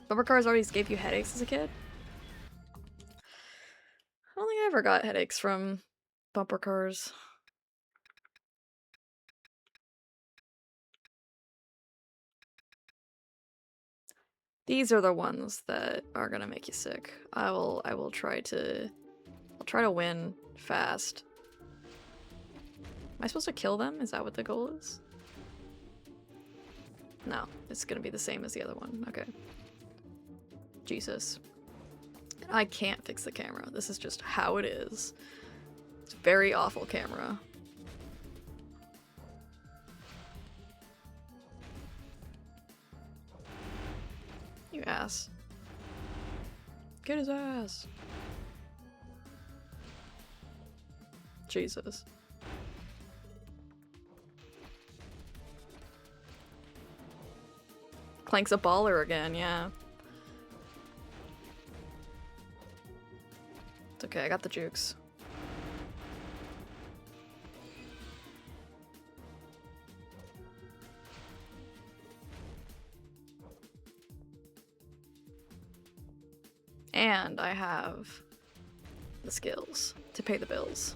Bumper cars always gave you headaches as a kid? I don't think I ever got headaches from bumper cars. These are the ones that are gonna make you sick. I'll try to win fast. Am I supposed to kill them? Is that what the goal is? No, it's gonna be the same as the other one. Okay. Jesus. I can't fix the camera. This is just how it is. It's a very awful camera. You ass. Get his ass. Jesus. Clank's a baller again, yeah. It's okay, I got the jukes. And I have the skills to pay the bills.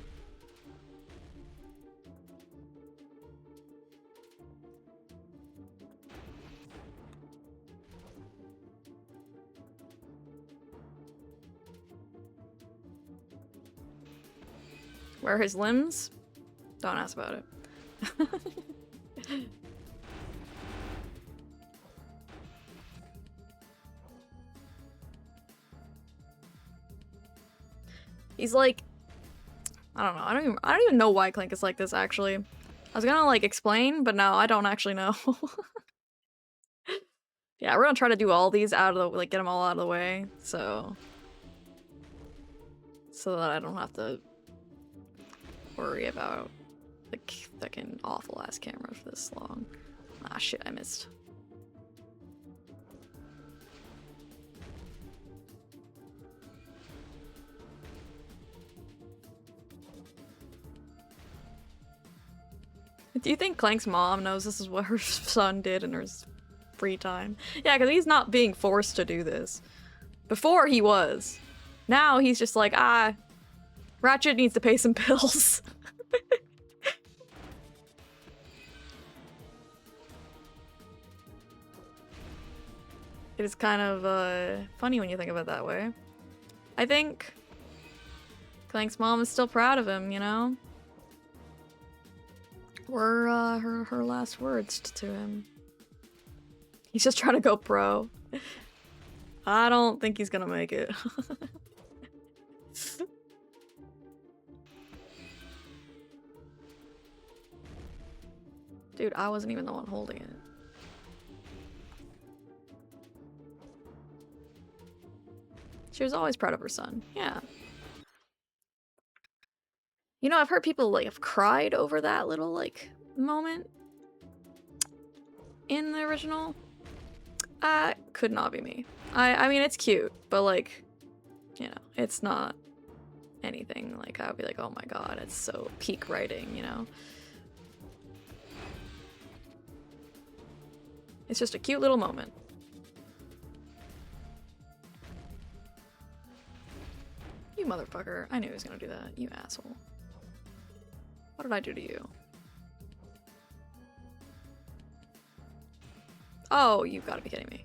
Where are his limbs? Don't ask about it. He's like, I don't know. I don't even know why Clank is like this actually. I was gonna like explain, but no, I don't actually know. Yeah, we're gonna try to do all these out of the, like, get them all out of the way, so that I don't have to worry about the fucking awful ass camera for this long. Ah, shit, I missed. Do you think Clank's mom knows this is what her son did in her free time? Yeah, because he's not being forced to do this. Before he was. Now he's just like, ah, Ratchet needs to pay some bills. It is kind of funny when you think of it that way. I think Clank's mom is still proud of him, you know? Were her last words to him. He's just trying to go pro. I don't think he's gonna make it. Dude, I wasn't even the one holding it. She was always proud of her son. Yeah. You know, I've heard people, like, have cried over that little, like, moment in the original. Could not be me. I mean, it's cute, but, like, you know, it's not anything, like, I would be like, oh my god, it's so peak writing, you know? It's just a cute little moment. You motherfucker. I knew he was gonna do that, you asshole. What did I do to you? Oh, you've got to be kidding me.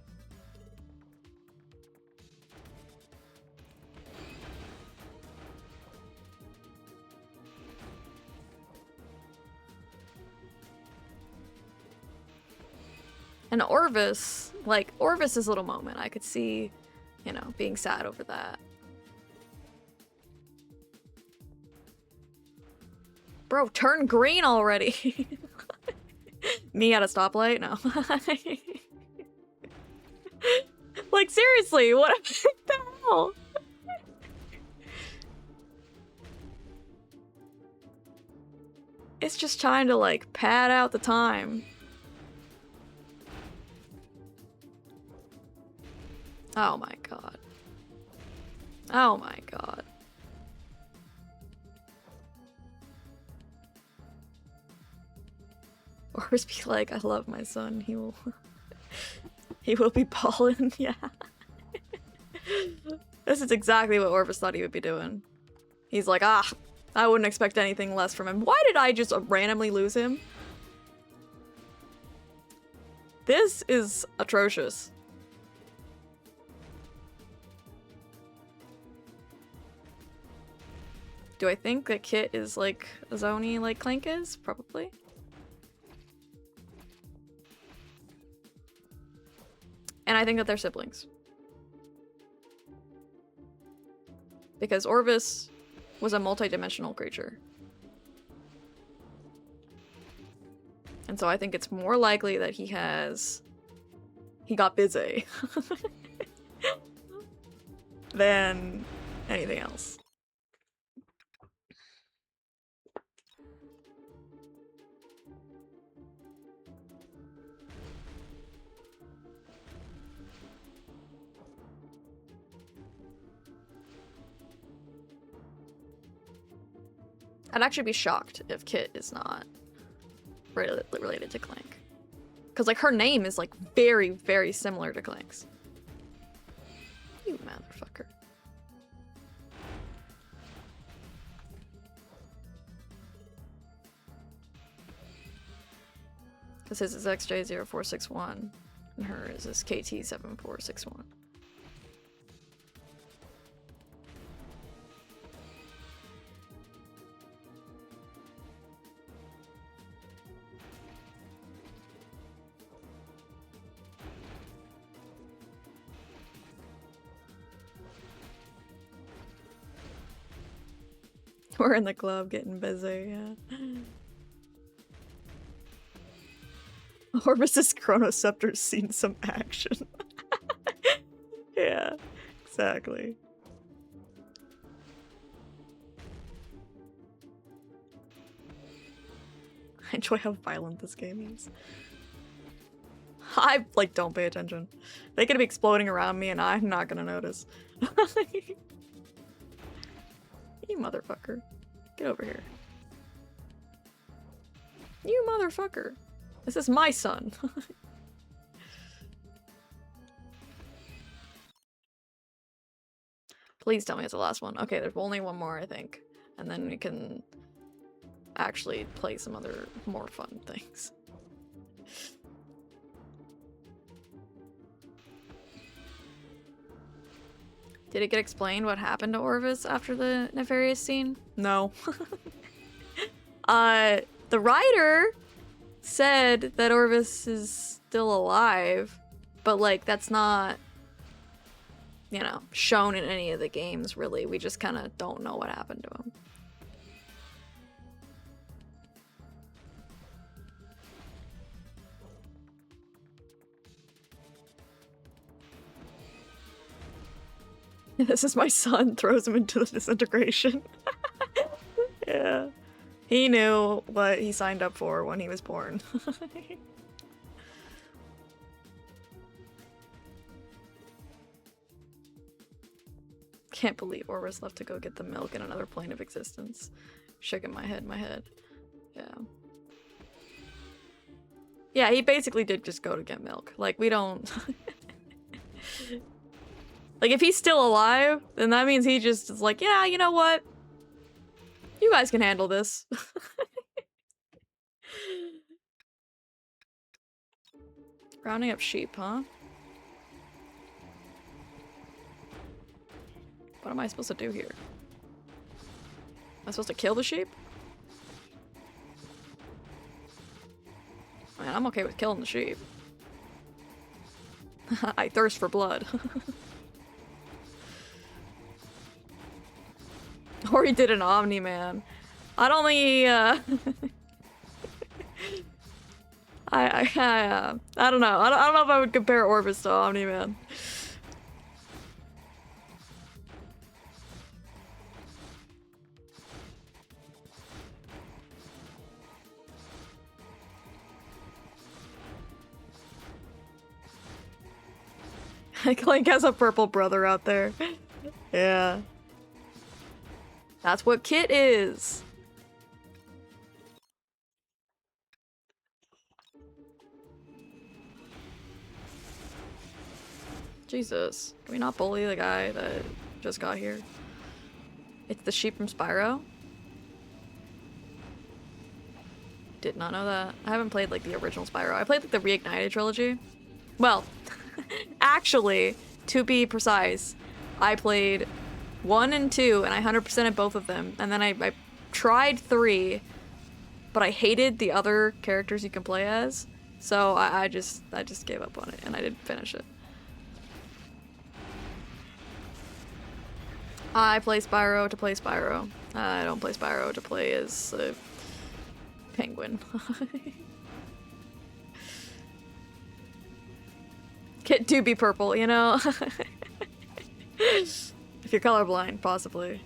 And Orvis, like, Orvis's little moment, I could see, you know, being sad over that. Bro, turn green already! Me at a stoplight? No. Like, seriously, what the hell? It's just trying to, like, pad out the time. Oh my god. Oh my god. Or just be like, I love my son, he will... he will be ballin', yeah. This is exactly what Orvis thought he would be doing. He's like, ah, I wouldn't expect anything less from him. Why did I just randomly lose him? This is atrocious. Do I think that Kit is like a Zoni like Clank is? Probably. And I think that they're siblings. Because Orvis was a multi-dimensional creature. And so I think it's more likely that he got busy than anything else. I'd actually be shocked if Kit is not related to Clank. Because, like, her name is, like, very, very similar to Clank's. You motherfucker. Because his is XJ0461, and hers is KT7461. We're in the club getting busy, yeah. Orvis's Chronoceptor's seen some action. Yeah, exactly. I enjoy how violent this game is. I, like, don't pay attention. They could be exploding around me and I'm not gonna notice. You motherfucker. Get over here. You motherfucker. This is my son. Please tell me it's the last one. Okay, there's only one more, I think. And then we can actually play some other more fun things. Did it get explained what happened to Orvis after the nefarious scene? No. The writer said that Orvis is still alive, but, like, that's not, you know, shown in any of the games, really. We just kind of don't know what happened to him. This is my son, throws him into the disintegration. Yeah. He knew what he signed up for when he was born. Can't believe Orvis left to go get the milk in another plane of existence. Shaking my head. Yeah. Yeah, he basically did just go to get milk. Like, we don't... Like, if he's still alive, then that means he just is like, yeah, you know what? You guys can handle this. Rounding up sheep, huh? What am I supposed to do here? Am I supposed to kill the sheep? I mean, I'm okay with killing the sheep. I thirst for blood. Or he did an Omni-Man. I don't think he, I don't know. I don't know if I would compare Orvis to Omni-Man. Clank has a purple brother out there. Yeah. That's what Kit is. Jesus. Can we not bully the guy that just got here? It's the sheep from Spyro? Did not know that. I haven't played like the original Spyro. I played like the Reignited trilogy. Well, actually, to be precise, I played 1 and 2 and I 100%ed both of them. And then I tried 3, but I hated the other characters you can play as. So I just gave up on it and I didn't finish it. I play Spyro to play Spyro. I don't play Spyro to play as a penguin. Kit do be purple, you know? If you're colorblind, possibly.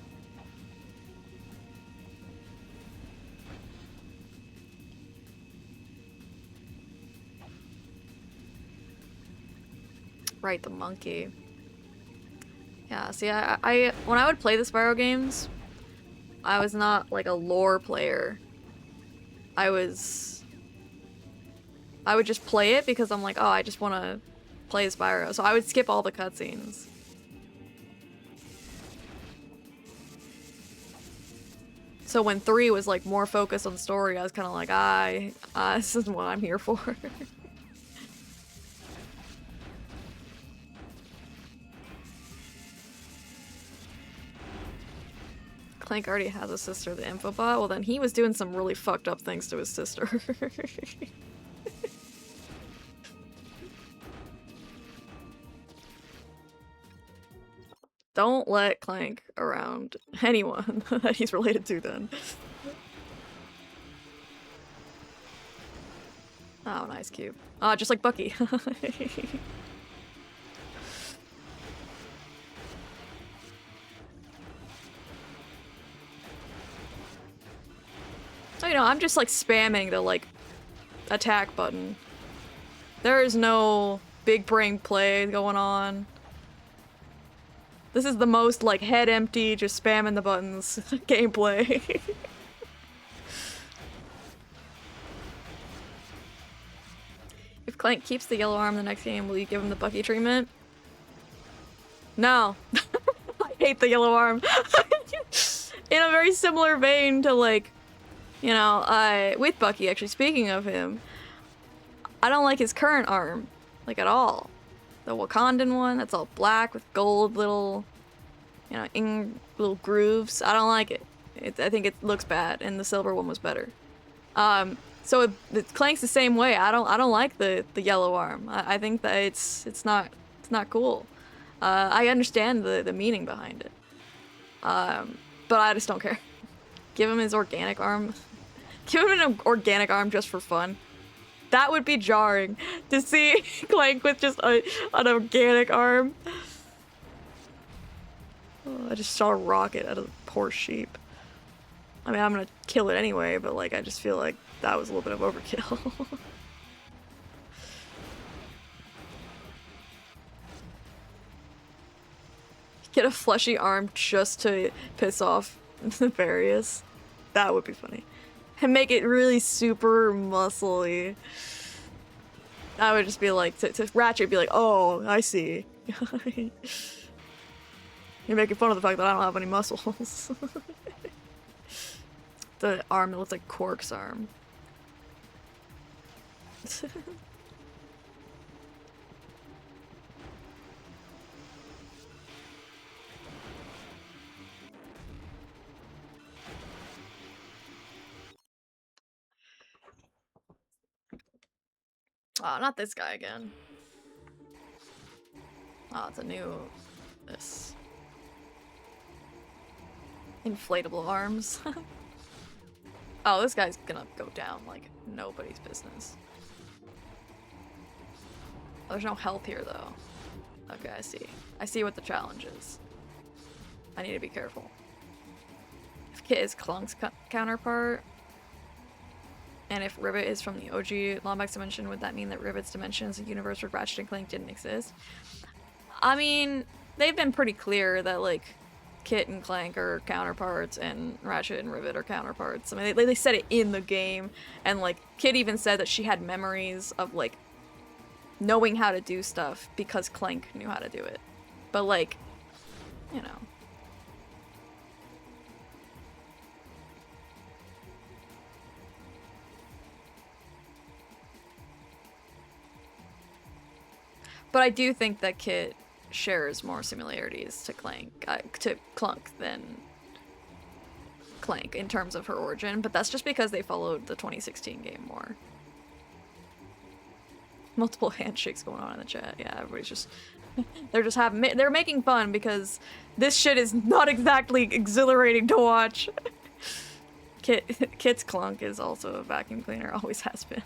Right, the monkey. Yeah, see, I when I would play the Spyro games, I was not like a lore player. I would just play it because I'm like, oh, I just want to play Spyro. So I would skip all the cutscenes. So when 3 was like more focused on story, I was kind of like, this isn't what I'm here for. Clank already has a sister, the Infobot. Well, then he was doing some really fucked up things to his sister. Don't let Clank around anyone that he's related to then. Oh, nice cube. Just like Bucky. You know, I'm just like spamming the like attack button. There is no big brain play going on. This is the most like head empty, just spamming the buttons gameplay. If Clank keeps the yellow arm in the next game, will you give him the Bucky treatment? No. I hate the yellow arm. In a very similar vein to like, you know, with Bucky, actually, speaking of him, I don't like his current arm, like, at all. The Wakandan one, that's all black with gold little, you know, little grooves. I don't like it. I think it looks bad, and the silver one was better. So Clank's the same way. I don't like the yellow arm. I think that it's not cool. I understand the meaning behind it. But I just don't care. Give him his organic arm. Give him an organic arm just for fun. That would be jarring to see Clank with just an organic arm. Oh, I just shot a rocket out of the poor sheep. I mean, I'm gonna kill it anyway, but like, I just feel like that was a little bit of overkill. Get a fleshy arm just to piss off Various. That would be funny. And make it really super muscly. I would just be like, to Ratchet be like, oh, I see. You're making fun of the fact that I don't have any muscles. The arm that looks like Quark's arm. Oh, not this guy again. Oh, it's a new... this. Inflatable arms. Oh, this guy's gonna go down like nobody's business. Oh, there's no health here, though. Okay, I see. I see what the challenge is. I need to be careful. If Kit is Clunk's counterpart, and if Rivet is from the OG Lombax dimension, would that mean that Rivet's dimension is a universe where Ratchet and Clank didn't exist? I mean, they've been pretty clear that, like, Kit and Clank are counterparts and Ratchet and Rivet are counterparts. I mean, they said it in the game, and, like, Kit even said that she had memories of, like, knowing how to do stuff because Clank knew how to do it. But, like, you know. But I do think that Kit shares more similarities to Clunk than Clank in terms of her origin, but that's just because they followed the 2016 game more. Multiple handshakes going on in the chat. Yeah, everybody's just they're making fun because this shit is not exactly exhilarating to watch. Kit's Clunk is also a vacuum cleaner, always has been.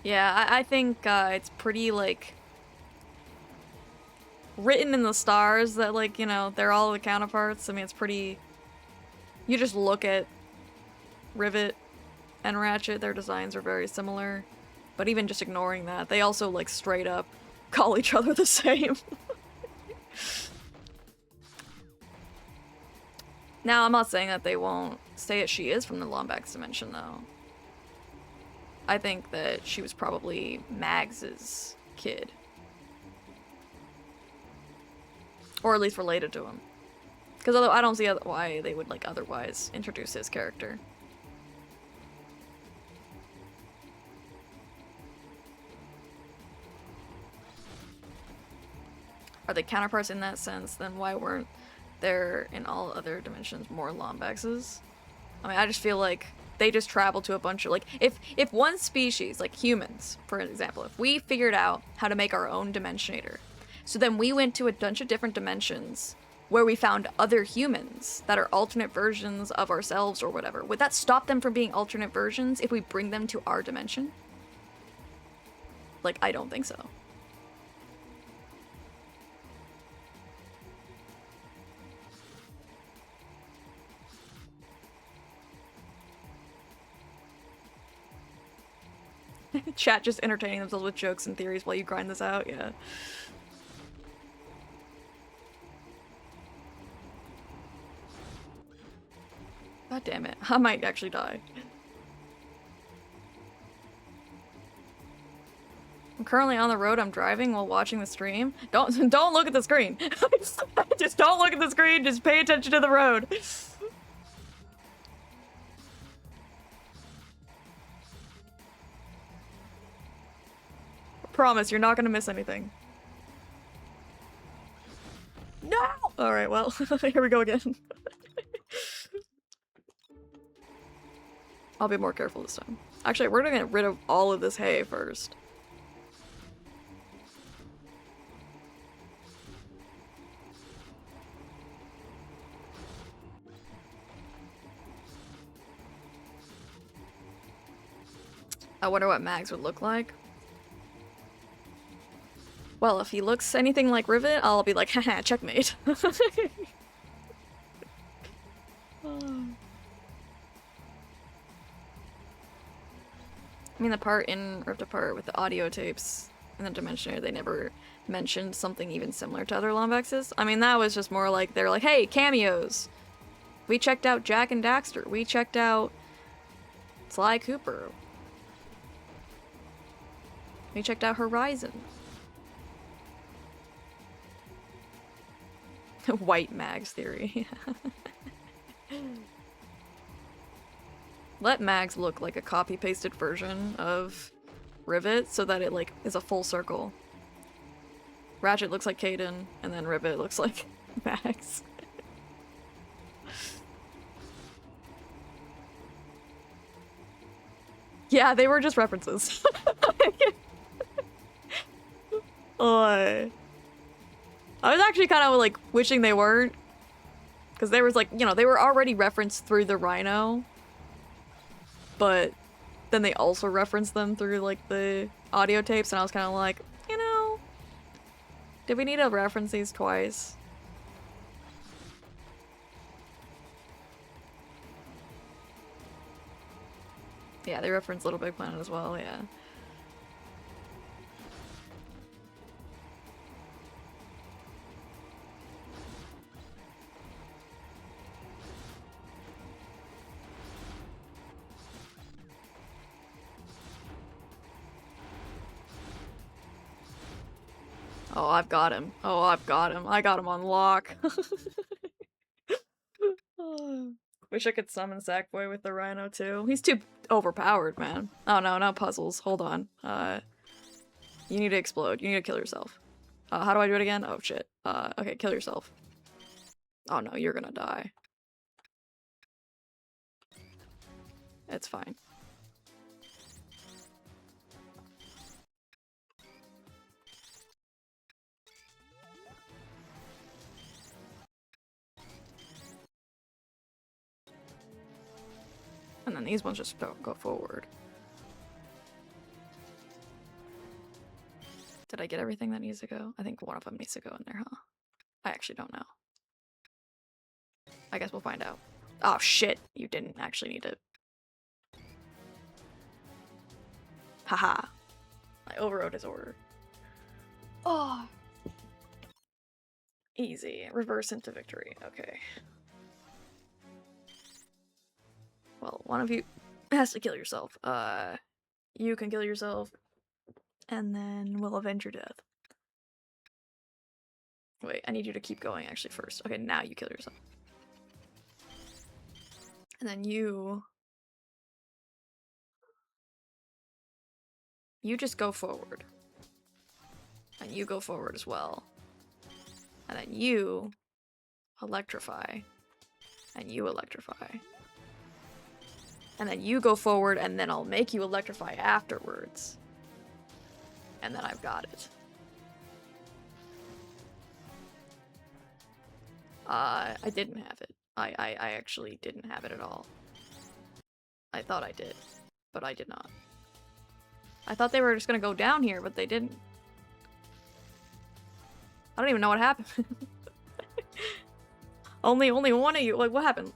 Yeah, I think it's pretty, like, written in the stars that, like, you know, they're all the counterparts. I mean, it's pretty... You just look at Rivet and Ratchet, their designs are very similar. But even just ignoring that, they also, like, straight up call each other the same. Now, I'm not saying that they won't say that she is from the Lombax dimension, though. I think that she was probably Mags's kid. Or at least related to him. Because I don't see why they would, like, otherwise introduce his character. Are they counterparts in that sense? Then why weren't there in all other dimensions more Lombaxes? I mean, I just feel like they just travel to a bunch of, like, if one species, like humans, for example, if we figured out how to make our own dimensionator, so then we went to a bunch of different dimensions where we found other humans that are alternate versions of ourselves or whatever, would that stop them from being alternate versions if we bring them to our dimension? Like, I don't think so. Chat just entertaining themselves with jokes and theories while you grind this out, yeah. God damn it, I might actually die. I'm currently on the road, I'm driving while watching the stream. Don't look at the screen. Just don't look at the screen, just pay attention to the road. Promise, you're not gonna miss anything. No! Alright, well, here we go again. I'll be more careful this time. Actually, we're gonna get rid of all of this hay first. I wonder what Mags would look like. Well, if he looks anything like Rivet, I'll be like, haha, checkmate. I mean, the part in Ripped Apart with the audio tapes in the Dimensionator, they never mentioned something even similar to other Lombaxes. I mean, that was just more like, they're like, hey, cameos! We checked out Jack and Daxter. We checked out Sly Cooper. We checked out Horizon. White Mags theory. Let Mags look like a copy-pasted version of Rivet so that it, like, is a full circle. Ratchet looks like Caden, and then Rivet looks like Mags. Yeah, they were just references. I was actually kind of, like, wishing they weren't. Because there was, like, you know, they were already referenced through the Rhino. But then they also referenced them through, like, the audio tapes, and I was kind of like, you know, did we need to reference these twice? Yeah, they reference Little Big Planet as well, yeah. Oh, I've got him. Oh, I've got him. I got him on lock. Oh, wish I could summon Sackboy with the Rhino too. He's too overpowered, man. Oh no, not puzzles. Hold on. You need to explode. You need to kill yourself. How do I do it again? Oh shit. Okay, kill yourself. Oh no, you're gonna die. It's fine. And then these ones just don't go forward. Did I get everything that needs to go? I think one of them needs to go in there, huh? I actually don't know. I guess we'll find out. Oh shit, you didn't actually need to. Haha. I overrode his order. Oh. Easy. Reverse into victory. Okay. Well, one of you has to kill yourself. You can kill yourself, and then we'll avenge your death. Wait, I need you to keep going actually first. Okay, now you kill yourself. And then you just go forward. And you go forward as well. And then you electrify. And you electrify. And then you go forward, and then I'll make you electrify afterwards. And then I've got it. I didn't have it. I actually didn't have it at all. I thought I did, but I did not. I thought they were just gonna go down here, but they didn't. I don't even know what happened. only one of you. Like, what happened?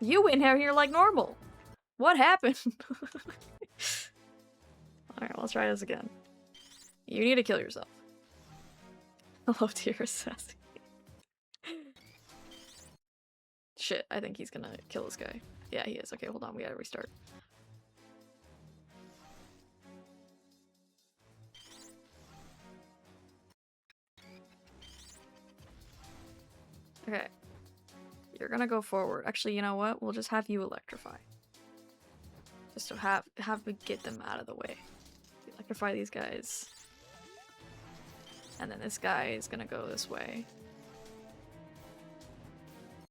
You went out here like normal. What happened? Alright, let's try this again. You need to kill yourself. Hello, TheAssassy. Shit, I think he's gonna kill this guy. Yeah, he is. Okay, hold on, we gotta restart. Okay. You're gonna go forward. Actually, you know what? We'll just have you electrify. Just to have me get them out of the way. Electrify these guys. And then this guy is gonna go this way.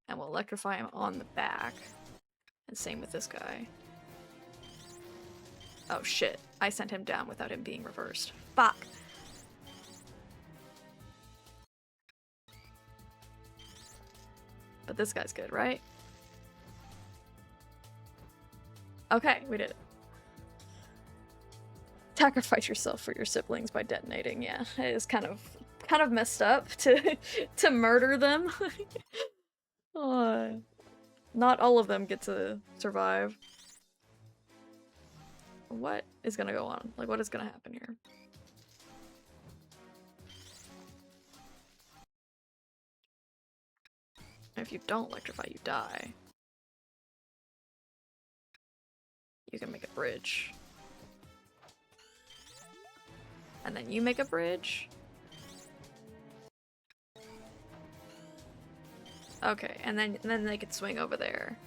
And we'll electrify him on the back. And same with this guy. Oh shit. I sent him down without him being reversed. Fuck! But this guy's good, right? Okay, we did it. Sacrifice yourself for your siblings by detonating. Yeah, it is kind of messed up to to murder them. Not all of them get to survive. What is gonna go on? Like, what is gonna happen here? If you don't electrify, you die. You can make a bridge. And then you make a bridge. Okay, and then they could swing over there.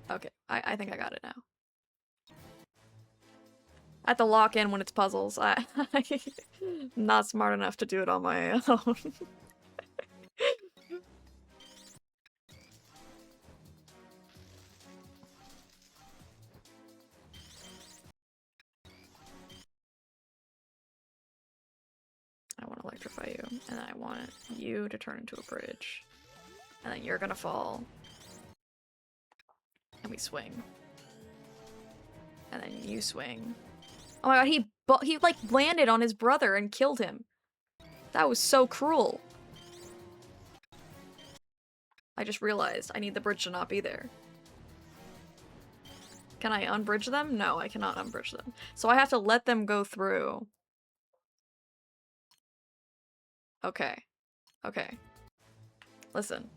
Okay, I think I got it now. I have to lock in when it's puzzles. I'm not smart enough to do it on my own. I want to electrify you, and I want you to turn into a bridge. And then you're gonna fall. And we swing. And then you swing. Oh my god, he like landed on his brother and killed him. That was so cruel. I just realized I need the bridge to not be there. Can I unbridge them? No, I cannot unbridge them. So I have to let them go through. Okay. Okay. Listen.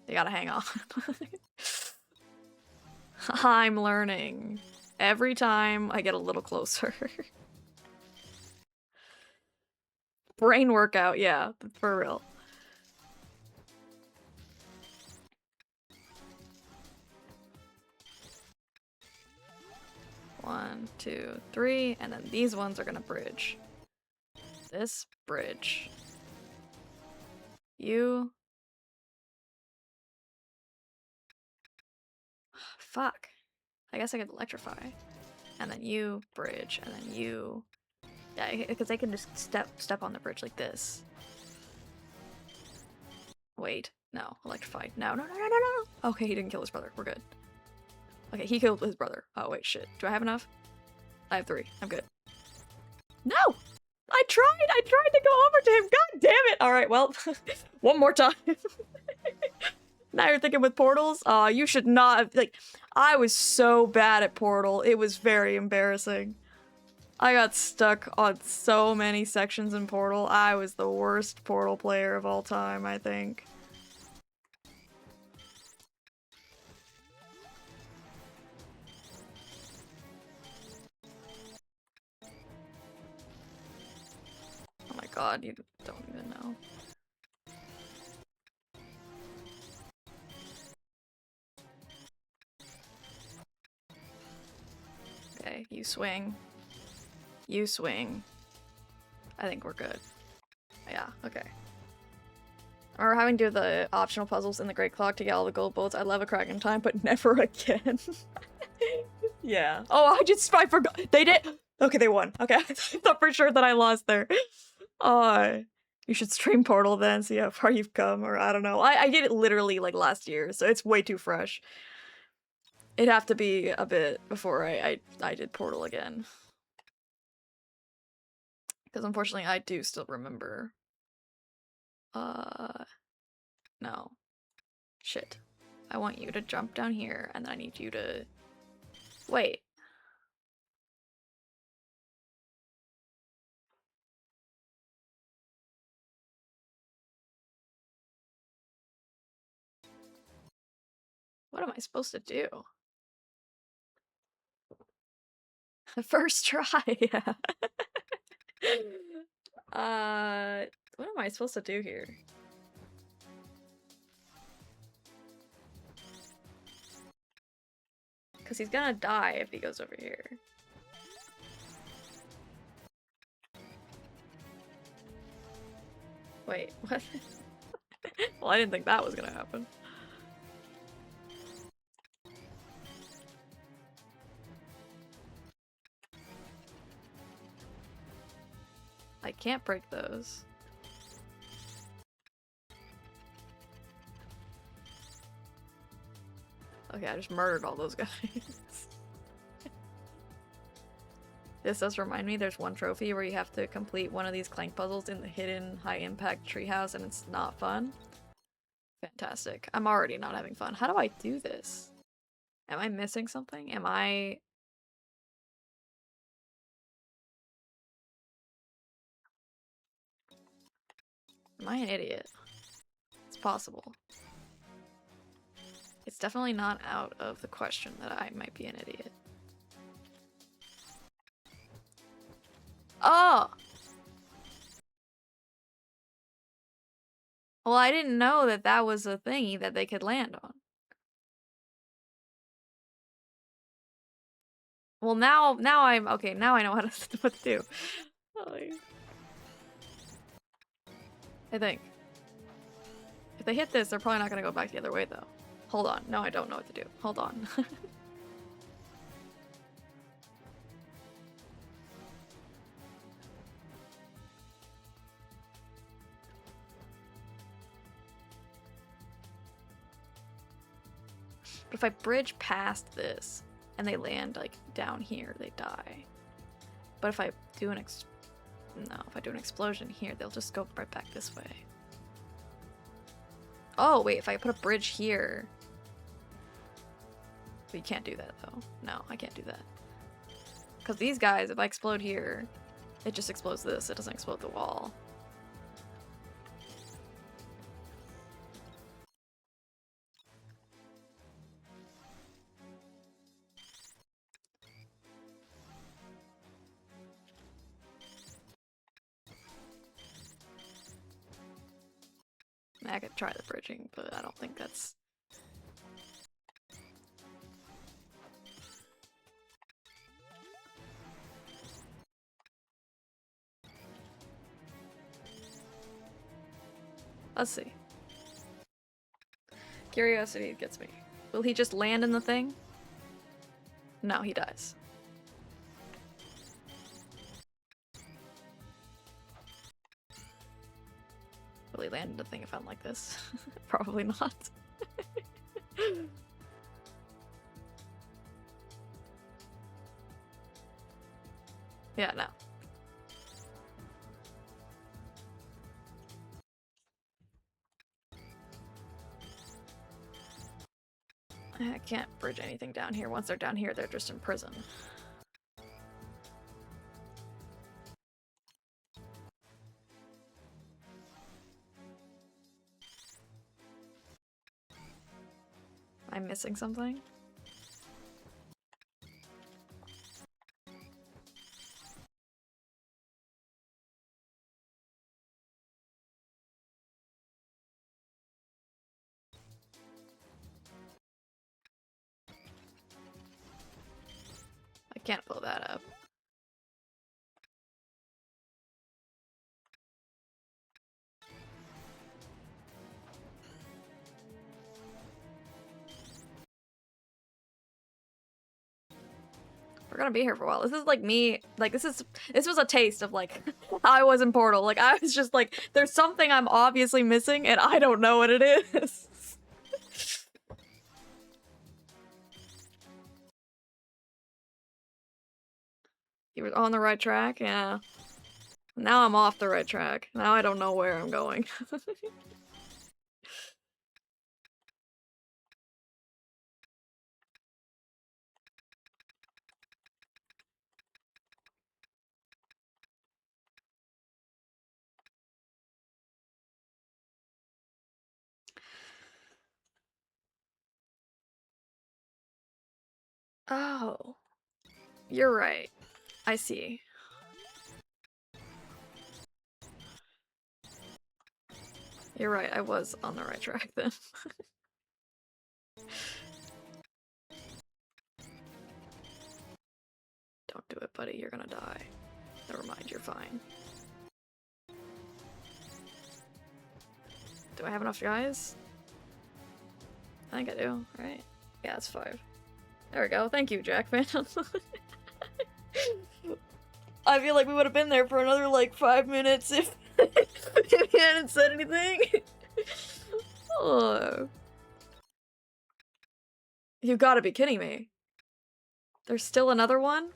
You gotta hang on. I'm learning. Every time I get a little closer. Brain workout, yeah, for real. One, two, three, and then these ones are gonna bridge. This bridge. You. Fuck. I guess I could electrify. And then you bridge, and then you. Yeah, because they can just step on the bridge like this. Wait, no, electrified. No, no, no, no, no, no. Okay, he didn't kill his brother. We're good. Okay, he killed his brother. Oh wait, shit. Do I have enough? I have 3. I'm good. No! I tried to go over to him. God damn it! Alright, well, one more time. Now you're thinking with portals? Aw, you should not have, like, I was so bad at Portal. It was very embarrassing. I got stuck on so many sections in Portal. I was the worst Portal player of all time, I think. Oh my god, you don't even know. Okay, you swing. You swing. I think we're good. Yeah, okay. Or having to do the optional puzzles in the Great Clock to get all the gold bullets. I love a Kraken time, but never again. Yeah. Oh, I forgot. They did. Okay, they won. Okay, I thought for sure that I lost there. You should stream Portal then, see how far you've come, or I don't know. I did it literally like last year, so it's way too fresh. It'd have to be a bit before I did Portal again. Because unfortunately I do still remember. No. Shit. I want you to jump down here, and then I need you to... Wait. What am I supposed to do? First try, yeah. What am I supposed to do here? Because he's gonna die if he goes over here. Wait, what? Well, I didn't think that was gonna happen. I can't break those. Okay, I just murdered all those guys. This does remind me there's one trophy where you have to complete one of these Clank puzzles in the hidden high-impact treehouse and it's not fun. Fantastic. I'm already not having fun. How do I do this? Am I missing something? Am I an idiot? It's possible. It's definitely not out of the question that I might be an idiot. Oh! Well, I didn't know that that was a thingy that they could land on. Well, now I'm okay. Now I know how to what to do. I think if they hit this, they're probably not gonna go back the other way though. Hold on. No, I don't know what to do. Hold on. But if I bridge past this and they land like down here, they die. But if I do an explosion here, they'll just go right back this way. Oh, wait, if I put a bridge here. But you can't do that, though. No, I can't do that. Because these guys, if I explode here, it just explodes this. It doesn't explode the wall. I could try the bridging, but I don't think that's... Let's see. Curiosity gets me. Will he just land in the thing? No, he dies. Will he land in the thing if I'm like this? Probably not. Yeah, no. I can't bridge anything down here. Once they're down here, they're just in prison. Am I missing something? I can't pull that up. We're gonna be here for a while. This is like me, like this was a taste of like how I was in Portal. Like I was just like, there's something I'm obviously missing and I don't know what it is. You were on the right track? Yeah. Now I'm off the right track. Now I don't know where I'm going. Oh. You're right. I see. You're right, I was on the right track then. Don't do it, buddy. You're gonna die. Never mind, you're fine. Do I have enough guys? I think I do, right? Yeah, it's 5. There we go. Thank you, Jack fan. I feel like we would have been there for another like 5 minutes if if he hadn't said anything. Oh. You gotta be kidding me. There's still another one?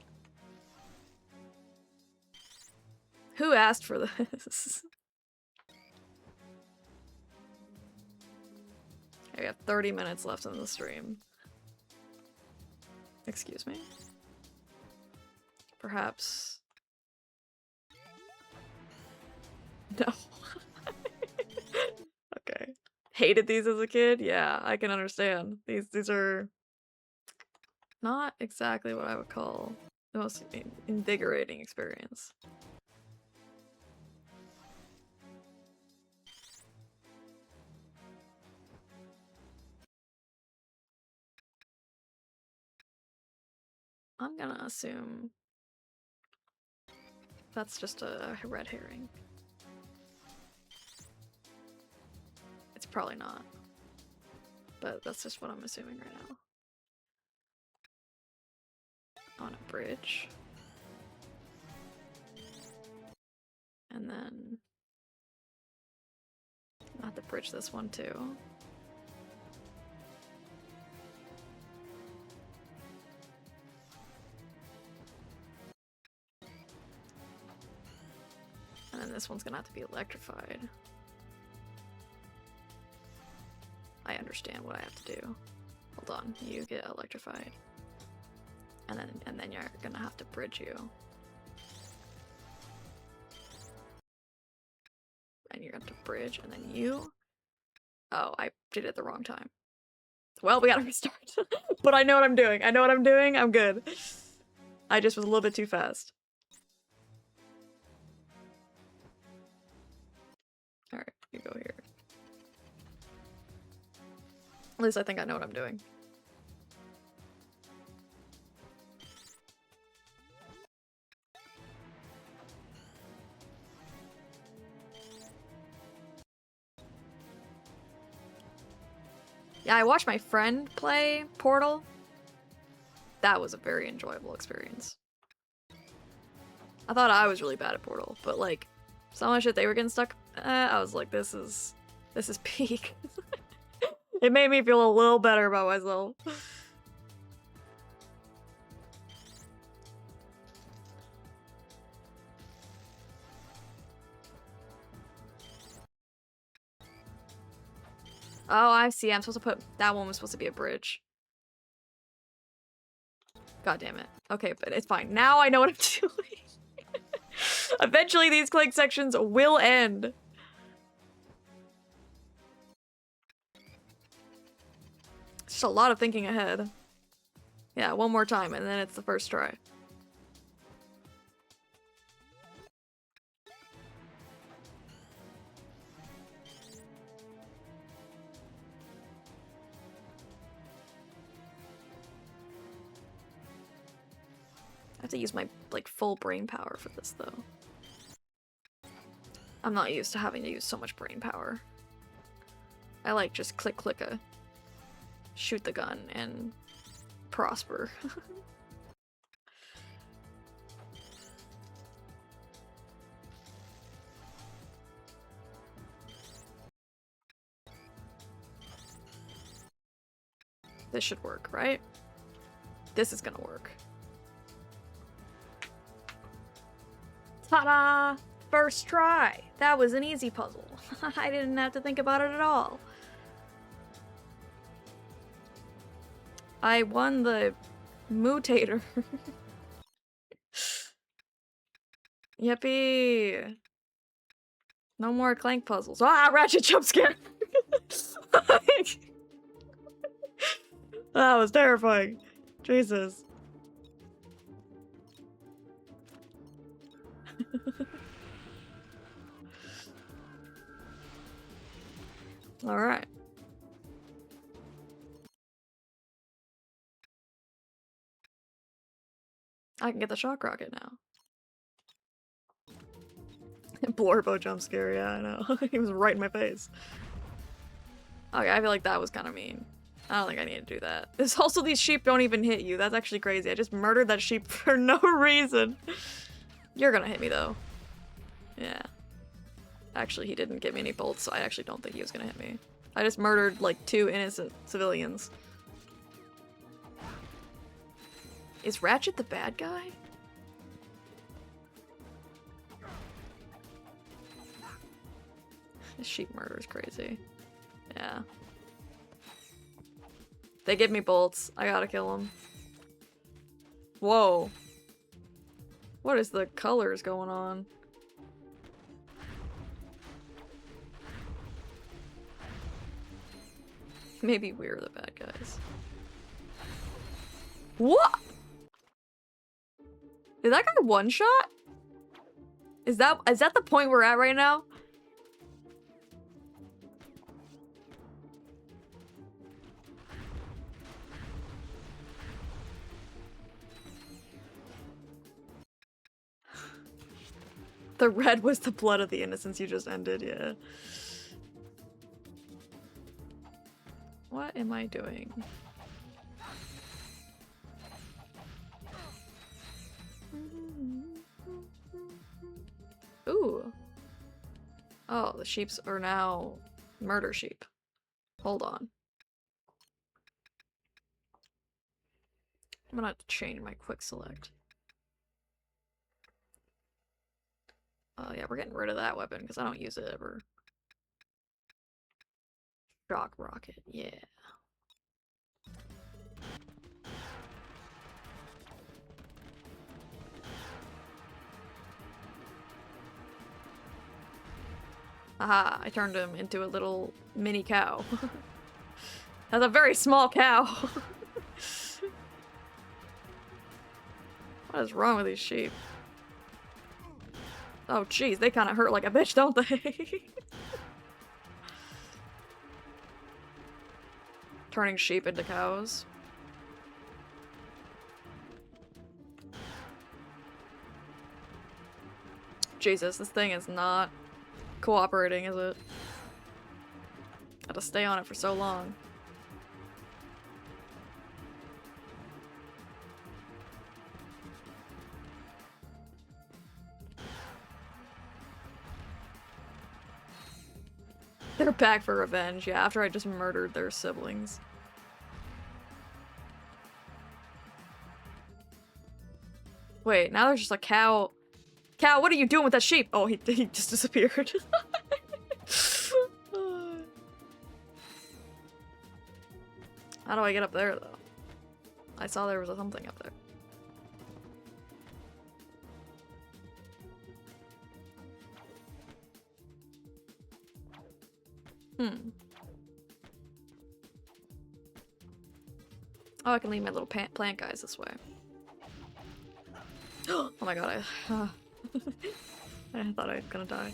Who asked for this? We have 30 minutes left in the stream. Excuse me? Perhaps... No. Okay. Hated these as a kid? Yeah, I can understand. These are not exactly what I would call the most invigorating experience. I'm gonna assume that's just a red herring. It's probably not, but that's just what I'm assuming right now. On a bridge. And then I'll have to bridge this one too. And then this one's gonna have to be electrified. I understand what I have to do. Hold on, you get electrified. And then you're gonna have to bridge you. And you're gonna have to bridge, and then you... Oh, I did it the wrong time. Well, we gotta restart. But I know what I'm doing. I know what I'm doing. I'm good. I just was a little bit too fast. Alright, you go here. At least I think I know what I'm doing. Yeah, I watched my friend play Portal. That was a very enjoyable experience. I thought I was really bad at Portal, but like, so much shit they were getting stuck at, I was like, this is peak. It made me feel a little better about myself. Oh, I see. I'm supposed to put... That one was supposed to be a bridge. God damn it. Okay, but it's fine. Now I know what I'm doing. Eventually these Clank sections will end. It's just a lot of thinking ahead. Yeah, one more time and then it's the first try. I have to use my, like, full brain power for this, though. I'm not used to having to use so much brain power. I like just click-clicka. Shoot the gun and prosper. This should work, right? This is gonna work. Ta-da! First try! That was an easy puzzle. I didn't have to think about it at all. I won the mutator. Yippee! No more Clank puzzles. Ah, Ratchet jump scare! That was terrifying. Jesus. Alright. I can get the shock rocket now. Blorbo jump scare, yeah, I know. He was right in my face. Okay, I feel like that was kind of mean. I don't think I need to do that. There's also these sheep don't even hit you. That's actually crazy. I just murdered that sheep for no reason. You're gonna hit me though. Yeah. Actually, he didn't give me any bolts, so I actually don't think he was gonna hit me. I just murdered like 2 innocent civilians. Is Ratchet the bad guy? This sheep murder is crazy. Yeah. They give me bolts. I gotta kill them. Whoa. What is the colors going on? Maybe we're the bad guys. What? Did that guy one shot? Is that the point we're at right now? The red was the blood of the innocents you just ended, yeah. What am I doing? Ooh. Oh, the sheeps are now murder sheep. Hold on. I'm gonna have to change my quick select. Oh yeah, we're getting rid of that weapon because I don't use it ever. Shock rocket, yeah. Aha, I turned him into a little mini cow. That's a very small cow. What is wrong with these sheep? Oh jeez, they kind of hurt like a bitch, don't they? Turning sheep into cows. Jesus, this thing is not cooperating, is it? Had to stay on it for so long. They're back for revenge, yeah, after I just murdered their siblings. Wait, now there's just a cow. Cow, what are you doing with that sheep? Oh, he just disappeared. How do I get up there, though? I saw there was something up there. Hmm. Oh, I can leave my little plant guys this way. Oh my god, I thought I was gonna die.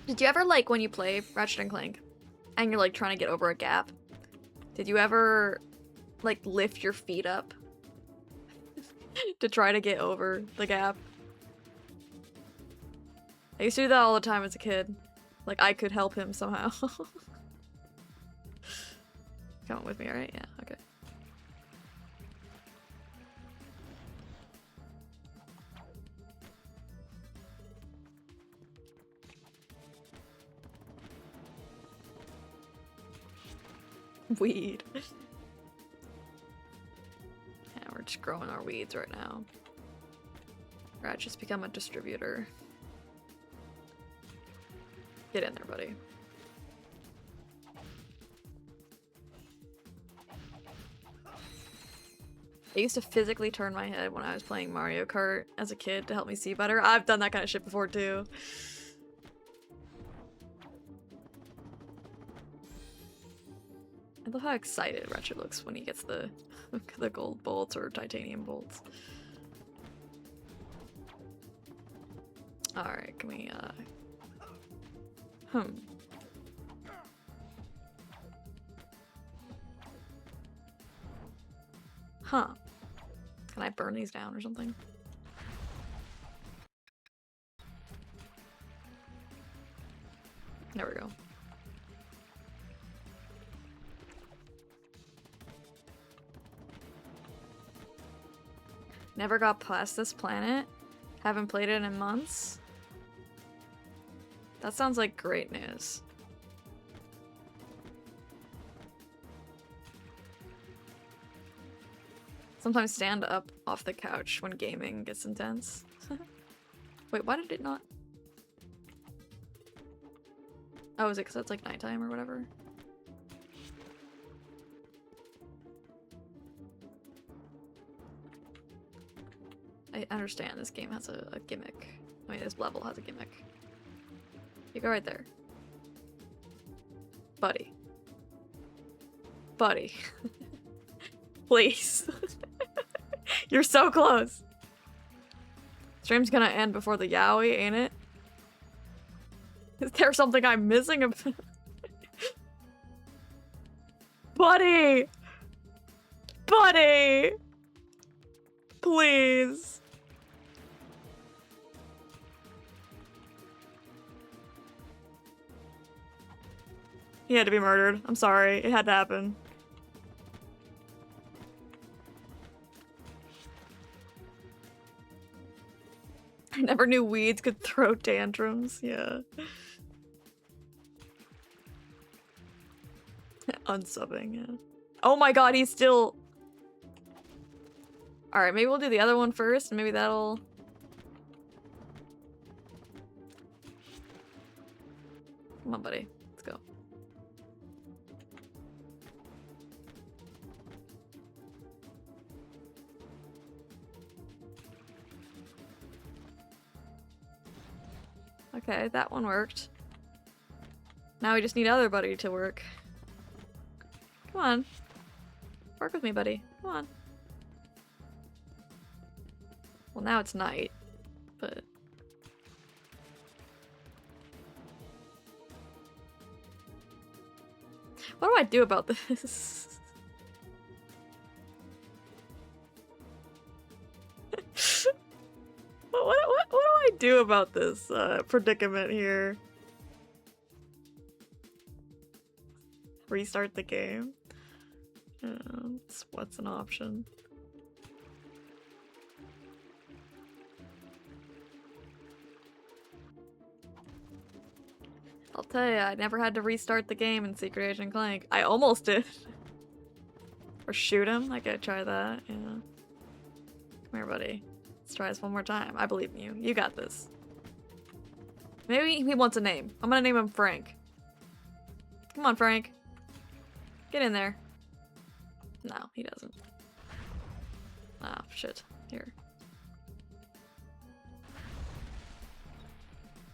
Did you ever, like, when you play Ratchet and Clank, and you're, like, trying to get over a gap, did you ever, like, lift your feet up to try to get over the gap? I used to do that all the time as a kid. Like, I could help him somehow. Come with me, alright? Yeah, okay. Weed. Yeah, we're just growing our weeds right now. Ratchet's become a distributor. Get in there, buddy. I used to physically turn my head when I was playing Mario Kart as a kid to help me see better. I've done that kind of shit before too. I love how excited Ratchet looks when he gets the gold bolts or titanium bolts. Alright, can we Huh. Can I burn these down or something? There we go. Never got past this planet. Haven't played it in months. That sounds like great news. Sometimes stand up off the couch when gaming gets intense. Wait, why did it not? Oh, is it because it's like nighttime or whatever? I understand this game has a gimmick. I mean, this level has a gimmick. You go right there. Buddy. Buddy. Please. You're so close. Stream's gonna end before the yaoi, ain't it? Is there something I'm missing? Buddy! Buddy! Please. He had to be murdered. I'm sorry. It had to happen. I never knew weeds could throw tantrums. Yeah. Unsubbing, yeah. Oh my god, he's still... Alright, maybe we'll do the other one first, and maybe that'll... Come on, buddy. Okay, that one worked. Now we just need other buddy to work. Come on. Work with me, buddy. Come on. Well, now it's night, but... What do I do about this? What do I do about this predicament here? Restart the game? What's an option? I'll tell you, I never had to restart the game in Secret Agent Clank. I almost did. Or shoot him. I could try that, yeah. Come here, buddy. Let's try this one more time. I believe in you. You got this. Maybe he wants a name. I'm gonna name him Frank. Come on, Frank. Get in there. No, he doesn't. Ah, shit. Here.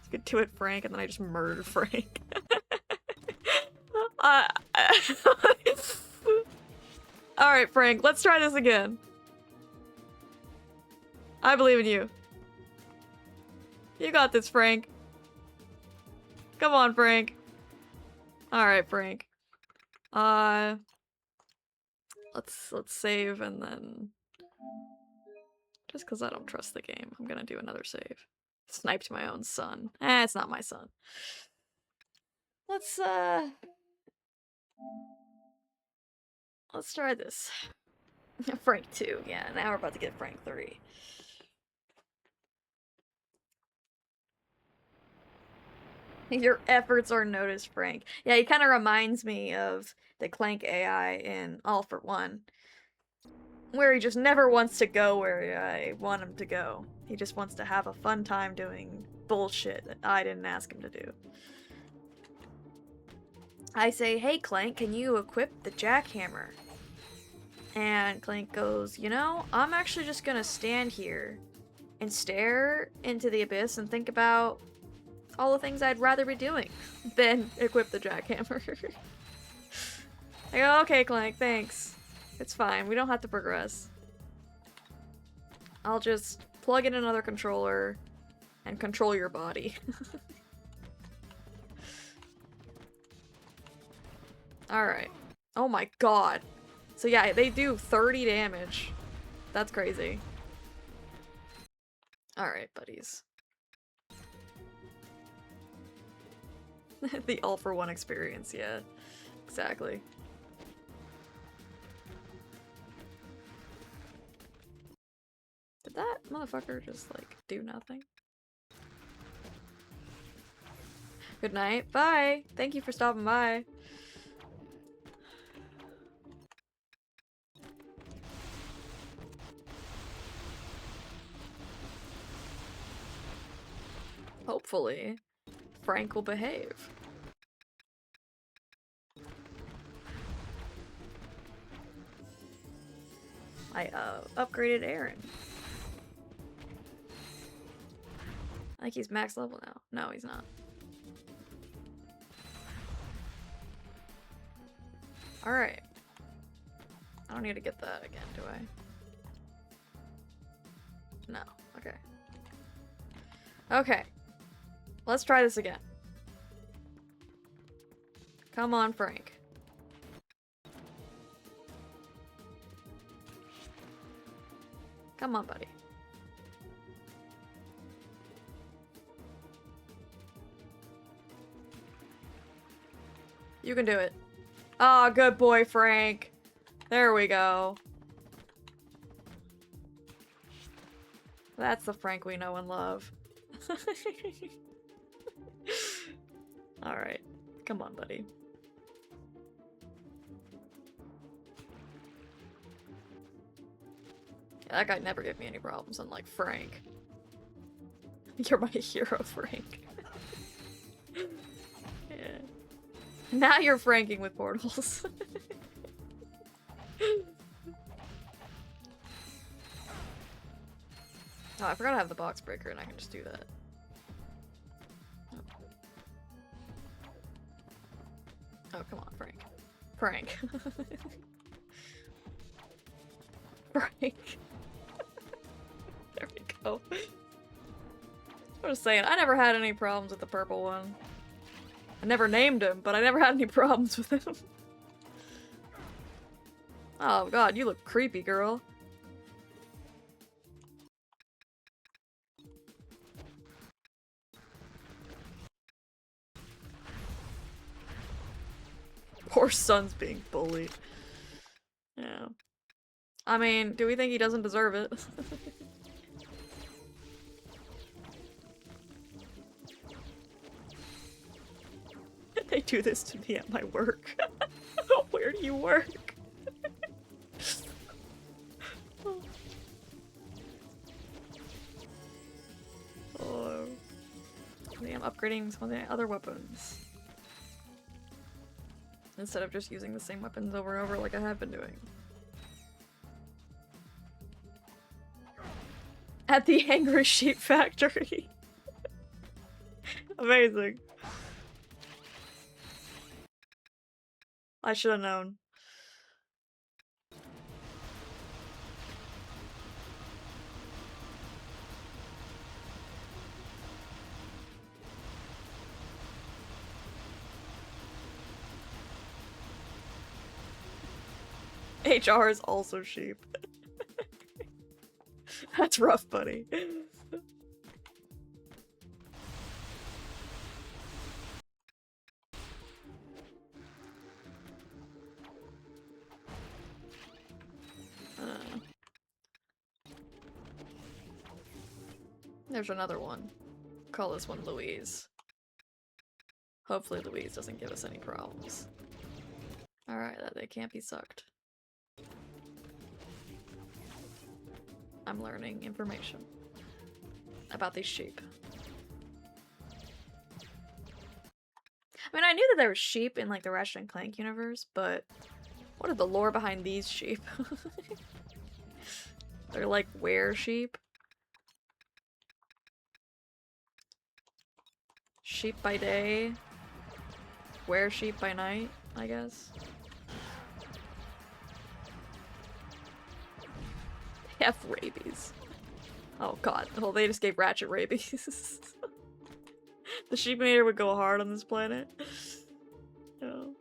You could do it, Frank, and then I just murdered Frank. Alright, Frank, let's try this again. I believe in you. You got this, Frank. Come on, Frank. Alright, Frank. Let's save and then... Just because I don't trust the game, I'm gonna do another save. Sniped my own son. It's not my son. Let's try this. Frank 2, yeah, now we're about to get Frank 3. Your efforts are noticed, Frank. Yeah, he kind of reminds me of the Clank AI in All for One, where he just never wants to go where I want him to go. He just wants to have a fun time doing bullshit that I didn't ask him to do. I say, hey Clank, can you equip the jackhammer? And Clank goes, you know, I'm actually just gonna stand here and stare into the abyss and think about all the things I'd rather be doing than equip the jackhammer. I go, okay, Clank, thanks. It's fine, we don't have to progress. I'll just plug in another controller and control your body. Alright. Oh my god. So yeah, they do 30 damage. That's crazy. Alright, buddies. The all for one experience, yeah. Exactly. Did that motherfucker just, like, do nothing? Good night. Bye! Thank you for stopping by. Hopefully, Frank will behave. I, upgraded Aaron. I think he's max level now. No, he's not. Alright. I don't need to get that again, do I? No. Okay. Okay. Let's try this again. Come on, Frank. Come on, buddy. You can do it. Ah, good boy, Frank. There we go. That's the Frank we know and love. Alright. Come on, buddy. Yeah, that guy never gave me any problems, unlike Frank. You're my hero, Frank. Yeah. Now you're franking with portals. Oh, I forgot I have the box breaker and I can just do that. Oh, come on, Frank. Frank. Frank. There we go. I was saying, I never had any problems with the purple one. I never named him, but I never had any problems with him. Oh god, you look creepy, girl. Poor son's being bullied. Yeah. I mean, do we think he doesn't deserve it? They do this to me at my work. Where do you work? Oh. I think I'm upgrading some of the other weapons. Instead of just using the same weapons over and over like I have been doing. At the Angry Sheep Factory. Amazing. I should have known. HR is also sheep. That's rough, buddy. There's another one. Call this one Louise. Hopefully Louise doesn't give us any problems. Alright, they can't be sucked. I'm learning information about these sheep. I mean, I knew that there were sheep in like the Ratchet and Clank universe, but what is the lore behind these sheep? They're like were sheep? Sheep by day, were sheep by night, I guess. They have rabies. Oh god, well they just gave Ratchet rabies. The sheepinator would go hard on this planet. No.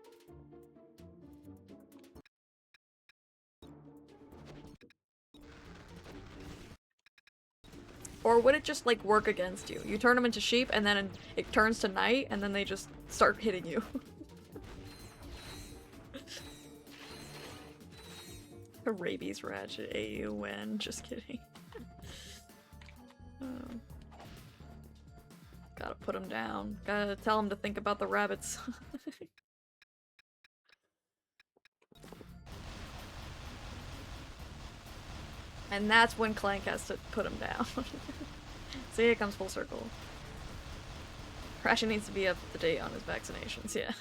Or would it just like work against you? You turn them into sheep and then it turns to night and then they just start hitting you. A rabies Ratchet AUN, just kidding. Gotta put him down. Gotta tell him to think about the rabbits. And that's when Clank has to put him down. See, it comes full circle. Ratchet needs to be up to date on his vaccinations, yeah.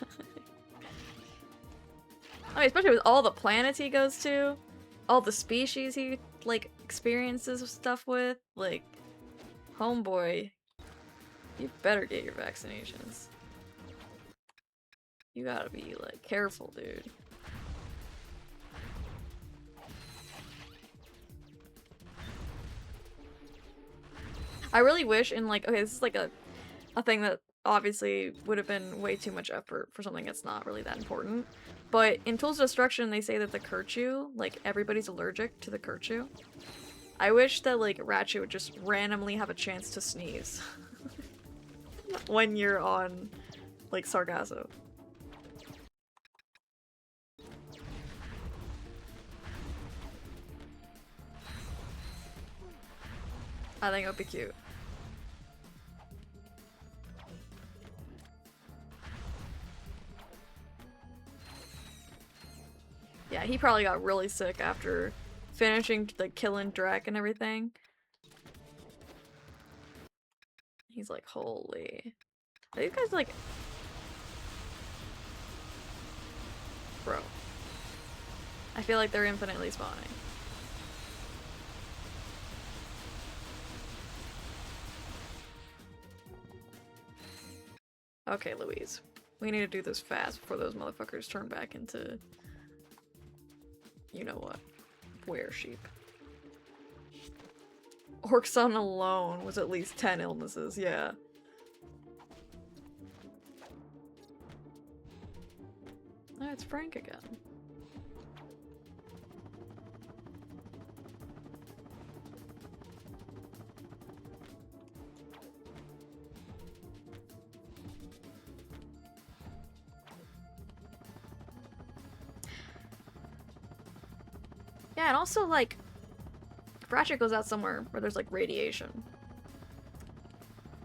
I mean, especially with all the planets he goes to, all the species he, like, experiences stuff with, like, homeboy, you better get your vaccinations. You gotta be, like, careful, dude. I really wish in, like, okay, this is, like, a thing that obviously would have been way too much effort for something that's not really that important. But in Tools of Destruction, they say that the Kerchu, like, everybody's allergic to the Kerchu. I wish that, like, Ratchet would just randomly have a chance to sneeze. When you're on, like, Sargasso. I think it would be cute. Yeah, he probably got really sick after finishing the killing Drek and everything. He's like, holy. Are these guys like... Bro. I feel like they're infinitely spawning. Okay, Louise. We need to do this fast before those motherfuckers turn back into... You know what? Were sheep. Orcson alone was at least 10 illnesses, yeah. Oh, it's Frank again. Yeah, and also, like, if Ratchet goes out somewhere where there's, like, radiation,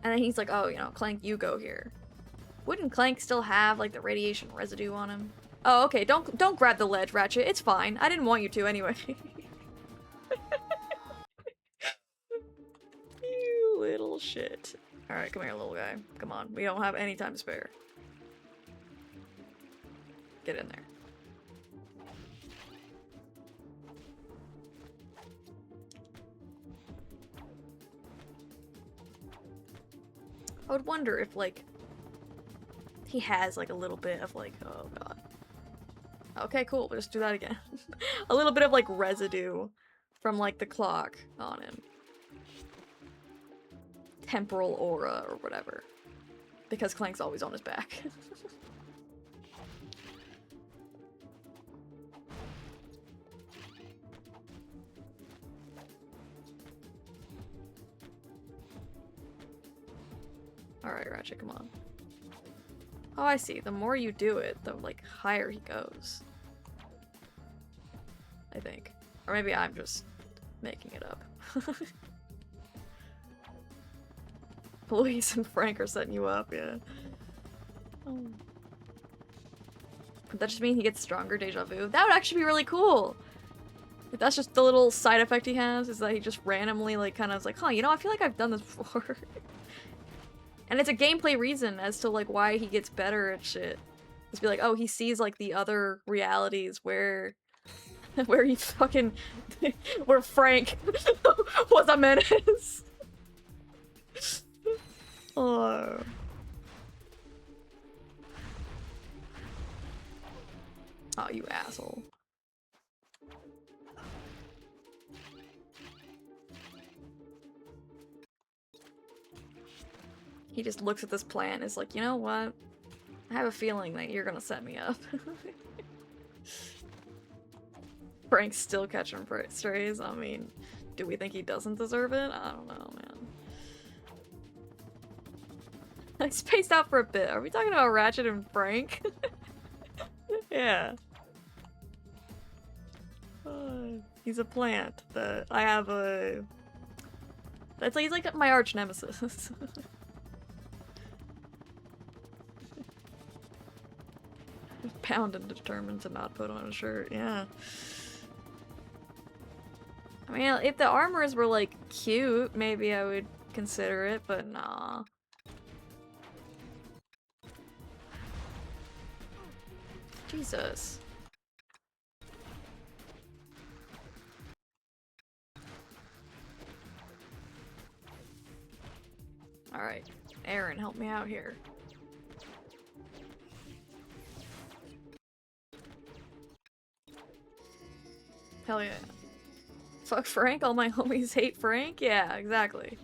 and then he's like, oh, you know, Clank, you go here. Wouldn't Clank still have, like, the radiation residue on him? Oh, okay, don't grab the ledge, Ratchet. It's fine. I didn't want you to anyway. You little shit. Alright, come here, little guy. Come on, we don't have any time to spare. Get in there. I would wonder if, like, he has, like, a little bit of, like, oh god. Okay, cool, we'll just do that again. A little bit of, like, residue from, like, the clock on him. Temporal aura or whatever. Because Clank's always on his back. Alright, Ratchet, come on. Oh, I see. The more you do it, the, like, higher he goes. I think. Or maybe I'm just making it up. Louise and Frank are setting you up, yeah. Oh. Would that just mean he gets stronger deja vu? That would actually be really cool! If that's just the little side effect he has, is that he just randomly, like, kind of is like, huh, you know, I feel like I've done this before. And it's a gameplay reason as to, like, why he gets better at shit. Just be like, oh, he sees, like, the other realities where... where he fucking... where Frank was a menace. Oh. Oh, you asshole. He just looks at this plan and is like, you know what? I have a feeling that you're gonna set me up. Frank's still catching strays. I mean, do we think he doesn't deserve it? I don't know, man. I spaced out for a bit. Are we talking about Ratchet and Frank? Yeah. He's a plant that I have a... he's like my arch nemesis. Bound and determined to not put on a shirt, yeah. I mean, if the armors were, like, cute, maybe I would consider it, but nah. Jesus. Alright. Aaron, help me out here. Hell yeah. Fuck Frank? All my homies hate Frank? Yeah, exactly.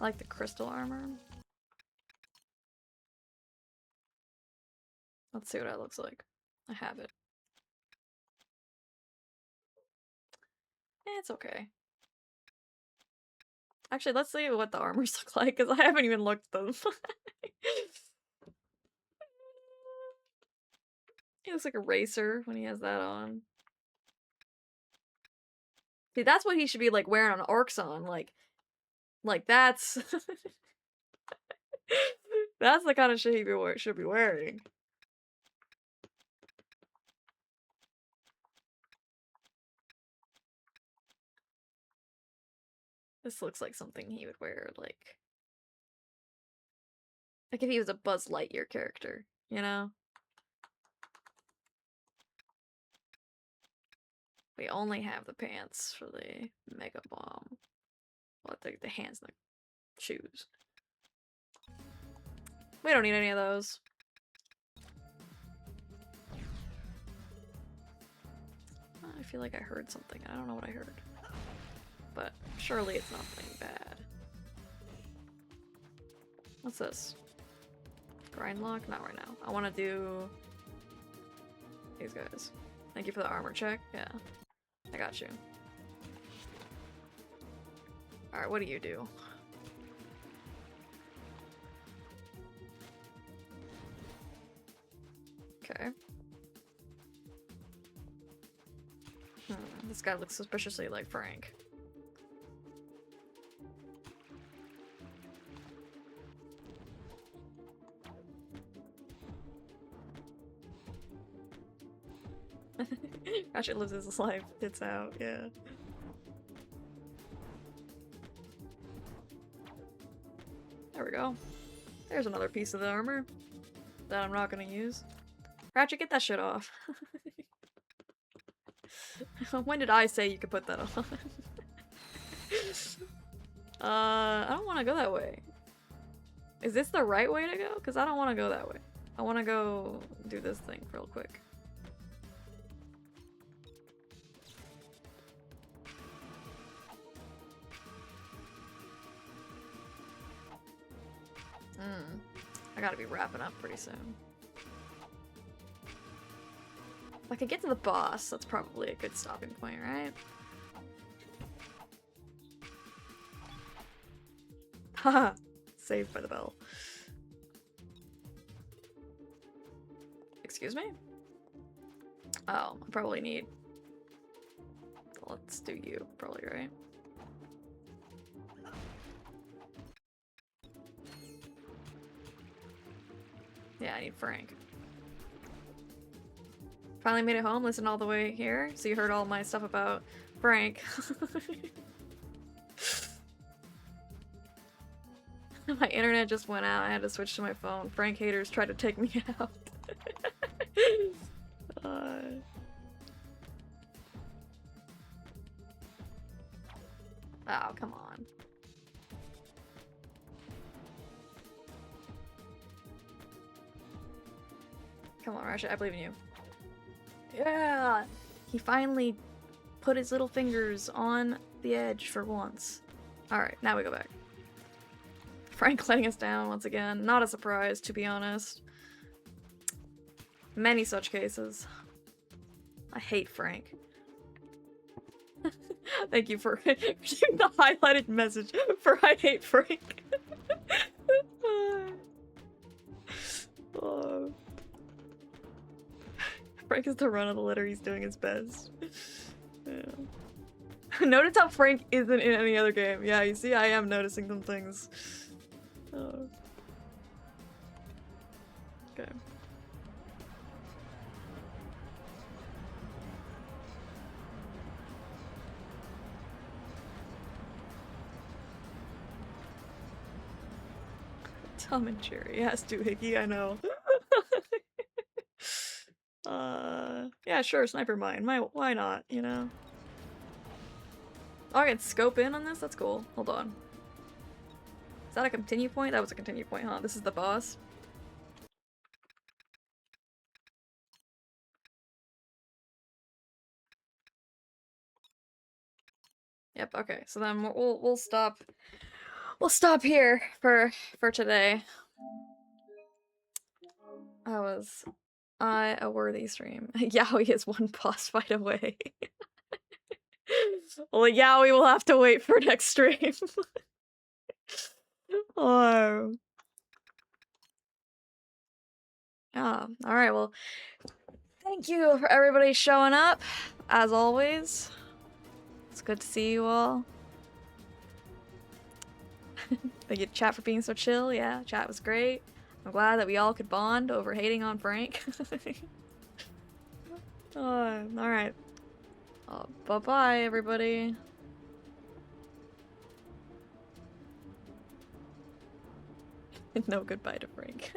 I like the crystal armor. Let's see what that looks like. I have it. It's okay. Actually, let's see what the armors look like, because I haven't even looked at them. He looks like a racer when he has that on. See, that's what he should be, like, wearing on Orcson, like that's... That's the kind of shit he should be wearing. This looks like something he would wear, like... Like if he was a Buzz Lightyear character, you know? We only have the pants for the Mega Bomb. Well, the hands and the shoes. We don't need any of those. I feel like I heard something. I don't know what I heard. But surely it's nothing bad. What's this? Grind lock? Not right now. I want to do these guys. Thank you for the armor check. Yeah. I got you. Alright, what do you do? Okay. This guy looks suspiciously like Frank. Ratchet lives his life. It's out, yeah. There we go. There's another piece of the armor that I'm not gonna use. Ratchet, get that shit off. When did I say you could put that on? I don't want to go that way. Is this the right way to go? Because I don't want to go that way. I want to go do this thing real quick. I gotta be wrapping up pretty soon. If I could get to the boss, that's probably a good stopping point, right? Haha! Saved by the bell. Excuse me? Oh, I probably need... Let's do you, probably, right? Yeah, I need Frank. Finally made it home, listened all the way here, so you heard all my stuff about Frank. My internet just went out, I had to switch to my phone. Frank haters tried to take me out. Oh, come on. Come on, Ratchet, I believe in you. Yeah! He finally put his little fingers on the edge for once. Alright, now we go back. Frank letting us down once again. Not a surprise, to be honest. Many such cases. I hate Frank. Thank you for the highlighted message for I hate Frank. Oh. Frank is the run of the litter, he's doing his best. Yeah. Notice how Frank isn't in any other game. Yeah, you see, I am noticing some things. Oh. Okay. Tom and Jerry. Yes, doohickey, I know. Yeah, sure, sniper mine. Why not, you know? Oh, I can scope in on this? That's cool. Hold on. Is that a continue point? That was a continue point, huh? This is the boss? Yep, okay. So then we'll stop. We'll stop here for today. That was a worthy stream. Yaoi is one boss fight away. Well, Yaoi will have to wait for next stream. Oh. Yeah, alright, well, thank you for everybody showing up, as always. It's good to see you all. Thank you, chat, for being so chill. Yeah, chat was great. I'm glad that we all could bond over hating on Frank. Alright. Bye-bye, everybody. No goodbye to Frank.